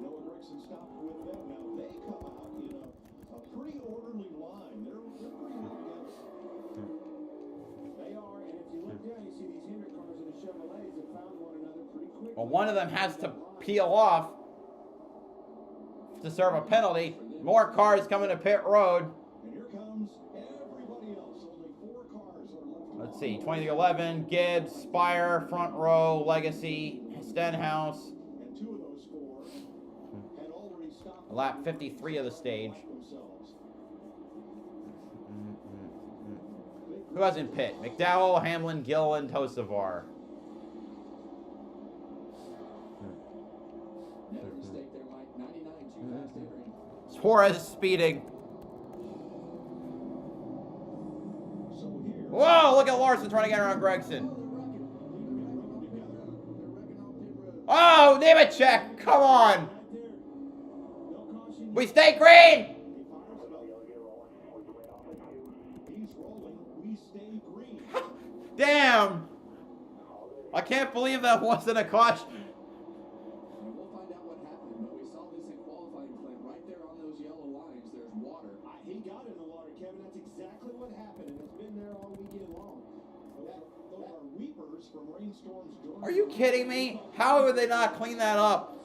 Noah Gragson stopped with them. Now they come out in a pretty orderly line. They're pretty well together. They are, and if you look down, you see these Hendrick cars and the Chevrolets have found one another pretty quickly. Well, one of them has to peel off to serve a penalty. More cars coming to pit road. And here comes everybody else. Only 4 cars are left. Let's see, 2011, Gibbs, Spire, Front Row, Legacy, Stenhouse. And 2 of those 4 had already stopped. Lap 53 of the stage. Themselves. Who hasn't pit? McDowell, Hamlin, Gill, and Tosavar. Another mistake there, Mike. 99, too fast entering. Suarez speeding. Whoa, look at Larson trying to get around Gregson. Oh, Nemechek, come on. We stay green. Damn. I can't believe that wasn't a caution. And we'll find out what happened, but we saw this in qualifying, Clint. Right there on those yellow lines, there's water. He got in the water, Kevin. That's exactly what happened, and it's been there all weekend long. Those are weepers from rainstorms. Are you kidding me? How would they not clean that up?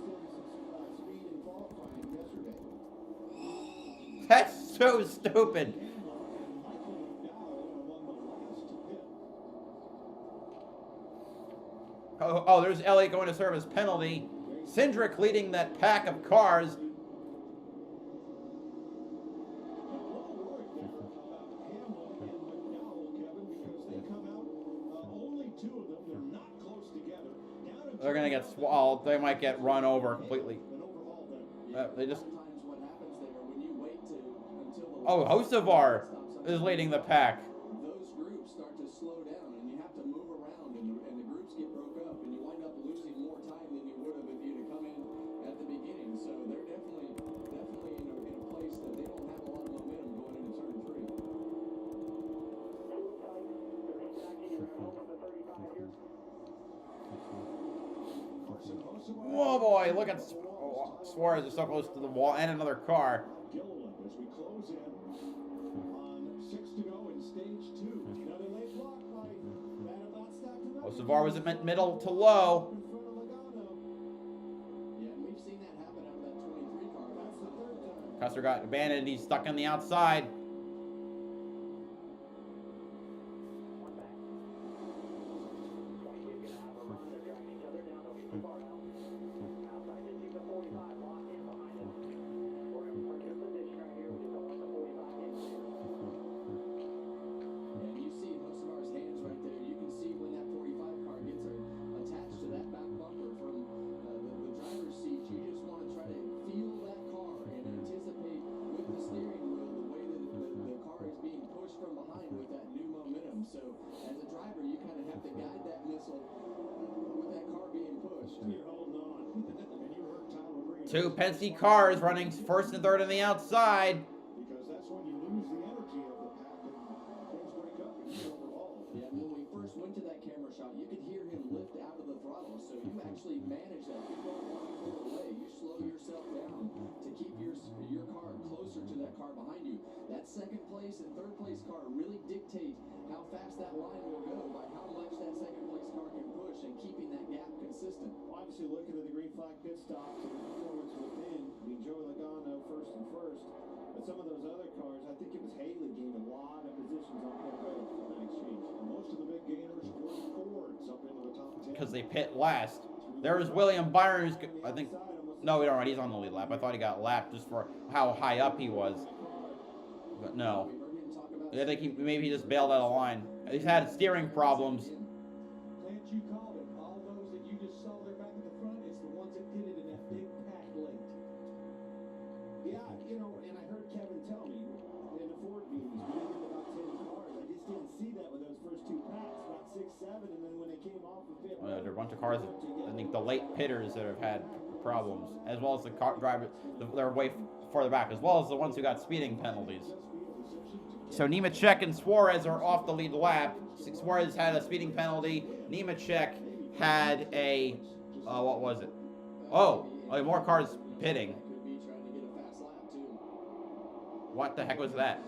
That's so stupid. there's Elliott going to serve his penalty. Cindric leading that pack of cars. They're gonna get swallowed. They might get run over completely. They just. Oh, Hocevar is leading the pack. Those groups start to slow down, and you have to move around, and the groups get broke up, and you wind up losing more time than you would have if you'd have come in at the beginning. So they're definitely in a place that they don't have a lot of momentum going into turn 3. Oh boy, look at Suarez is so close to the wall and another car. As we close in on 6 to go in stage 2. Another late block by about stacked up. Hocevar was at middle to low. Yeah, and we've seen that happen out of that 23 car. That's the 3rd time. Custer got abandoned. He's stuck on the outside. So, as a driver, you kind of have to guide that missile with that car being pushed. You're holding on. And you heard Tyler Green. 2 Penske cars running 1st and 3rd on the outside. Because that's when you lose the energy of the pack and things break up and you overhaul. Yeah, when we first went to that camera shot, you could hear him lift out of the throttle. So you actually manage that. You don't want to pull away. You slow yourself down to keep your car closer to that car behind you. That 2nd place and 3rd place car really dictate how fast that line will go by how much that 2nd place car can push and keeping that gap consistent. Obviously, looking at the green flag pit stops and performance within, I mean, Joey Logano first and first, but some of those other cars, I think it was Haley gained a lot of positions on pit road on that exchange. And most of the big gainers were Fords up into the top 10. Because they pit last. There was William Byron, who's, I think, no, we don't, he's on the lead lap. I thought he got lapped just for how high up he was. But no. I think maybe he just bailed out of line. He's had steering problems. Can't you call it? All those that you just saw there back at the front, it's the ones that did it in that big pack late. Yeah, you know, and I heard Kevin tell me in the Ford meetings, we did about 10 cars. I just didn't see that with those first 2 packs, about 6, 7, and then when they came off the pit. There are a bunch of cars, I think the late pitters that have had problems, as well as the car drivers, they're way further back, as well as the ones who got speeding penalties. So Nemechek and Suarez are off the lead lap. Suarez had a speeding penalty. Nemechek had a, what was it? Oh, more cars pitting. What the heck was that?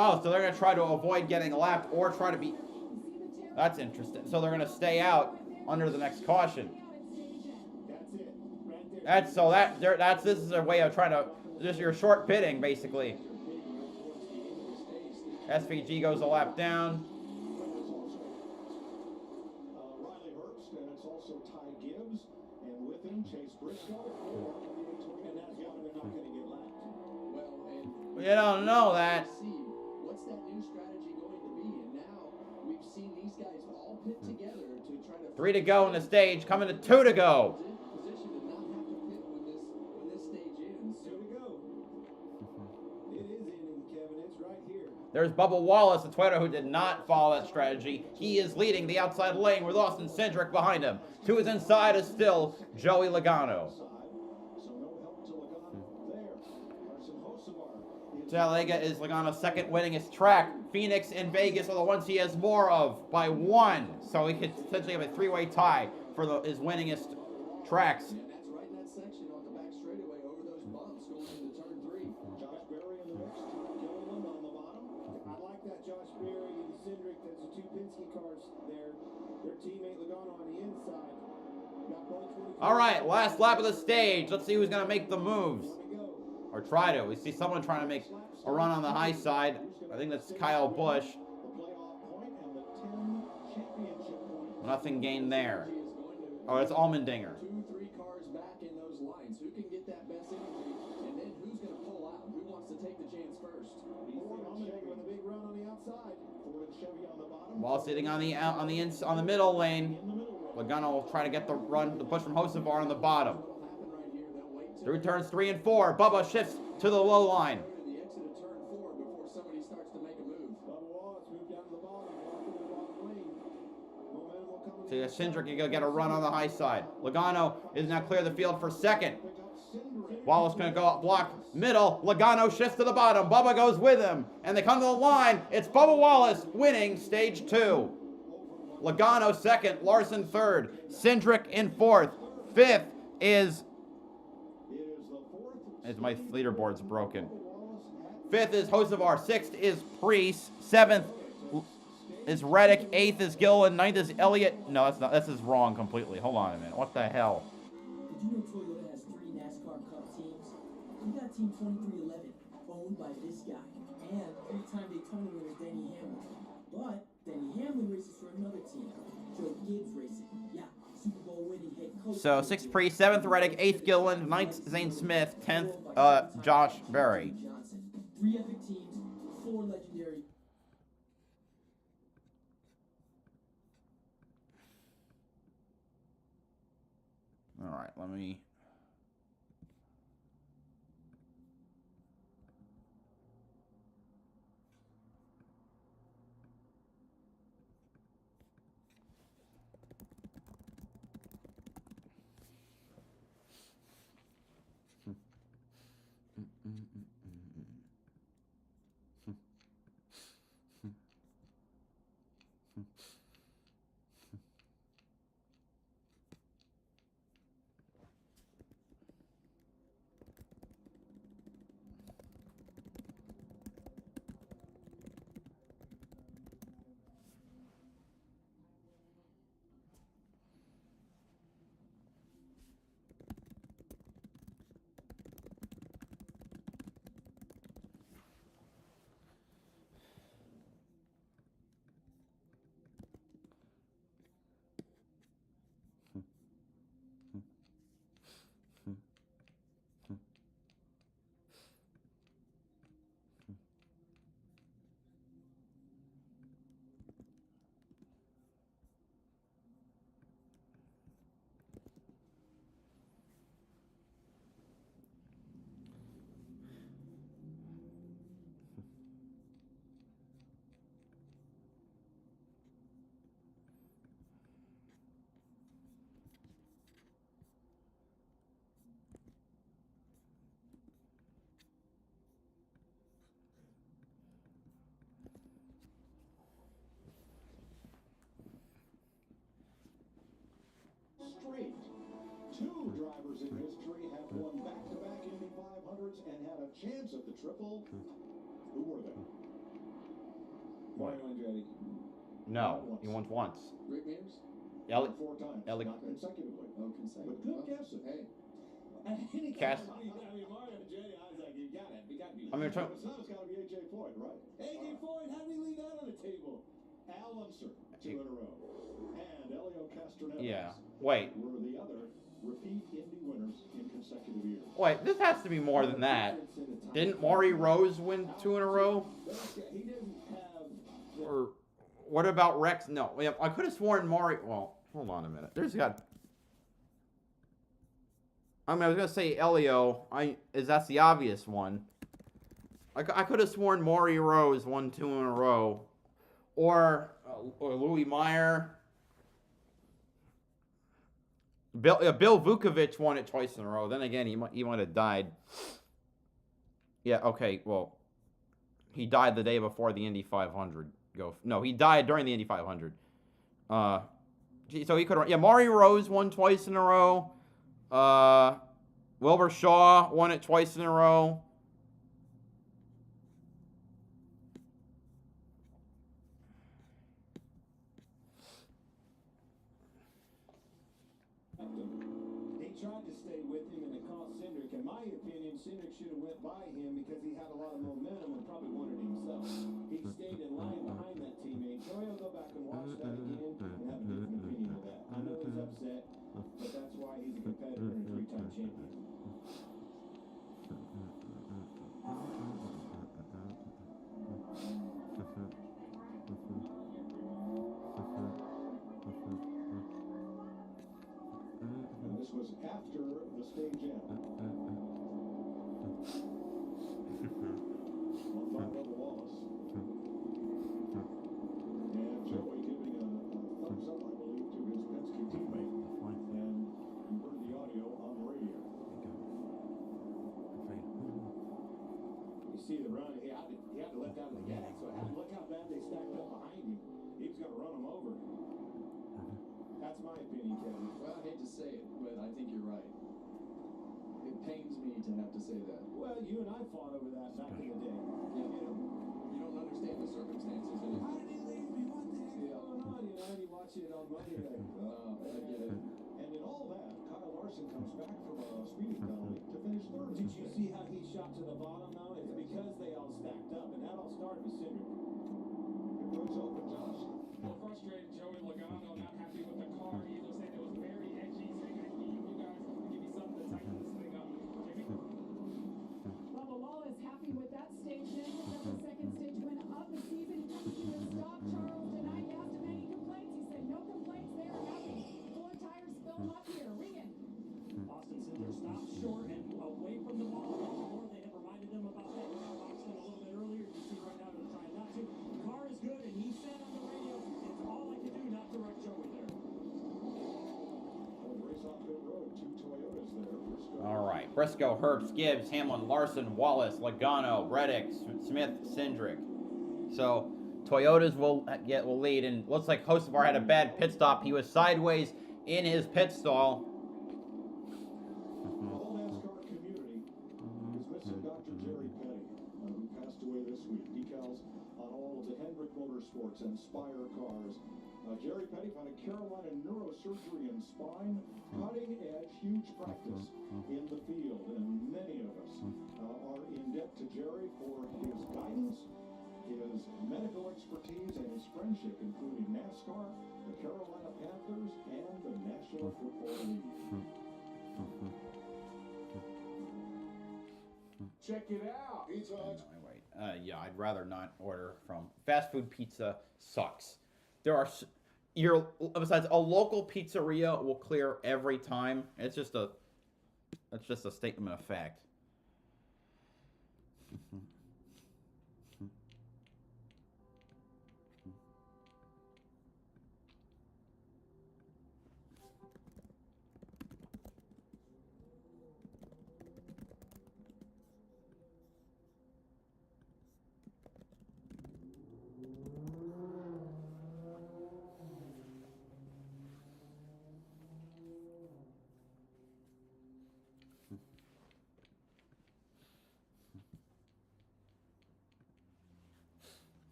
Oh, so they're going to try to avoid getting lapped or try to be... That's interesting. So they're going to stay out under the next caution. This is a way of trying to... Just your short pitting, basically. SVG goes a lap down. Riley Herbst, and it's also Ty Gibbs, and with him, Chase Briscoe. And that's why they're not going to get lapped. Well, and... You don't know that. What's that new strategy going to be? And now we've seen these guys all pit together to try to 3 to go in the stage, coming to 2 to go. Position to not have to pit when this stage ends. 2 to go. It is ending, Kevin. It's right here. There's Bubba Wallace, the Twitter, who did not follow that strategy. He is leading the outside lane with Austin Cindric behind him. To his inside is still Joey Logano. Talladega is Logano's 2nd winningest track. Phoenix and Vegas are the ones he has more of by 1. So he could potentially have a 3-way tie for his winningest tracks. And that's right in that section on the back straightaway over those bumps going into turn 3. Josh Berry in the mix, Gilliland on the bottom. I like that Josh Berry and Cindric. That's the 2 Penske cars there. Their teammate Logano on the inside. Got All right, last lap of the stage. Let's see who's going to make the moves. Or try to. We see someone trying to make a run on the high side. I think that's Kyle Busch. Nothing gained there. Oh, it's Allmendinger. 2-3 cars back in those lines. Who can get that best energy? And then who's going to pull out? Who wants to take the chance first? Ford and Chevy with a big run on the outside. Ford and Chevy on the bottom. While sitting on the middle lane, Logano will try to get the push from Hocevar on the bottom. Through turns 3 and 4, Bubba shifts to the low line. The exit of turn 4 before somebody starts to make a move. See, Cindric, you gotta get a run on the high side. Logano is now clear the field for second. Wallace gonna go up block middle. Logano shifts to the bottom. Bubba goes with him. And they come to the line. It's Bubba Wallace winning stage 2. Logano second. Larson third. Cindric in fourth. Fifth is my leaderboard's broken. Fifth is Hocevar. Sixth is Priest. Seventh is Reddick. Eighth is Gillen. Ninth is Elliott. No, that's not. This is wrong completely. Hold on a minute. What the hell? Did you know Toyota has 3 NASCAR Cup teams? We got Team 2311, owned by this guy, and 3-time Daytona winner Denny Hamlin. But Denny Hamlin races for another team, Joe Gibbs Racing. Yeah, Super Bowl winning head coach. So 6th Priest, 7th Reddick, 8th Gillen, 9th Zane Smith, 10th Josh Berry. 3 epic teams, 4 legendary. All right, let me. Street. 2 drivers in history have won back-to-back Indy 500s and had a chance at the triple. Who were they? What? Mario Andretti. No, he won once. Rick Mears? Elliott. 4 times. Elliott. Not consecutively. Oh, consecutive. But good guessing. Hey. Cass. I mean, Mario Andretti, I was like, you got it. We got to be. I mean, It's got to be A.J. Floyd, right? A.J. Floyd, how do we leave that on the table? Al Unser, 2 in a row. And Elio Castroneves. Yeah. Wait. Were the other repeat Indy winners in consecutive years. Wait, this has to be more than that. Didn't Maury Rose win 2 in a row? He didn't have. Or what about Rex? No, I could have sworn Maury. Well, hold on a minute. There's got. I mean, I was gonna say Elio. That's the obvious one. I could have sworn Maury Rose won 2 in a row, or Louis Meyer. Bill Vukovich won it twice in a row. Then again, he might have died. Yeah. Okay. Well, he died the day before the Indy 500. No, he died during the Indy 500. So he could. Yeah, Maury Rose won twice in a row. Wilbur Shaw won it twice in a row. tried to stay with him, and it cost Cindric. In my opinion, Cindric should have went by him because he had a lot of momentum and probably wanted it himself. He stayed in line behind that teammate. Joey will go back and watch that again and have a different opinion of that. I know he's upset, but that's why he's a competitor and a three-time champion. And this was after the stage end. On 5 over Wallace. And Joey giving a thumbs up, I believe, to his Penske teammate. And you heard the audio on the radio. You see the run, he had to let out of the gas, so look how bad they stacked up behind him. He was going to run him over. That's my opinion, Kevin. Well, I hate to say it, but I think you're right. It pains me to have to say that. Well, you and I fought over that back in the day. Yeah, you don't understand the circumstances. And How did he leave me? What the heck's going on? You know, and you watch it on Monday night. I get it. And in all that, Kyle Larson comes back from a speeding penalty to finish third. Did you see how he shot to the bottom, though? It's because they all stacked up, and that all started with Cindric. It was open, Josh. Frustrated Joey Logano, not happy with the car either, saying it was very edgy, saying I need you guys to give me something to tighten this thing up. Bubba Wallace happy with that stage then. That's the second stage win of the season. He comes to a stop. Charles denied he asked him any complaints. He said no complaints there. Happy. 4 tires fill him up here. Regan. Austin Cindric stopped short and away from the ball. More they have reminded him about that. Austin a little bit earlier. You see right now they're trying not to. The car is good, and he said on the radio, it's all I can do not to wreck Joey there. On the race off pit road, 2 Toyotas there. Briscoe. All right. Briscoe, Herbst, Gibbs, Hamlin, Larson, Wallace, Logano, Reddick, Smith, Cindric. So Toyotas will lead, and looks like Hocevar had a bad pit stop. He was sideways in his pit stall. The whole NASCAR community is missing Dr. Jerry Petty, who passed away this week. Decals on all of the Hendrick Motorsports and Spire cars. Jerry Petty found a Carolina neurosurgery and spine, cutting edge, huge practice in the field. And many of us are in debt to Jerry for his guidance, his medical expertise, and his friendship, including NASCAR, the Carolina Panthers, and the National Football League. Check it out. Pizza Hut. Yeah, I'd rather not order from fast food. Pizza sucks. There are besides a local pizzeria will clear every time. It's just a statement of fact.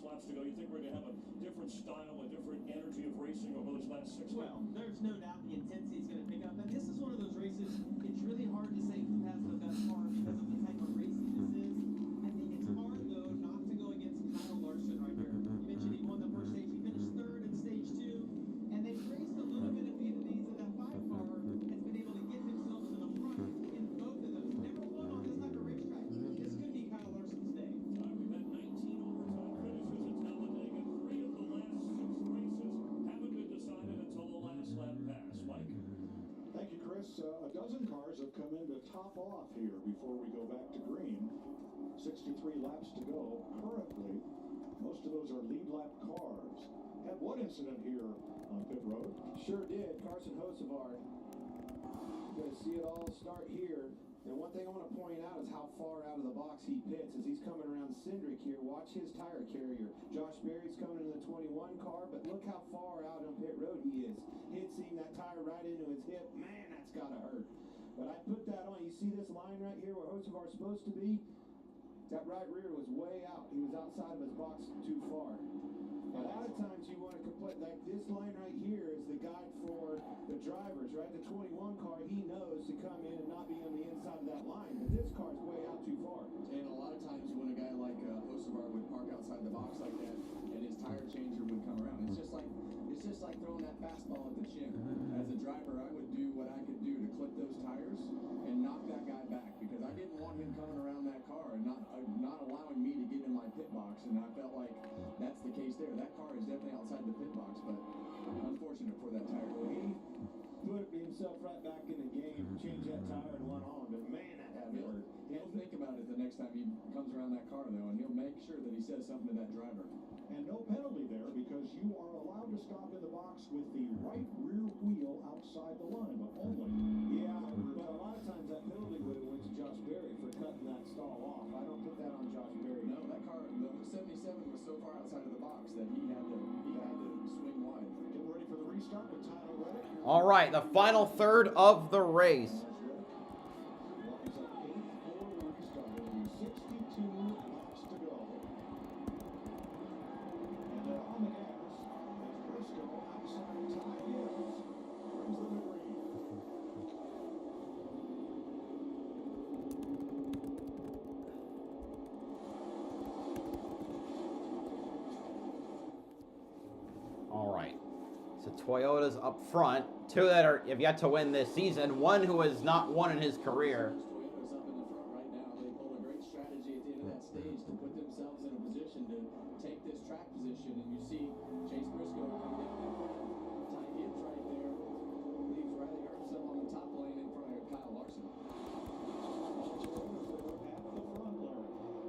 laps to go. You think we're going to have a different style, a different energy of racing over those last 6 laps? Well, there's no doubt the intensity is going to pick up. And this is one of those races, it's really hard to say who has the best car because of the type of racing this is. I think it's hard, though, not to go against Kyle Larson right here. You mentioned he won the first stage. He finished third in stage 2. And they've raced a little bit of these, and that 5 car has been able to get themselves to the front in both of those. Never won on this type of racetrack. This could be Kyle Larson's day. We've had 19 overtime finishes at Talladega. 3 of the last 6 races haven't been decided until the last lap pass. Mike? Thank you, Chris. A dozen cars have come in to top off here before we go back to green. 63 laps to go. Currently, most of those are lead lap cars. Had one incident here on pit road. Sure did. Carson Hocevar. You're going to see it all start here. And one thing I want to point out is how far out of the box he pits as he's coming around Cindric here. Watch his tire carrier. Josh Berry's coming in the 21 car, but look how far out on pit road he is. Hits him, that tire right into his hip. Man, that's got to hurt. But I put that on. You see this line right here where Hocevar's supposed to be? That right rear was way out. He was outside of his box too far. A lot of times you want to complain, like this line right here is the guide for the drivers, right? The 21 car, he knows to come in and not be on the inside of that line, but this car's way out too far. And a lot of times when a guy like Hocevar would park outside the box like that and his tire changer would come around, it's just like throwing that fastball at the shin. As a driver, I would do what I could do to clip those tires and knock that guy back because I didn't want him coming around that car and not allowing me to get in my pit box, and I felt like that's the case there. That car is definitely outside the pit box, but unfortunate for that tire. He put himself right back in the game, changed that tire and went on, but man, that had to hurt. He'll think about it the next time he comes around that car, though, and he'll make sure that he says something to that driver. And no penalty there because you are allowed to stop in the box with the right rear wheel outside the line, but only. Yeah, but a lot of times that penalty would have went to Josh Berry for cutting that stall off. I don't put that on Josh Berry. No, that car, the 77 was so far outside of the box that he had to swing wide. Getting ready for the restart with Tyler Reddick. All right, the final third of the race. All right, so Toyota's up front. 2 that have yet to win this season. 1 who has not won in his career. Toyota's up in the front right now. They pulled a great strategy at the end of that stage to put themselves in a position to take this track position. And you see Chase Briscoe come down in front. Ty Gibbs right there. Leaves Riley Herbst up on the top lane in front of Kyle Larson.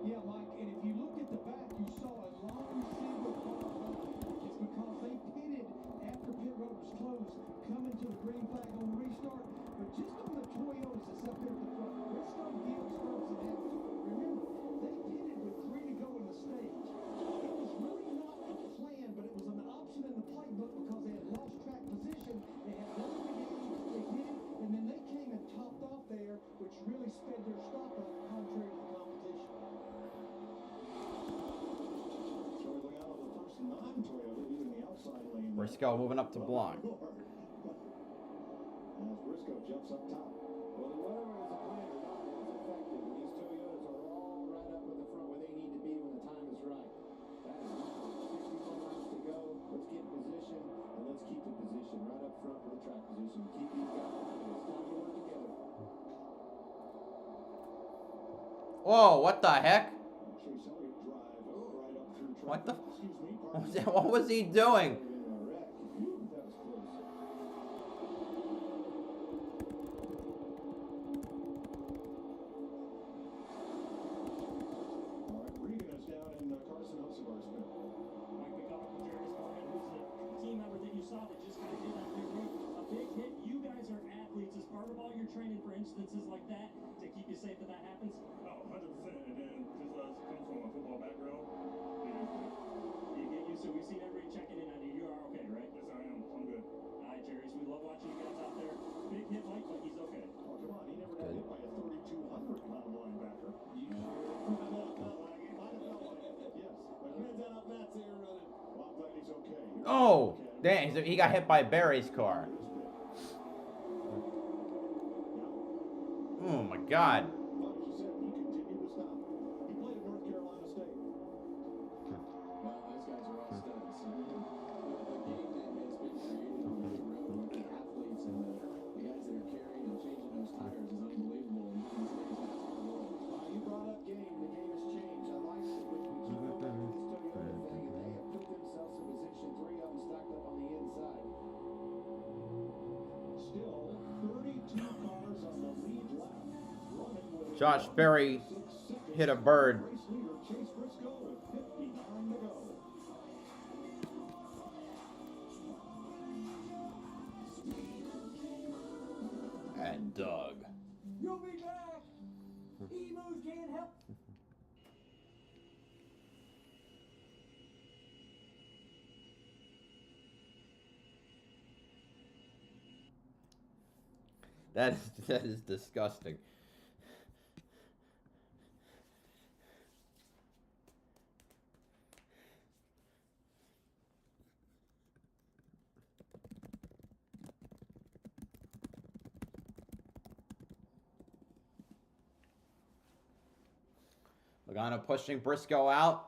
Yeah, Mike, and if you looked at the back, you saw a long single car. It's because they pitted after pit road was closed, coming to the green flag on restart. But just on the Toyotas that's up there at the front, Briscoe, Gibbs, Herbst, and Evans. Remember, they pitted with 3 to go in the stage. It was really not a plan, but it was an option in the playbook because they had lost track position. They had done the game, they did it, and then they came and topped off there, which really sped their stop up contrary to the competition. Non-Toyota using the outside lane. Briscoe moving up to block. As Briscoe jumps up top. Well, whatever is a plan or not, it's effective. And these Toyotas are all right up at the front where they need to be when the time is right. That is 61 laps to go. Let's get in position, and let's keep the position right up front for the track position. Keep these guys out there. It's time to work together. Whoa, what the heck? Chase Elliott drive right up through traffic. What the? Excuse me. What was he doing? That was close. All right, Regan is down in Carson Hocevar's pit. Mike, we got with Darius Morgan, who's the team member that you saw that just kind of did that big hit. A big hit. You guys are athletes. As part of all your training for instances like that to keep you safe when that happens? Oh, 100%. And then just comes from a football background. You get used to it. We've seen everybody checking in on you. You are okay, right? Yes, I am. I'm good. All right, Jerry. We love watching you guys out there. Big hit, Mike, but he's okay. Oh, come on. He never got hit by a 3,200 pound linebacker. You might have felt like it. Yes. But depends on how fast Dang, he got hit by Barry's car. Oh my God. Well, those guys are all studs. The game that has been created on pit road with the athletes and the guys that are carrying and changing those tires is unbelievable in today's NASCAR world. You brought up game. The game has changed. I like it. When you keep going back to this Toyota thing, and they have put themselves in position. 3 of them stacked up on the inside. Still 32 cars on the lead lap. Running with Josh Berry hit a bird. race leader Chase Briscoe with 59 to go. And Doug. You'll be back. Emus can't help. That is disgusting. Logano pushing Briscoe out.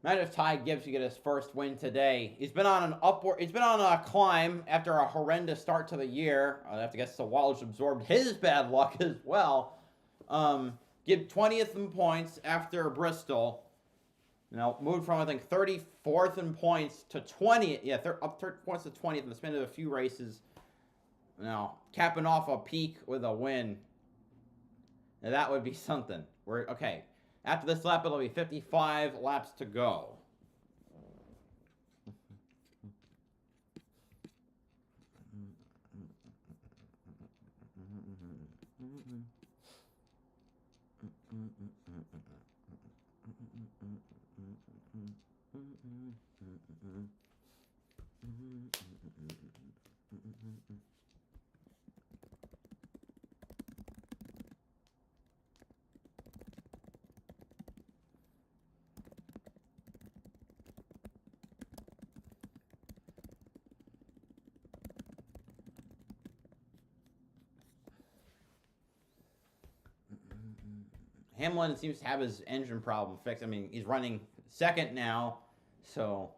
Imagine if Ty Gibbs could get his first win today. He's been on an upward. He's been on a climb after a horrendous start to the year. I have to guess the Walsh absorbed his bad luck as well. Give 20th in points after Bristol. You know, moved from I think 34th in points to 20th. Yeah, up 30 points to 20th in the span of a few races. Now capping off a peak with a win. Now that would be something. We're okay. After this lap, it'll be 55 laps to go. Hamlin seems to have his engine problem fixed. I mean, he's running second now, so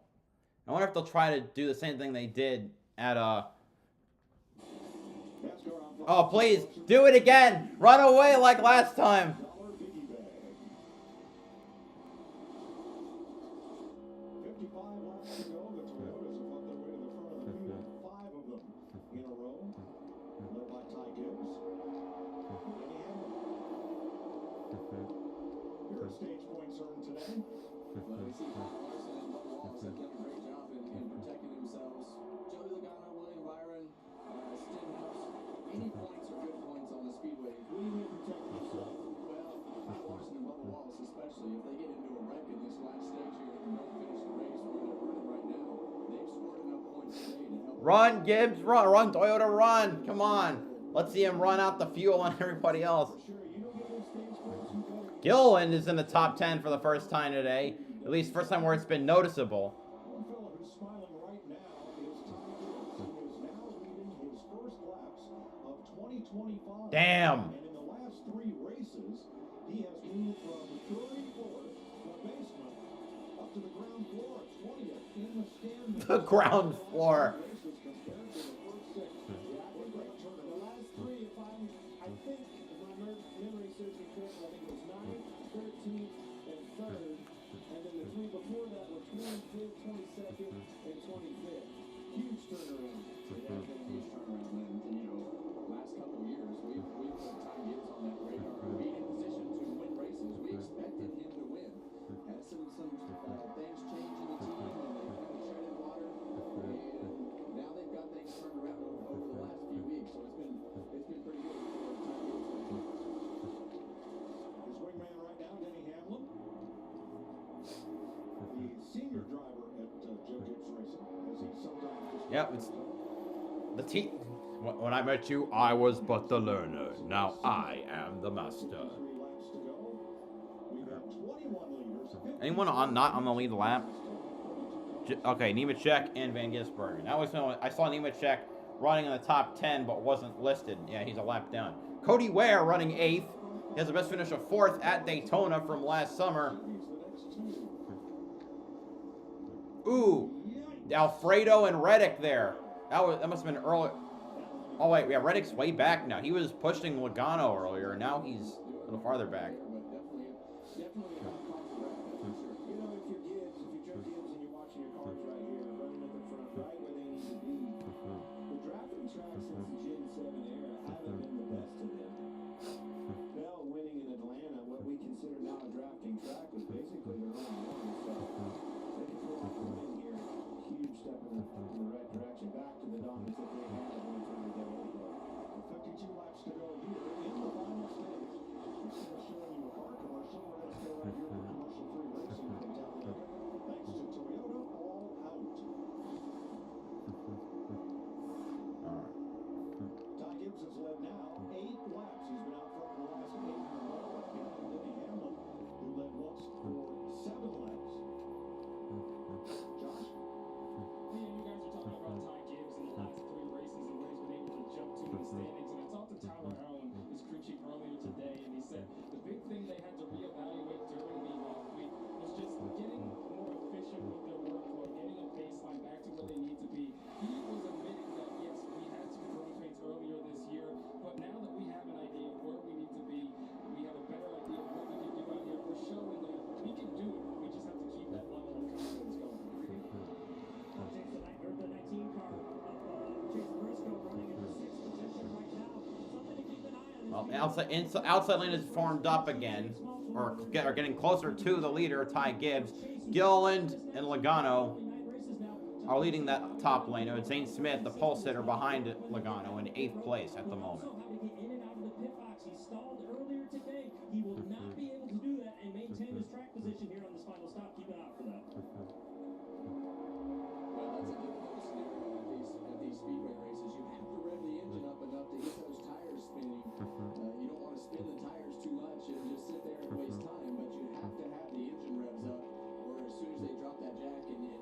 I wonder if they'll try to do the same thing they did at Oh, please do it again! Run away like last time. 55 laps to go. The Toyotas have fought their way to the front of the field. 5 of them in a row, led by Ty Gibbs. Here are stage points earned today. Well, we see Kyle Larson and Bubba Wallace have done a great job in protecting themselves. Joey Logano, William Byron, Stenhouse. Any points are good points on the speedway. What do you mean protect yourself? Well, Kyle Larson and Bubba Wallace especially, if they get into a wreck in this last stage here and don't finish the race where they're running right now, they've scored enough points today to help. Run, Gibbs, run. Run, Toyota, run. Come on. Let's see him run out the fuel on everybody else. Gilliland is in the top 10 for the first time today. At least first time where it's been noticeable. One fellow who's smiling right now is Ty Gibbs, who is now leading his first laps of 2025. Damn. And in the last 3 races, he has moved from 34th, the basement, up to the ground floor, 20th in the standings. The ground floor. Races compared to the first 6. Yeah, what a great turn. The last 3, I think, if my memory serves me correctly, I think it was 9th, 13th, and 3rd. And then the 3 before that were 20th, Yep, it's the T. When I met you, I was but the learner. Now I am the master. Anyone not on the lead lap? Okay, Nemechek and Van Gisbergen. That was I saw Nemechek running in the top 10, but wasn't listed. Yeah, he's a lap down. Cody Ware running 8th. He has the best finish of 4th at Daytona from last summer. Ooh, Alfredo and Reddick there. That must have been early. Oh wait, yeah, Reddick's way back now. He was pushing Logano earlier, and now he's a little farther back. Well, outside lane is formed up again, or getting closer to the leader, Ty Gibbs. Gilliland and Logano are leading that top lane. It's Zane Smith, the pole sitter, behind Logano in 8th place at the moment. He stalled earlier today. He will not be able to do that and maintain his track position here on this final stop. Keep an eye out for that. Well, that's a difficult scenario at these speedway races. You have to rev the engine up enough to get those tires spinning. You don't want to spin the tires too much and just sit there and waste time, but you have to have the engine revs up, or as soon as they drop that jack and you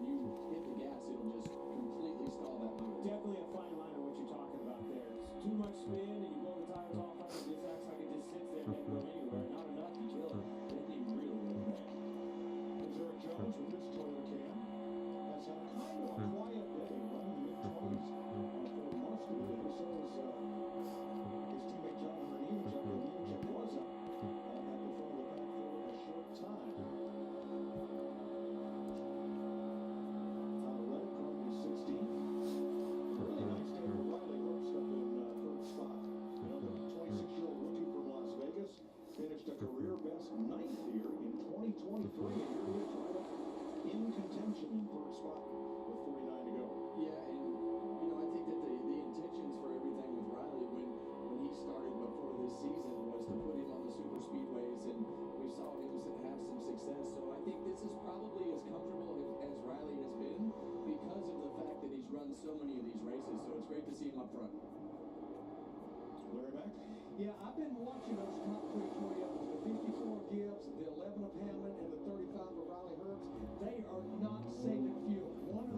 hit the gas, it'll just completely stall that motor. Definitely a fine line on what you're talking about there. It's too much spin and you blow the tires off on it. It just acts like it just sits there and doesn't go anywhere. Not enough, you kill it. Then you really bad. Missouri Jones with this Toyota Cam has had kind of a quiet day, running mid-20s for most of the day. So is his teammate Jonathan Nemechek. Nemechek was up at the front of the pack for a short time. Tyler Reddick currently 16th. Really nice day for Riley Herbst up in 3rd spot. You know, the 26-year-old rookie from Las Vegas finished a career best 9th here in 2023. And here he is right up in contention in 3rd spot with 49 to go. Yeah, and you know, I think that the intentions for everything with Riley when he started before this season was to put him on the super speedways, and we saw him have some success. So I think this is probably as comfortable as Riley has been because of the fact that he's run so many of these races. So it's great to see him up front. Larry Mack? Yeah, I've been watching those top 3 Toyotas, the 54 Gibbs, the 11 of Hammond, and the 35 of Riley Herbst. They are not saving fuel. 100%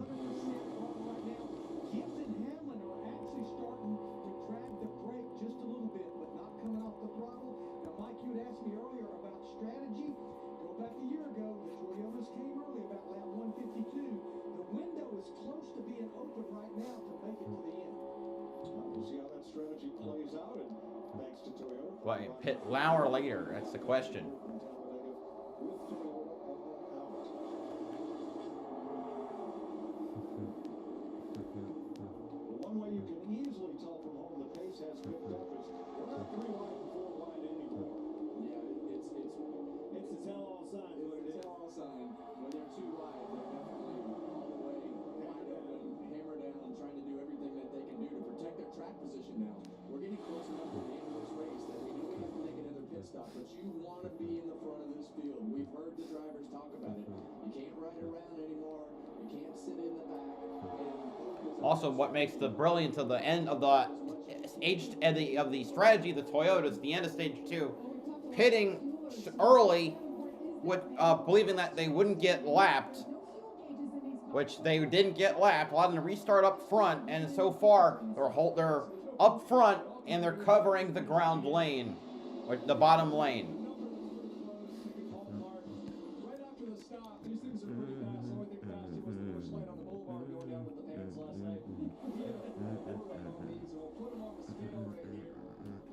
wrong right now. Gibbs and Hammond are actually starting to drag the brake just a little bit, but not coming off the throttle. Now, Mike, you had asked me earlier about strategy. Go back a year ago, the Toyotas came early about lap 152. The window is close to being open right now to make it to the end. We'll see how that strategy plays out, and thanks to Toyota. What, pit now or later? That's the question. One way you can easily tell from home the pace has picked up is we're not 3 wide and 4 wide anymore. Yeah, it's a tell-all sign. It's a tell-all sign. When they're too wide, they're definitely all the way wide open, hammer down, trying to do everything that they can do to protect their track position now. We're getting close enough to the end of this race that we know we have to make another pit stop, but you want to be in the front of this field. We've heard the drivers talk about it. You can't ride around anymore. You can't sit in the back and focus Also, what makes the brilliance of the end of the of the strategy of the Toyotas, the end of stage 2, pitting early with believing that they wouldn't get lapped, which they didn't get lapped, allowed them to restart up front, and so far they're up front and they're covering the ground lane, or the bottom lane. Right after the stop, these things are pretty fast. The only thing fast was the push light on the boulevard going down with the fans last night. We have overlay on these, and we'll put them on the scale right here. And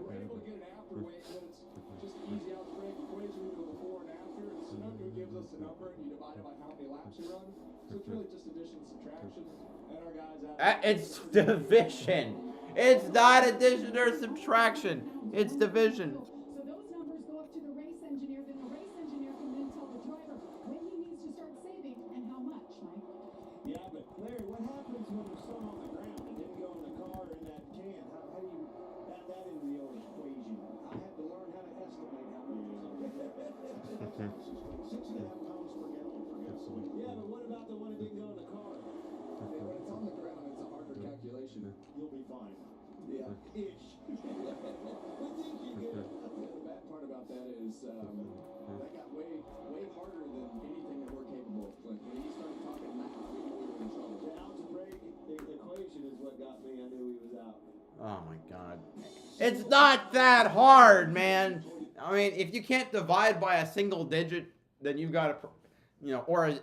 we're able to get an after weight, but it's just an easy algebraic equation. We do a before and after, and Sunoco gives us a number, and you divide it by how many laps you run. So it's really just addition and subtraction. And our guys out. It's division. It's not addition or subtraction. It's division. So those numbers go up to the race engineer, then the race engineer can then tell the driver when he needs to start saving and how much, Mike. Yeah, but Larry, what happens when there's sun on the ground? It didn't go in the car or in that can. How do you add that into the old equation? I had to learn how to estimate how much was on the ground. 6.5 pounds per gallon for gasoline. Yeah, but what about the one that didn't go in the car? When it's on the ground, it's a harder calculation. You'll be fine. Yeah. Ish. We think you're good. The bad part about that is that got way harder than anything that we're capable of, Clint. When you started talking math, we knew we were in trouble. The algebraic equation is what got me. I knew he was out. Oh my God. It's not that hard, man. I mean, if you can't divide by a single digit, then you've got to, or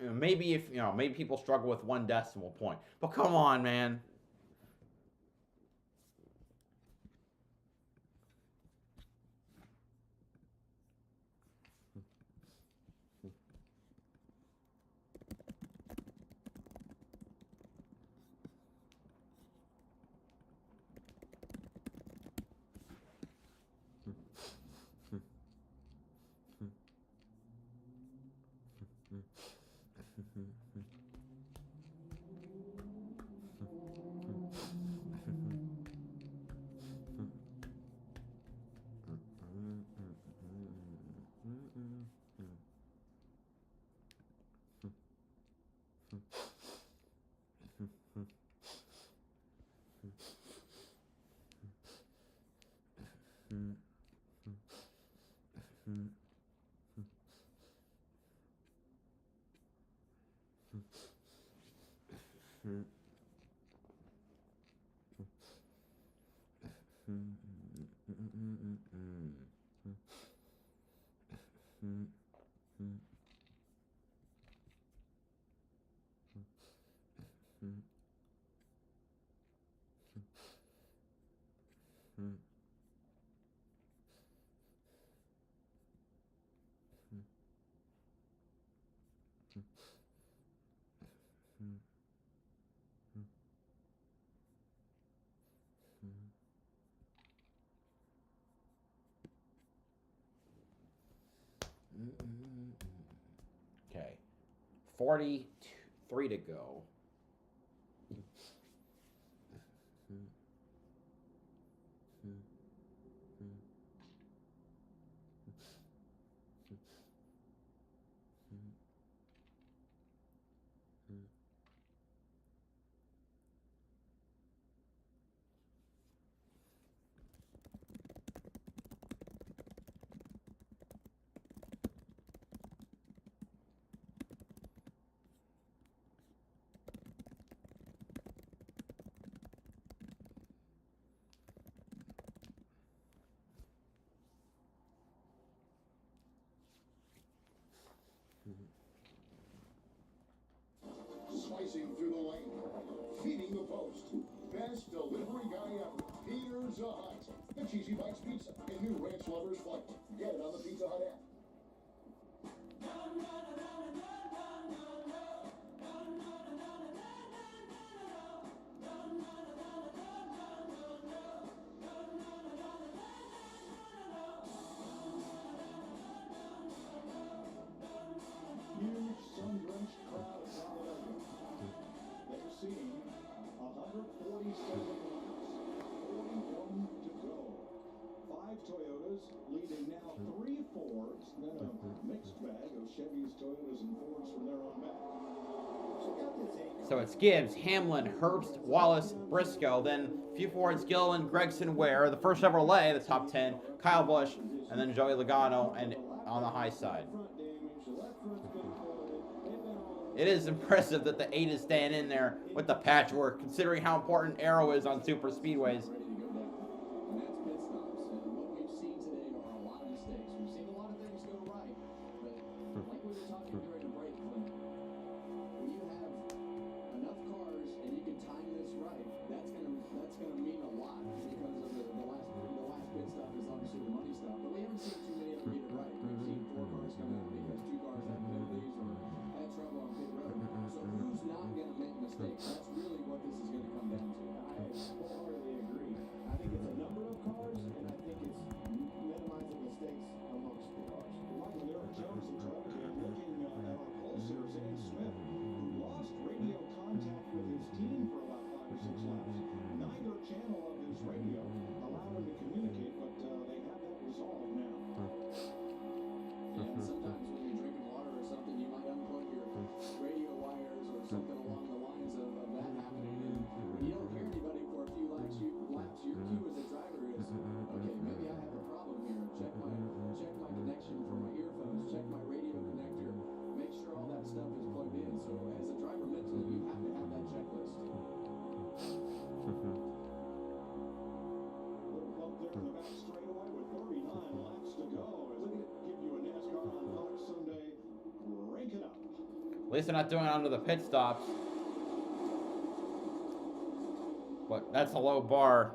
maybe if, maybe people struggle with 1 decimal point. But come on, man. Okay. 43 to go. Slicing through the lane, feeding the post. Best delivery guy ever, Pizza Hut. The Cheesy Bites Pizza, a new ranch lover's flight. Get it on the Pizza Hut app. Huge sun-drenched crowd at Talladega. They've seen 147 laps, 41 to go. 5 Toyotas leading now 3 Fords, So it's Gibbs, Hamlin, Herbst, Wallace, Briscoe, then a few Fords, Gilliland, Gregson, Ware, the first Chevrolet, the top 10, Kyle Busch, and then Joey Logano, and on the high side. It is impressive that the 8 is staying in there with the patchwork, considering how important aero is on super speedways. That's really what this is going to come down to. I wholeheartedly agree. I think it's a number of cars, and I think it's minimizing mistakes amongst the cars. Michael, there are Jones and Talladega looking at our pulse here, Zane Smith, who lost radio contact with his team for about 5 or 6 laps. Neither channel of his radio allowed him to communicate, but they have that resolved now. Yeah, sometimes when you're drinking water or something, you might unplug your radio wires or something along the lines of that happening. And you don't hear anybody for a few laps. Your cue as a driver is, okay, maybe I have a problem here. Check my connection for my earphones. Check my radio connector. Make sure all that stuff is plugged in. So as a driver mentally, you have to have that checklist. Little bump there in the back straightaway with 39 laps to go. As we give you a NASCAR on Fox Sunday, rank it up. At least they're not doing it under the pit stops. But that's a low bar.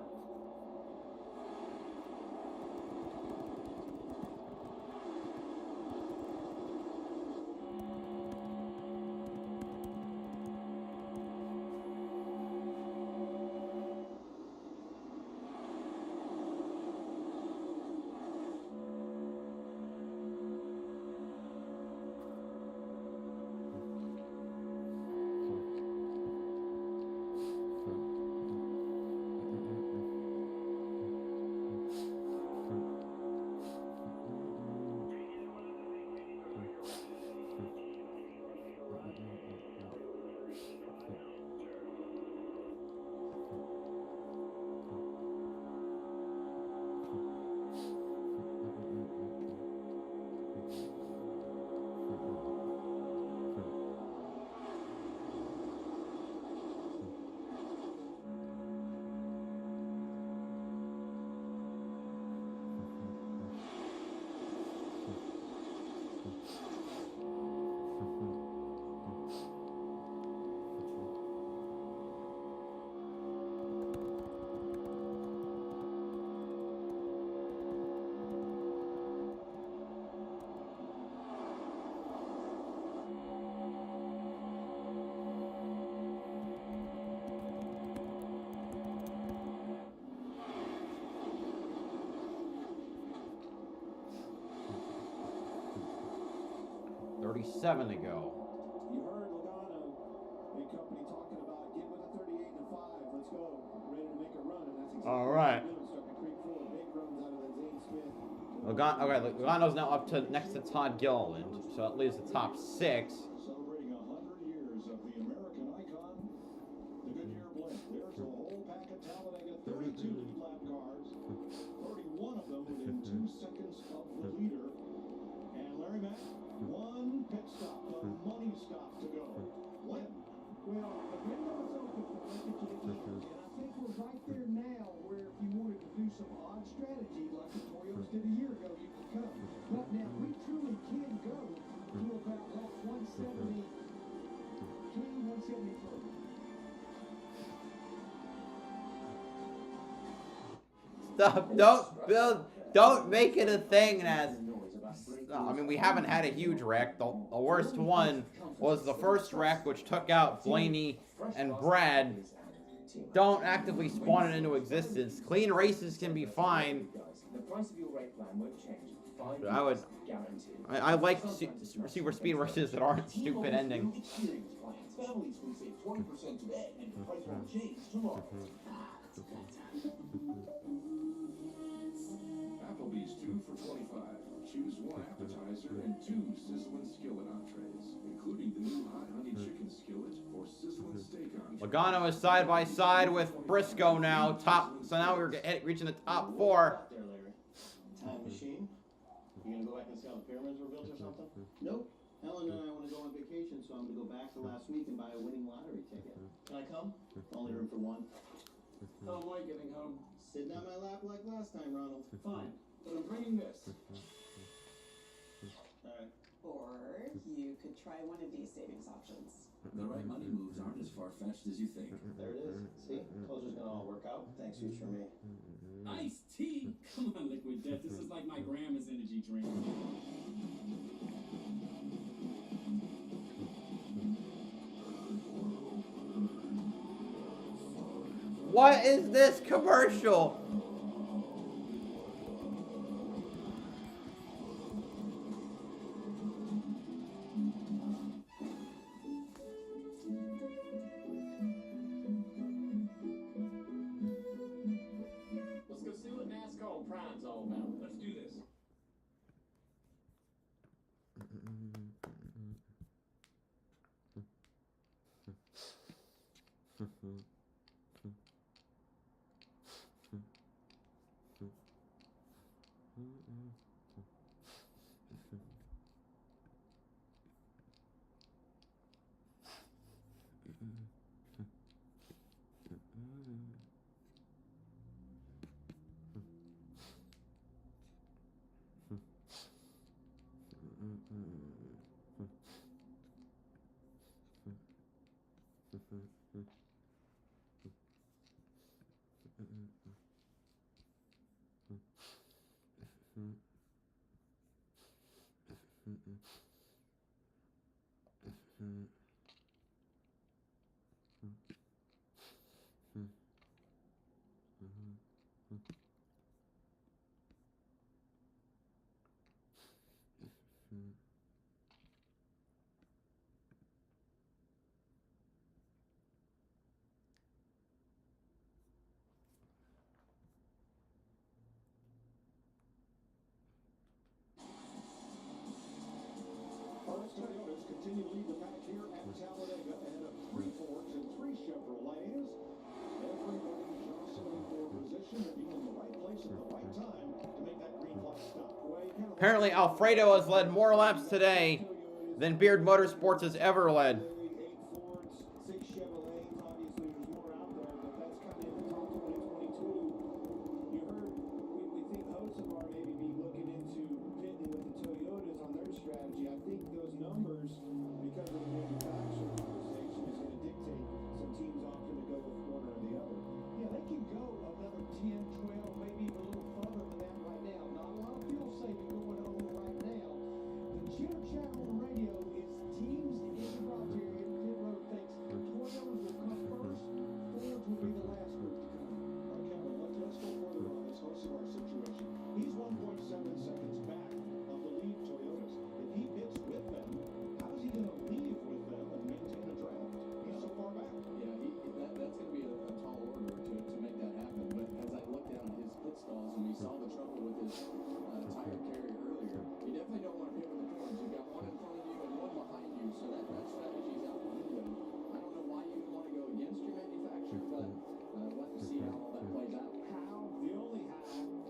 .37 to go. You heard Logano and company talking about get with a 38 and a 5. Let's go. Ready to make a run, and that's exactly All right. what they're doing. Starting to creep forward. Big runs out of that Zane Smith. Logano's now up to next to Todd Gilliland, so that leaves the top 6. Celebrating 100 years of the American icon, the Goodyear Blimp. There's a whole pack of Talladega 32 lead lap cars, 31 of them within 2 seconds of the leader. And Larry Mack, one pit stop, a money stop to go. When? Well, the window's open for look at you again, and I think we're right there now where if you wanted to do some odd strategy like the Toyotas did a year ago, you could come. But now we truly can go to about lap 172, 173. Stop! Don't make it a thing, Naz. I mean, we haven't had a huge wreck. The worst one was the first wreck, which took out Blaney and Brad. Don't actively spawn it into existence. Clean races can be fine. But I like super speed races that aren't stupid ending. Families can save 20% today, and the price won't change tomorrow. Applebee's 2 for $25. Choose 1 appetizer and 2 sizzling skillet entrees, including the new hot honey chicken skillet or sizzling steak. Logano is side by side with Briscoe now. So now we're reaching the top 4. There, Larry. Time machine. You gonna go back and see how the pyramids were built or something? Nope. Ellen and I want to go on vacation, so I'm gonna go back to last week and buy a winning lottery ticket. Can I come? Only room for one. How am I getting home? Sitting on my lap like last time, Ronald. Fine, but I'm bringing this. Alright. Or you could try one of these savings options. The right money moves aren't as far-fetched as you think. There it is. See? Told you it's gonna all work out. Thanks, future me. Iced tea? Come on, Liquid Death. This is like my grandma's energy drink. What is this commercial? Let's go see what NASCAR Prime's all about. Let's do this. Toyotas continue to lead the pack here at Talladega ahead of 3 Fords and 3 Chevrolets. Everybody jostling for position and being in the right place at the right time to make that green flag stop. Apparently, Alfredo has led more laps today than Beard Motorsports has ever led. 8 Fords, 6 Chevrolets. Obviously, there's more out there, but that's kind of in the top 2022. You heard, we think Hocevar maybe be looking into pitting with the Toyotas on their strategy. I think those numbers, because of the manufacturer conversation, is going to dictate some teams opting to go with one or the other. Yeah, they can go another 10, 12, maybe even a little further than that right now. Not a lot of fuel saving going on right now. The chitter chat on the radio is teams in the garage area in pit road thinks Toyotas will come first, Fords will be the last group to come. Okay, well, let's go further on this Hocevar situation. He's 1.7 seconds back of the lead Toyotas. If he pits with them, how is he going to leave with them and maintain a draft? He's so far back. Yeah, that's going to be a tall order to make that happen. But as I looked down at his pit stalls and we saw the trouble with his tire carrier earlier, you definitely don't want to pit with the Fords. You've got one in front of you and one behind you, so that strategy's out the window. I don't know why you would want to go against your manufacturer, but we'll have to see how all that plays out. The only how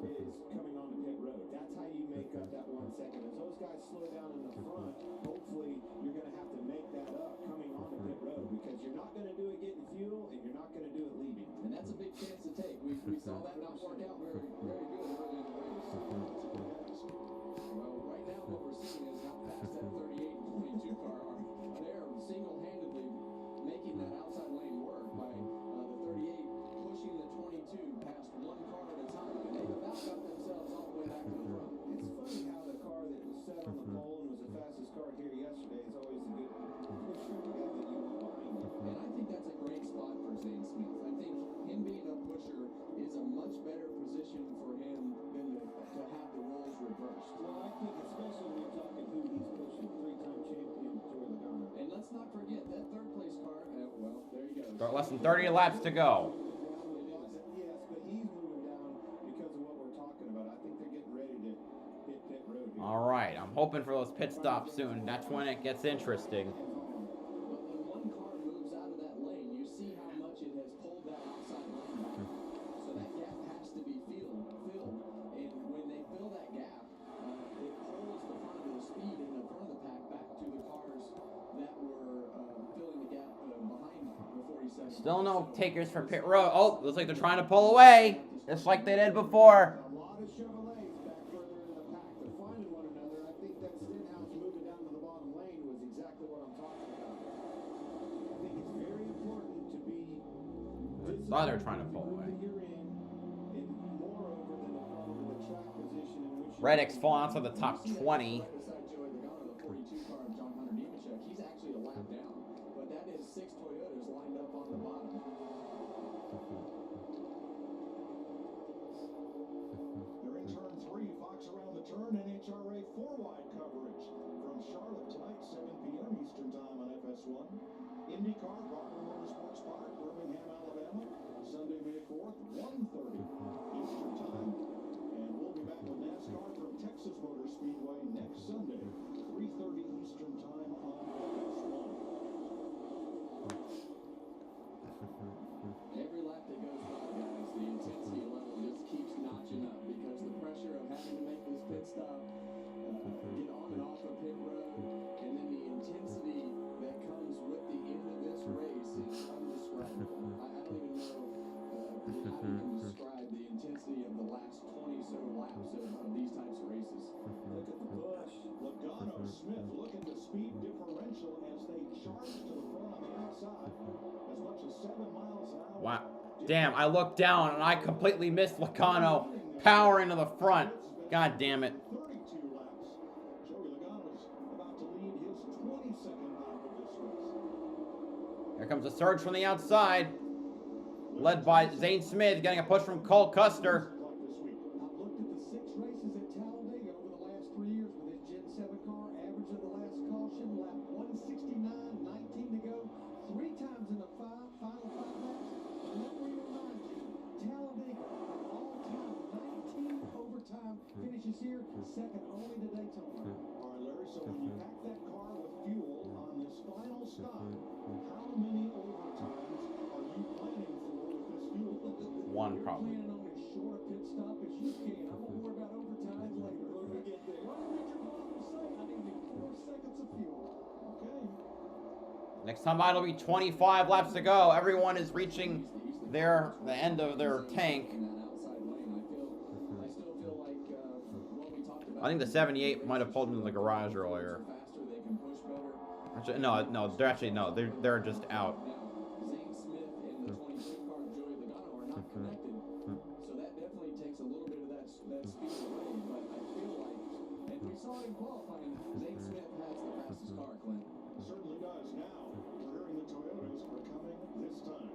is coming onto pit road. That's how you make up that 1 second. As those guys slow down in the front, hopefully you're going to have to make that up coming onto pit road, because you're not going to do it getting fuel and you're not going to do it leaving. And that's a big chance to take. We saw that not work out very good early in the race. Well, right now what we're seeing is how fast that 38 and 22 car are. They're single-handedly making that outside lane work by the 38 pushing the 22 past one car at a time. And they've about got themselves all the way back to the front. It's funny how the car that was set on the pole and was the fastest car here yesterday is always a good pusher, the guy that you want behind you. And I think that's a great spot for Zane Smith. I think him being a pusher is a much better position for him than to have the roles reversed. Well, I think especially when you're talking who he's pushing, 3-time champion Joey Logano. And let's not forget that third place car. Well, there you go. Got less than 30 laps to go. Yes, but he's moving down because of what we're talking about. I think they're getting ready to hit pit road here. All right, I'm hoping for those pit stops soon. That's when it gets interesting. But when one car moves out of that lane, you see how Still no takers for pit road. Oh, looks like they're trying to pull away, just like they did before. A lot of Chevrolets back further in the pack. They're finding one another. I think that Stenhouse moving down to the bottom lane was exactly what I'm talking about. I think it's very important to be Oh, they're trying to pull away. Reddick's falling outside the top 20. He's actually a lap down, but that is 6 Toyotas lined up on the bottom. They're in turn 3. Fox around the turn. NHRA 4-wide coverage from Charlotte tonight, 7 p.m. Eastern Time on FS1. IndyCar, Barber Motorsports Park, Birmingham, Alabama, Sunday, May 4th, 1:30 Eastern Time. And we'll be back with NASCAR from Texas Motor Speedway next Sunday, 3:30 Eastern Time on FS1. Every lap that goes by, guys, the intensity level just keeps notching up because the pressure of having to make this pit stop, get on and off of pit road, and then the intensity that comes with the end of this race is undescribable. I don't even know how you can describe the intensity of the last 20 so laps of these types of races. Look at the push. Logano Smith looking to speed differential as they charge to the front on the outside. As much as 7 miles an hour. Wow. Damn, I looked down and I completely missed Logano powering to the front. God damn it. 32 laps. Joey Logano's about to lead his 22nd lap of this race. Here comes a surge from the outside. Led by Zane Smith, getting a push from Cole Custer. I've looked at the 6 races at Talladega over the last 3 years with his Gen 7 car. Average of the last caution, lap 169, 19 to go. 3 times in the final 5 laps. And let me remind you, Talladega, all-time 19 overtime finishes here, second only to Daytona. All right, Larry, so when you pack that car with fuel on this final stop, how many overtimes are you planning for with this fuel? One probably. Planning on as short a pit stop as you can. I'm gonna worry about overtimes later. When we get there. What did Richard Boswell say? I needed 4 seconds of fuel. Okay. Next time out, it'll be 25 laps to go. Everyone is reaching the end of their tank. I think the 78 might have pulled into the garage earlier. Actually, no, they're just out. Zane Smith and the 22 car Joey Logano are not connected, so that definitely takes a little bit of that speed away. But I feel like, and we saw it in qualifying, Zane Smith has the fastest car, Clint. Certainly does. Now, we're hearing the Toyotas are coming this time.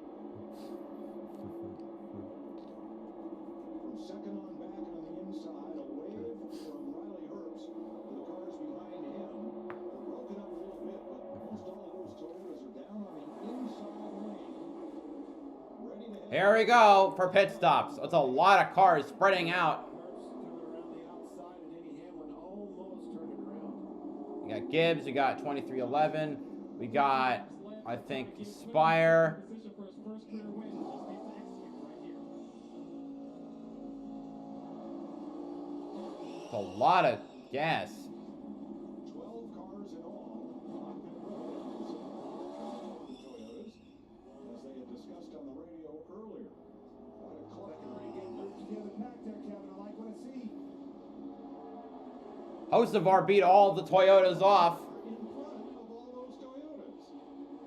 From second on back on the inside, a wave from Riley Herbst to the cars behind him. They're broken up a little bit, but almost all of those Toyotas are down on the inside lane. Ready to head. Here we go for pit stops. It's a lot of cars spreading out. We got Gibbs, we got 2311, we got, I think, Spire. It's a lot of gas. 12 cars in all on pit road. The Toyotas, as they had discussed on the radio earlier. What a collecting game group together pack there, Kevin. I like what I see. Hocevar beat all the Toyotas off. In front of all those Toyotas.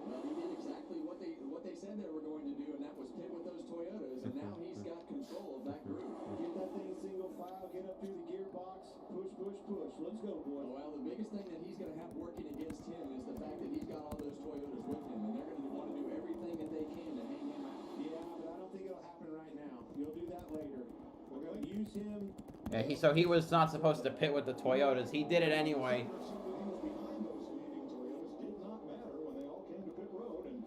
Well, he did exactly what they said they were going to do, and that was pit with those Toyotas, and now he's got control of that group. Get that thing single file, get up through the gearbox, push, push, push. Let's go, boys. Well, the biggest thing that he's going to have working against him is the fact that he's got all those Toyotas with him, and they're going to want to do everything that they can to hang him out. Yeah, but I don't think it'll happen right now. You'll do that later. We're going to use him. Yeah, so he was not supposed to pit with the Toyotas. He did it anyway. He was behind those leading Toyotas. Did not matter when they all came to pit road, and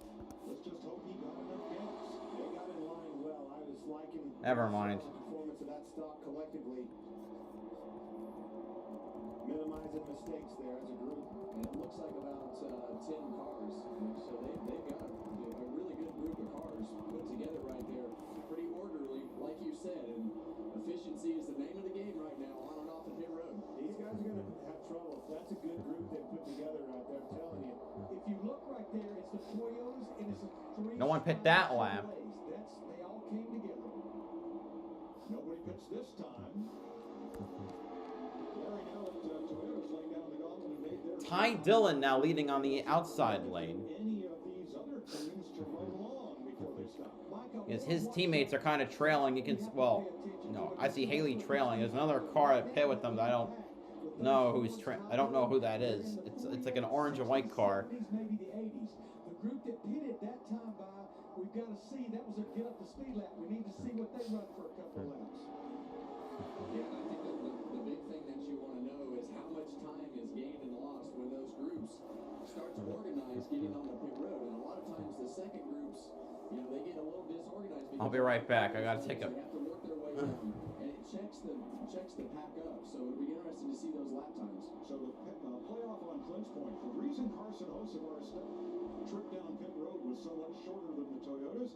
let's just hope he got enough gas. They got in line well. I was liking Never mind. the performance of that stock collectively. Minimizing mistakes there as a group. And it looks like about 10 cars, so they've got a really good group of cars put together right there. Pretty orderly, like you said, and efficiency is the name of the game right now, on and off the pit road. These guys are going to have trouble. That's a good group they put together right there. I'm telling you. If you look right right there. It's the Toyotas and it's the three. No one picked that lap. They all came together. Nobody picks this time. Larry, now that Toyota's laid down the gauntlet and made their Ty Dillon now leading on the outside lane. any of these other teams to run along before they stop. Because his teammates are kind of trailing. You can, well, no, I see Haley trailing. There's another car at pit with them that I don't know who's I don't know who that is. It's like an orange and white car. Maybe the 80s. The group that pitted that time by, we've got to see, that was their get up to speed lap. We need to see what they run for a couple of laps. Yeah, I think that the big thing that you want to know is how much time is gained and lost when those groups start to organize getting on the pit road. And a lot of times the second groups, you know, they get a little disorganized. I'll be right back. I gotta take a. They have to work their way down, and it checks the pack up. So it'll be interesting to see those lap times. So the playoff on Clint's point. The reason Carson Hocevar's trip down pit road was so much shorter than the Toyotas,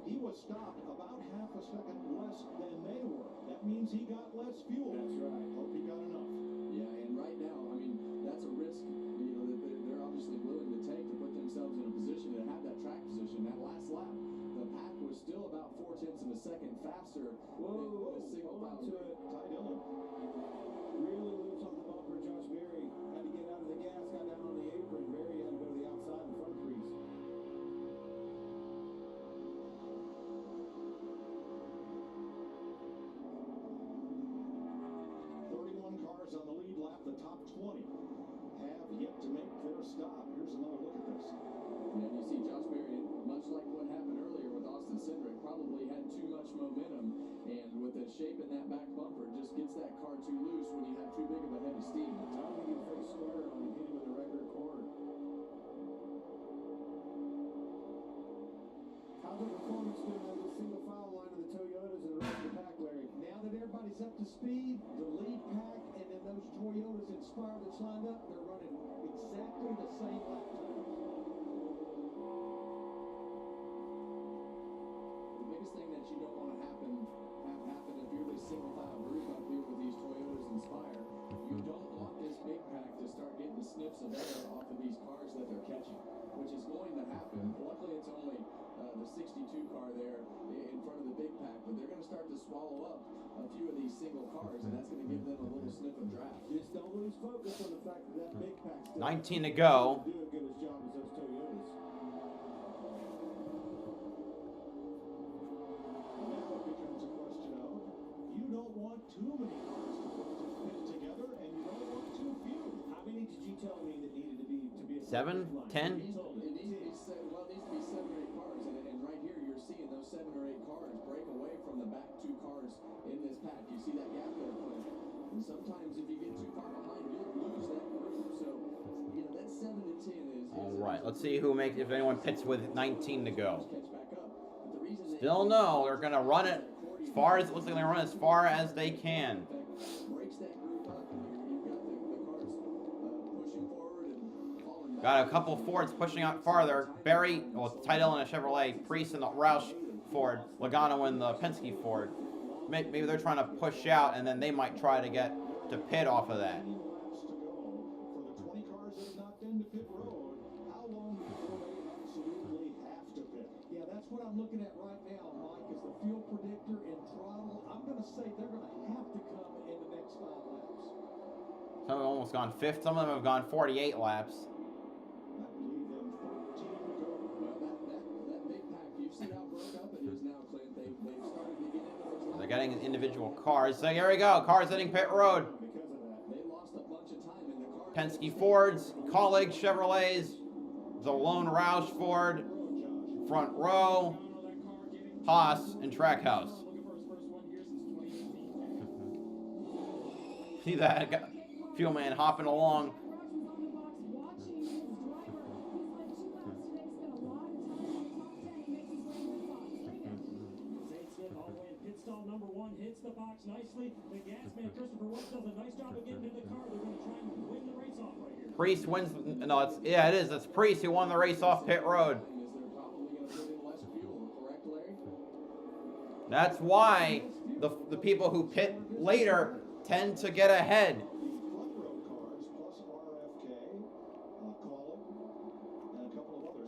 he was stopped about half a second less than they were. That means he got less fuel. That's right. Hope he got enough. Yeah, and right now, I mean, that's a risk, you know, that they're obviously willing to take to put themselves in a position to have that track position. That last lap, the pack was still about 0.4 of a second faster than the single file. To it. Ty Dillon. Really loose on the bumper. Josh Berry had to get out of the gas, got down on the apron. Berry had to go to the outside in the front crease. 31 cars on the lead lap. The top 20 have yet to make their stop. Here's another look at this. And you see Josh Berry, much like what happened earlier with Austin Cindric, probably had too much momentum, and with the shape in that back bumper, just gets that car too loose when you have too big of a head of steam. Time to get face square on him, hit him with the record corn. How's the performance doing on the single file line of the Toyotas and the rest of the pack, Larry? Now that everybody's up to speed, the lead pack and then those Toyotas Inspire that's lined up, they're running exactly the same lap times. The biggest thing that you don't want to have happen if you're the single file group up here with these Toyotas Inspire, you don't want this big pack to start getting sniffs of air off of these cars that they're catching, which is going to happen. Luckily, it's only the 62 car there in front of the big pack, but they're going to start to swallow up a few of these single cars, and that's going to give them a little sniff of draft. Just don't lose focus on the fact that big pack still 19 to go. do a good as job as those Toyotas. Now it becomes a question of, you don't want too many cars to fit together, and you don't want too few. How many did you tell me that needed to be a 7, 10. It needs to be 7 or 8 cars, and right here you're seeing those 7 or 8 cars break away from the back 2 cars in this pack. You see that gap there, Clint? And sometimes if you get too far behind, you'll lose that group. So, you know, that 7 to 10 is. All right, let's see who makes, if anyone pits with 19 to go. Catch back up. But the reason Still no, they're gonna run it as far as, looks like they're gonna run as far as they can. breaks that group up, and you've got the cars pushing forward and falling back. Got a couple Fords pushing out farther. Berry, well, Ty Dillon in a Chevrolet, Priest in the Roush Ford, Logano in the Penske Ford. Maybe they're trying to push out, and then they might try to get to pit off of that. Laps to go for the 20 cars that have not been to pit road. How long before they absolutely have to pit? Yeah, that's what I'm looking at right now, Mike, is the fuel predictor and throttle. I'm going to say they're going to have to come in the next 5 laps. Some have almost gone 5th. Some of them have gone 48 laps. That would leave them 13 to go. Well, that big pack, you've seen how broke up it is now, Clint. They've started to get into those. They're getting individual cars. So here we go. Cars hitting pit road. Because of that, they lost a bunch of time in the car. Penske Fords, colleague Chevrolets, the lone Roush Ford, front row, Haas, and Trackhouse. See that? Fuel man hopping along. Number 1 hits the box nicely. The gas man, Christopher Woods, does a nice job of getting in the car. They're going to try and win the race off right here. Priest wins. No, it's, yeah, it is. It's Priest who won the race off pit road. That's why the people who pit later tend to get ahead. Front row cars plus RFK, Colin, and a couple of others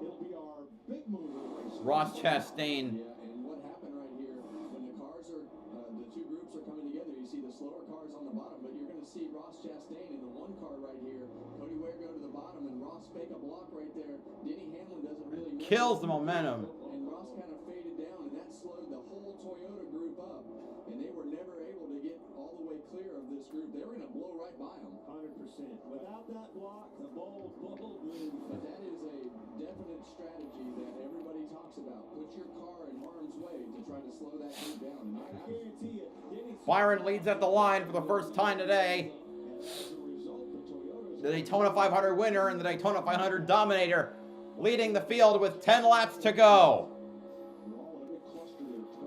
Ross Chastain. Yeah, and what happened right here, when the cars are, the two groups are coming together, you see the slower cars on the bottom, but you're going to see Ross Chastain in the one car right here. Cody Ware go to the bottom, and Ross fake a block right there. Denny Hamlin doesn't really know. Kills the momentum. And Ross kind of faded down, and that slowed the whole Toyota group up. And they were never able to get all the way clear of this group. They were going to blow right by them. 100%. Without that block, the bold move. But that is a definite strategy that everybody talks about. Put your car in harm's way to try to slow that group down. And I guarantee you, Byron leads at the line for the first time today. The Daytona 500 winner and the Daytona 500 dominator leading the field with 10 laps to go.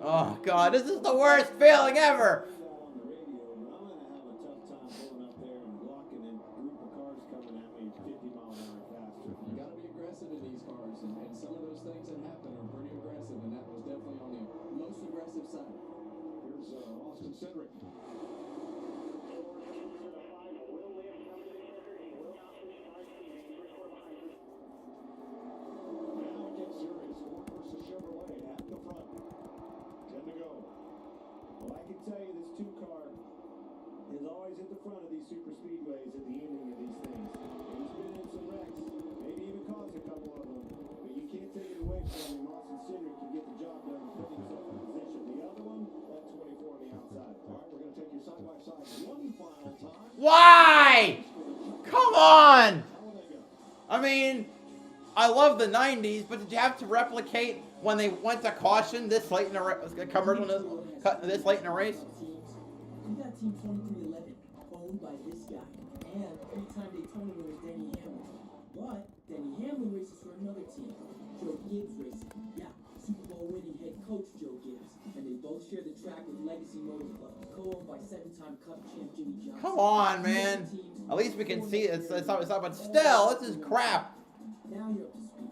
Oh, God, this is the worst feeling ever. You got to be aggressive in these cars, and some of those things that happen are pretty aggressive, and that was definitely on the most aggressive side. Here's Austin Cindric. Now it gets serious. Ford versus Chevrolet at the front. 10 to go. Well, I can tell you this two-car is always at the front of these super speedways at the ending of these things. And he's been in some wrecks, maybe even caused a couple of them. But you can't take it away from him. Austin Cindric can get the job done and put himself in position. The other one, that 24 on the outside. All right, we're going to take you side-by-side one final time. Why? Come on. I mean, I love the 90s, but did you have to replicate when they went to caution this late in a commercial this late in a race? You got Team 2311, owned by this guy, and three-time Daytona winner Denny Hamlin. But Denny Hamlin races for another team, Joe Gibbs Racing. Yeah, Super Bowl winning head coach Joe Gibbs. And they both share the track with Legacy Motor Club, co-owned by seven-time Cup champ Jimmy Johnson. Come on, man. At least we can see it. It's not, but still, this is crap. Now you're up to speed.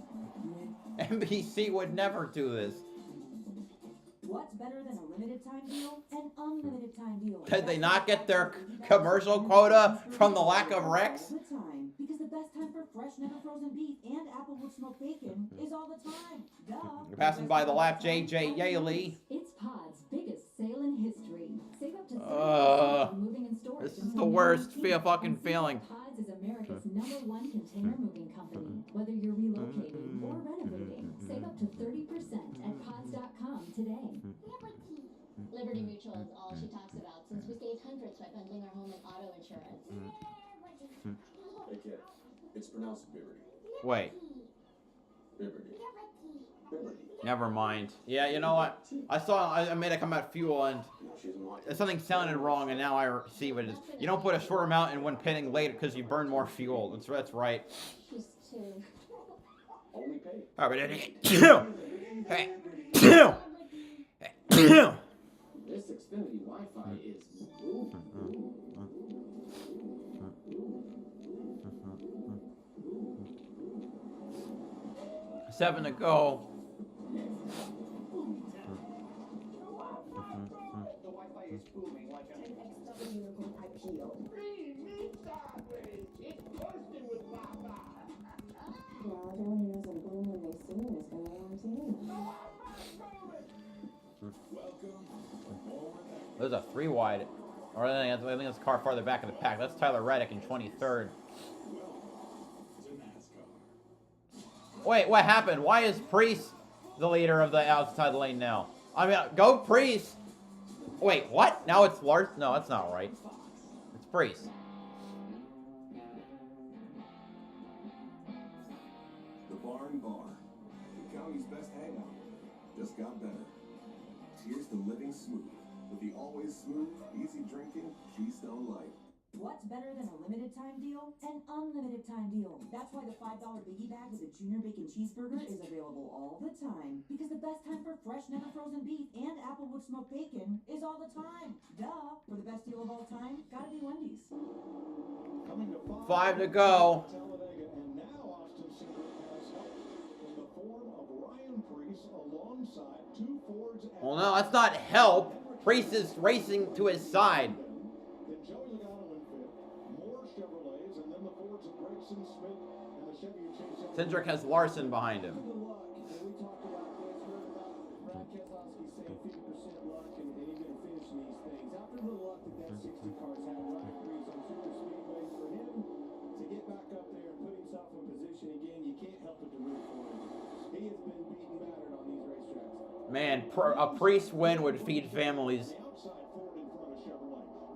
NBC would never do this. What's better than a limited time deal? An unlimited time deal. Did they not get their commercial quota from the lack of wrecks? All the time, because the best time for fresh, never frozen beef and applewood smoked bacon is all the time. Duh. You're passing by the lap, JJ Yaley. It's Pod's biggest sale in history. Save up to 30% on moving and storage. This is the worst fucking feeling. Pods is America's #1 container moving company. Whether you're relocating or renovating, save up to 30% at pods.com today. Liberty Mutual is all she talks about since we saved hundreds by bundling our home and auto insurance. Hey kid, it's pronounced Liberty. Wait. Liberty. Never mind. Yeah, you know what? I made it come out fuel and something sounded wrong, and now I see what it is. You don't put a short amount in when pitting later because you burn more fuel. That's right. She's too. Only pay. All right, This Xfinity Wi-Fi is Seven to go. The Wi-Fi is booming like an XW IPO. It's bursting with Wi-Fi. Well, everyone who knows a boom when they see it is going to want to. There's a 3 wide. Or I think that's a car farther back in the pack. That's Tyler Reddick in 23rd. Wait, what happened? Why is Priest the leader of the outside lane now? I mean, go Priest. Wait, what? Now it's Lars? No, that's not right. It's Priest. The Barn Bar, the county's best hangout, just got better. Here's to living smooth with the always smooth, easy drinking Keystone Light. What's better than a limited time deal? An unlimited time deal. That's why the $5 biggie bag with a junior bacon cheeseburger is available all the time. Because the best time for fresh, never frozen beef and applewood smoked bacon is all the time. Duh. For the best deal of all time, gotta be Wendy's. Coming to 5 to go. Talladega, and now Austin Cindric has help in the form of Ryan Preece alongside two Fords. Well, no, that's not help. Priest is racing to his side. Then Joey Logano in fifth, more Chevrolets, and then the Fords of Grayson Smith and the Chevy Chase. Cindric has Larson behind him. And we talked about this 60 cars had Ryan Preece on super speedways. For him to get back up there and put himself in position again, you can't help but to root for him. He has been beaten battered on these racetracks. Man, a Priest win would feed families.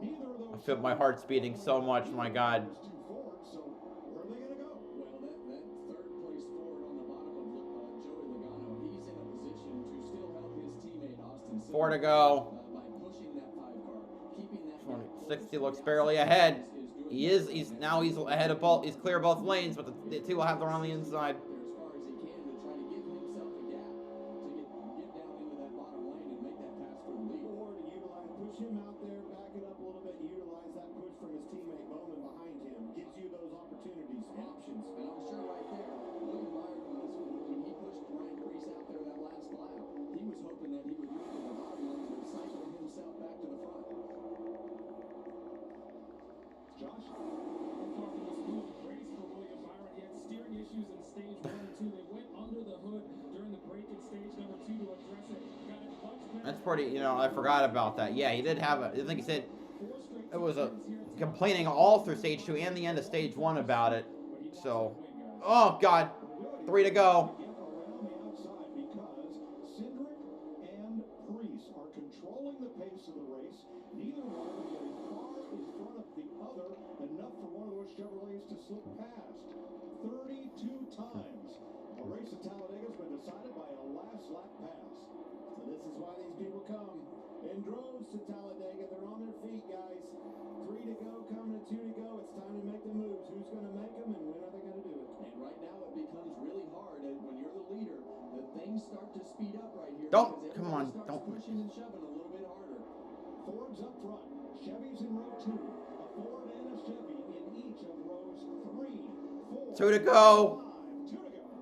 I feel my heart's beating so much, my God. Four to go. 60 looks barely ahead. He's ahead of both. He's clear both lanes, but the two will have their on the inside. Push him out there, back it up a little bit, utilize that push from his teammate Bowman behind him. Gives you those opportunities, options. And I'm sure right there, William Byron, when he pushed Ryan Preece out there that last lap, he was hoping that he would move to the bottom lane and cycle himself back to the front. Josh, I'm talking a smooth race for William Byron. He had steering issues in stage 1 and 2. They went under the hood during the break in stage number 2 to address it. Got it much better. That's pretty, I forgot about that. Yeah, he did have I think he said it was complaining all through stage 2 and the end of stage 1 about it. So, oh God, 3 to go. Controlling the pace of the race. Neither one of them getting far in front of the other, enough for one of those Chevrolets to slip past 32 times. A race at Talladega has been decided by a last lap pass. And this is why these people come in droves to Talladega. They're on their feet, guys. 3 to go, coming to 2 to go. It's time to make the moves. Who's going to make them and when are they going to do it? And right now it becomes really hard when you're the leader. The things start to speed up right here. Come on, don't. Pushing and shoving a little bit harder. Fords up front. Chevys in row 2. A Ford and a Chevy in each of rows 3, 4, 2 to go. 5. 2 to go.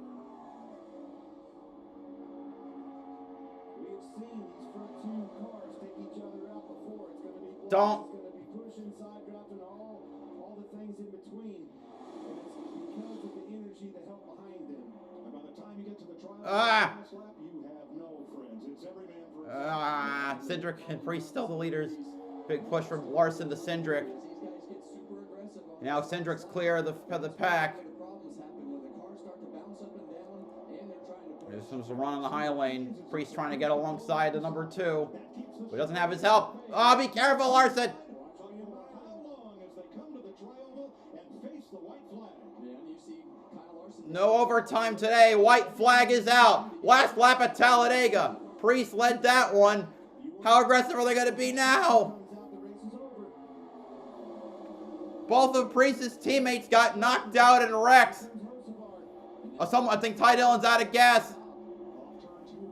We have seen these front two cars take each other out before. It's going to be Don't. It's going to be pushing, side drafting, all the things in between. And it's because of the energy that help behind them. And by the time you get to the trial last lap, you have no friends. It's every man for himself. Cindric and Priest still the leaders. Big push from Larson to Cindric. Now Cindric's clear of the pack. This one's a run on the high lane. Priest trying to get alongside the number 2. But he doesn't have his help. Oh, be careful, Larson. No overtime today. White flag is out. Last lap at Talladega. Priest led that one. How aggressive are they going to be now? Both of Priest's teammates got knocked out in wrecks. I think Ty Dillon's out of gas.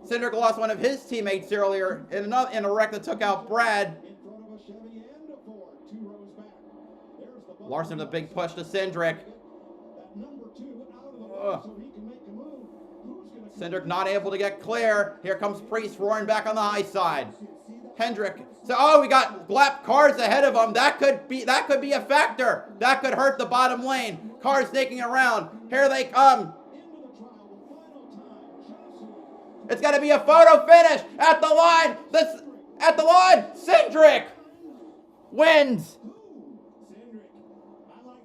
Cindric lost one of his teammates earlier in a wreck that took out Brad. Larson with a big push to Cindric. Cindric not able to get clear. Here comes Priest roaring back on the high side. Hendrick. So, oh, we got lap cars ahead of him. That could be a factor. That could hurt the bottom lane. Cars snaking around. Here they come. It's going to be a photo finish at the line. Cindric wins.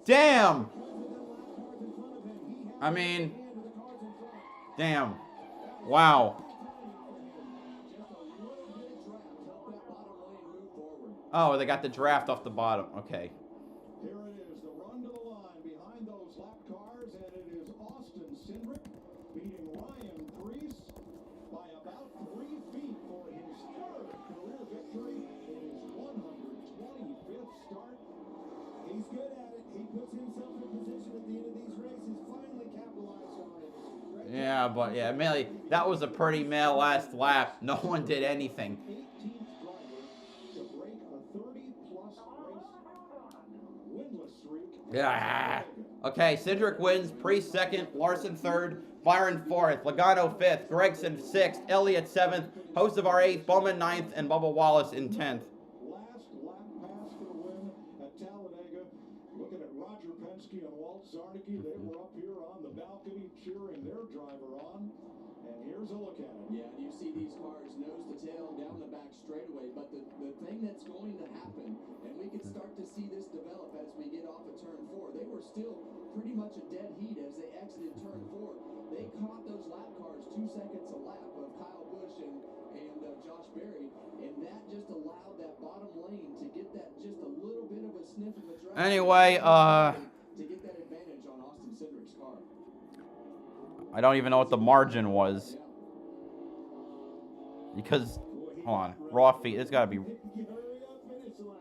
Damn. I mean, damn. Wow. Oh, they got the draft off the bottom. Okay. Here it is, the run to the line behind those lap cars, and it is Austin Cindric beating Ryan Preece by about 3 feet for his 3rd career victory in his 125th start. He's good at it. He puts himself in position at the end of these races, finally capitalized on it. Yeah, but yeah, mainly that was a pretty male last lap. No one did anything. Yeah. Okay, Cindric wins. Priest 2nd, Larson 3rd, Byron 4th, Logano 5th, Gregson 6th, Elliott 7th, Hocevar 8th, Bowman 9th, and Bubba Wallace in 10th. Last lap pass for the win at Talladega. Looking at Roger Penske and Walt Zarnicki, they were up here on the balcony cheering their driver on. And here Here's a look at it. Yeah, and you see these cars nose to tail down the back straightaway. But the thing that's going to happen, and we can start to see this develop as we get off of turn 4. They were still pretty much a dead heat as they exited turn 4. They caught those lap cars 2 seconds a lap of Kyle Busch and Josh Berry, and that just allowed that bottom lane to get that just a little bit of a sniff of adrenaline. Anyway, to get that advantage on Austin Cindric's car. I don't even know what the margin was. Because, hold on, raw feet, it's got to be... Hurry up, finish line.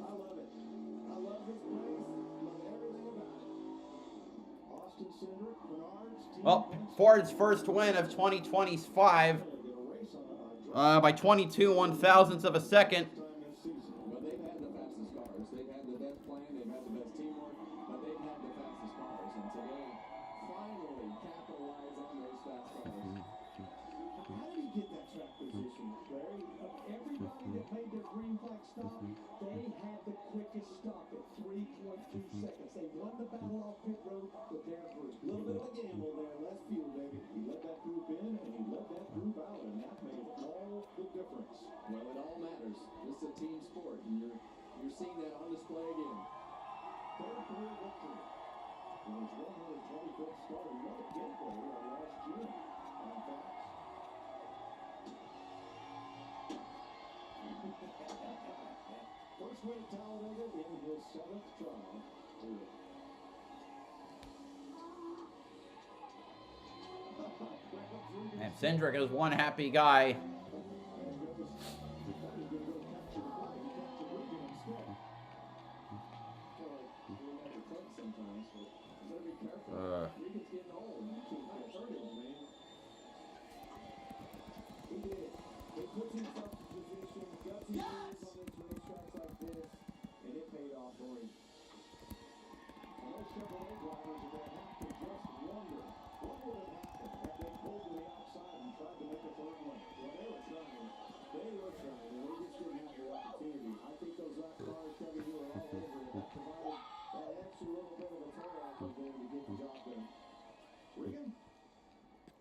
I love it. I love this place. Love everything about it. Austin Cindric, Menards, team Well, Ford's first win of 2025 by 22 1/1000ths of a second. Well, they've had the fastest cars. They've had the best plan. They've had the best teamwork. But they've had the fastest cars. And today, finally capitalize on those fast cars. How did he get that track position, Larry? Of everybody that made their green flag stop, they had the quickest stop at 3.2 seconds. They won the battle off pit road with their group. A little bit of a gamble there, less fuel, baby. He let that group in and he let that group out, and that made all the difference. Well, it all matters. This is a team sport, and you're seeing that on display again. Third career victory. It was 125th start. He won at Gateway last June. In fact, first win at Talladega in his 7th try. And Cindric is one happy guy.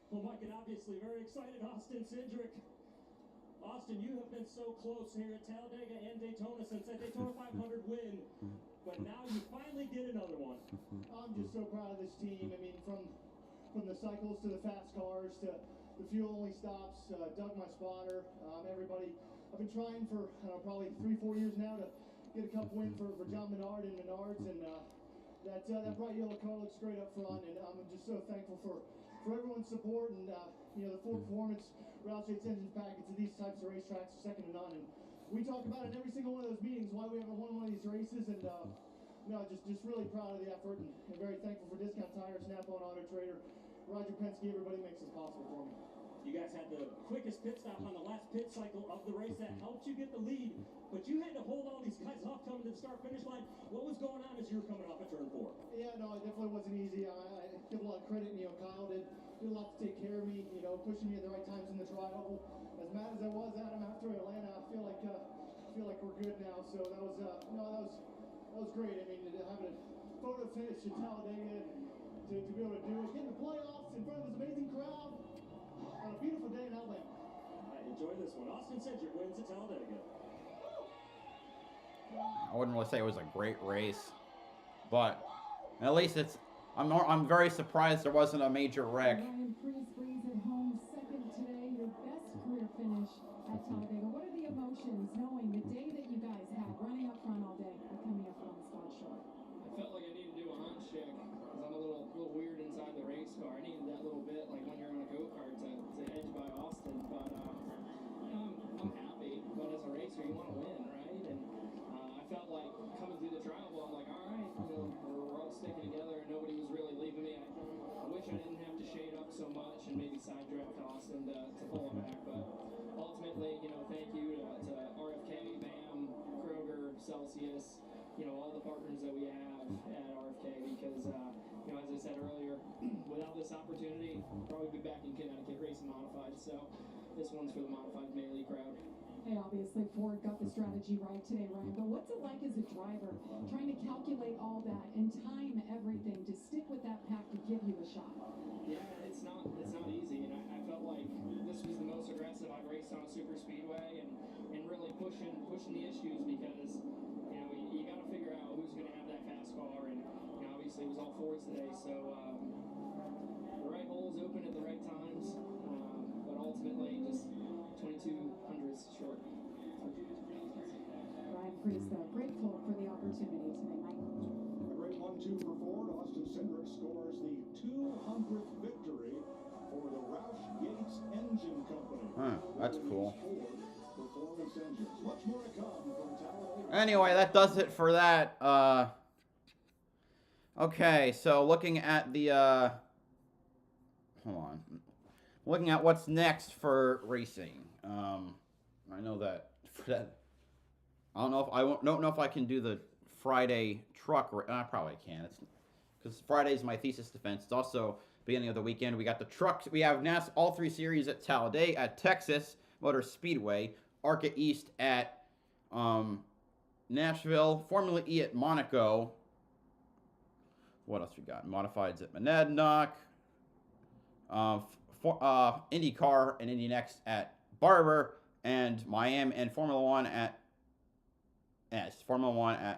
Well, Mike, and obviously very excited, Austin Cindric. Austin, you have been so close here at Talladega and Daytona since that Daytona 500 win, but now you finally get another one. I'm just so proud of this team. I mean, from the cycles to the fast cars to the fuel-only stops, Doug, my spotter, everybody. I've been trying for probably 3-4 years now to get a cup win for John Menard and Menards, and that bright yellow car looks great up front, and I'm just so thankful for everyone's support, and the Ford Performance Route 6 engine package to these types of racetracks are second to none. And we talk about it in every single one of those meetings why we haven't won one of these races, and just really proud of the effort, and very thankful for Discount Tire, Snap-on Auto Trader, Roger Penske, everybody makes this possible for me. You guys had the quickest pit stop on the last pit cycle of the race that helped you get the lead, but you had to hold all these guys off coming to the start-finish line. What was going on as you were coming off at turn 4? Yeah, no, it definitely wasn't easy. I give a lot of credit. Kyle did a lot to take care of me, pushing me at the right times in the trial. As mad as I was at him after Atlanta, I feel like we're good now. So that was great. I mean, having a photo finish at Talladega, to be able to do it, getting the playoffs in front of this amazing crowd on a beautiful day in Alabama. All right, enjoy this one. Austin Cindric wins at Talladega. I wouldn't really say it was a great race, but at least I'm very surprised there wasn't a major wreck. Ryan Preece brings it home second today, your best career finish at Talladega. What are the emotions knowing the day that you guys had running up front all day and coming up on the spot short? I felt like I needed to do a hunch check because I'm a little weird inside the race car. I needed that little bit like when you're on a go-kart to edge by Austin, but I'm happy. But as a racer, you want to win, right? And I felt like coming through the trial, I'm like, all right, we're all sticking together, and nobody was really leaving me. I wish I didn't have to shade up so much and maybe side draft Austin to pull him back, but ultimately, thank you to RFK, BAM, Kroger, Celsius, all the partners that we have at RFK, because as I said earlier, without this opportunity, I'll probably be back in Connecticut racing modified. So this one's for the modified melee crowd. Hey, obviously Ford got the strategy right today, Ryan, but what's it like as a driver trying to calculate all that and time everything to stick with that pack to give you a shot? Yeah, it's not easy, and I felt aggressive. I've raced on a super speedway and really pushing the issues because, you know, you got to figure out who's going to have that fast car. And, you know, obviously it was all Fords today. So the right holes open at the right times. But ultimately just 2200ths short. Ryan Priest, though, grateful for the opportunity today, Mike. A great 1-2 for Ford. Austin Cindric scores the 200th victory for the Roush Yates Engine Company. Huh, that's cool. Ford Performance Engines. Much more to come from Talladega. Anyway, that does it for that. Okay, so looking at the hold on. Looking at what's next for racing. I know that for that. I don't know if I can do the Friday truck. I probably can. It's because Friday is my thesis defense. It's also beginning of the weekend. We got the trucks. We have all 3 series at Talladega, at Texas Motor Speedway, ARCA East at Nashville, Formula E at Monaco. What else we got? Modifieds at Monadnock. IndyCar and Indy Next at Barber, and Miami, and Formula One at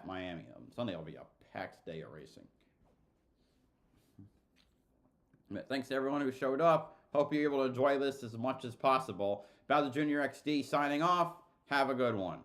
Miami. Sunday will be a packed day of racing. But thanks to everyone who showed up. Hope you're able to enjoy this as much as possible. BowserJrXD signing off. Have a good one.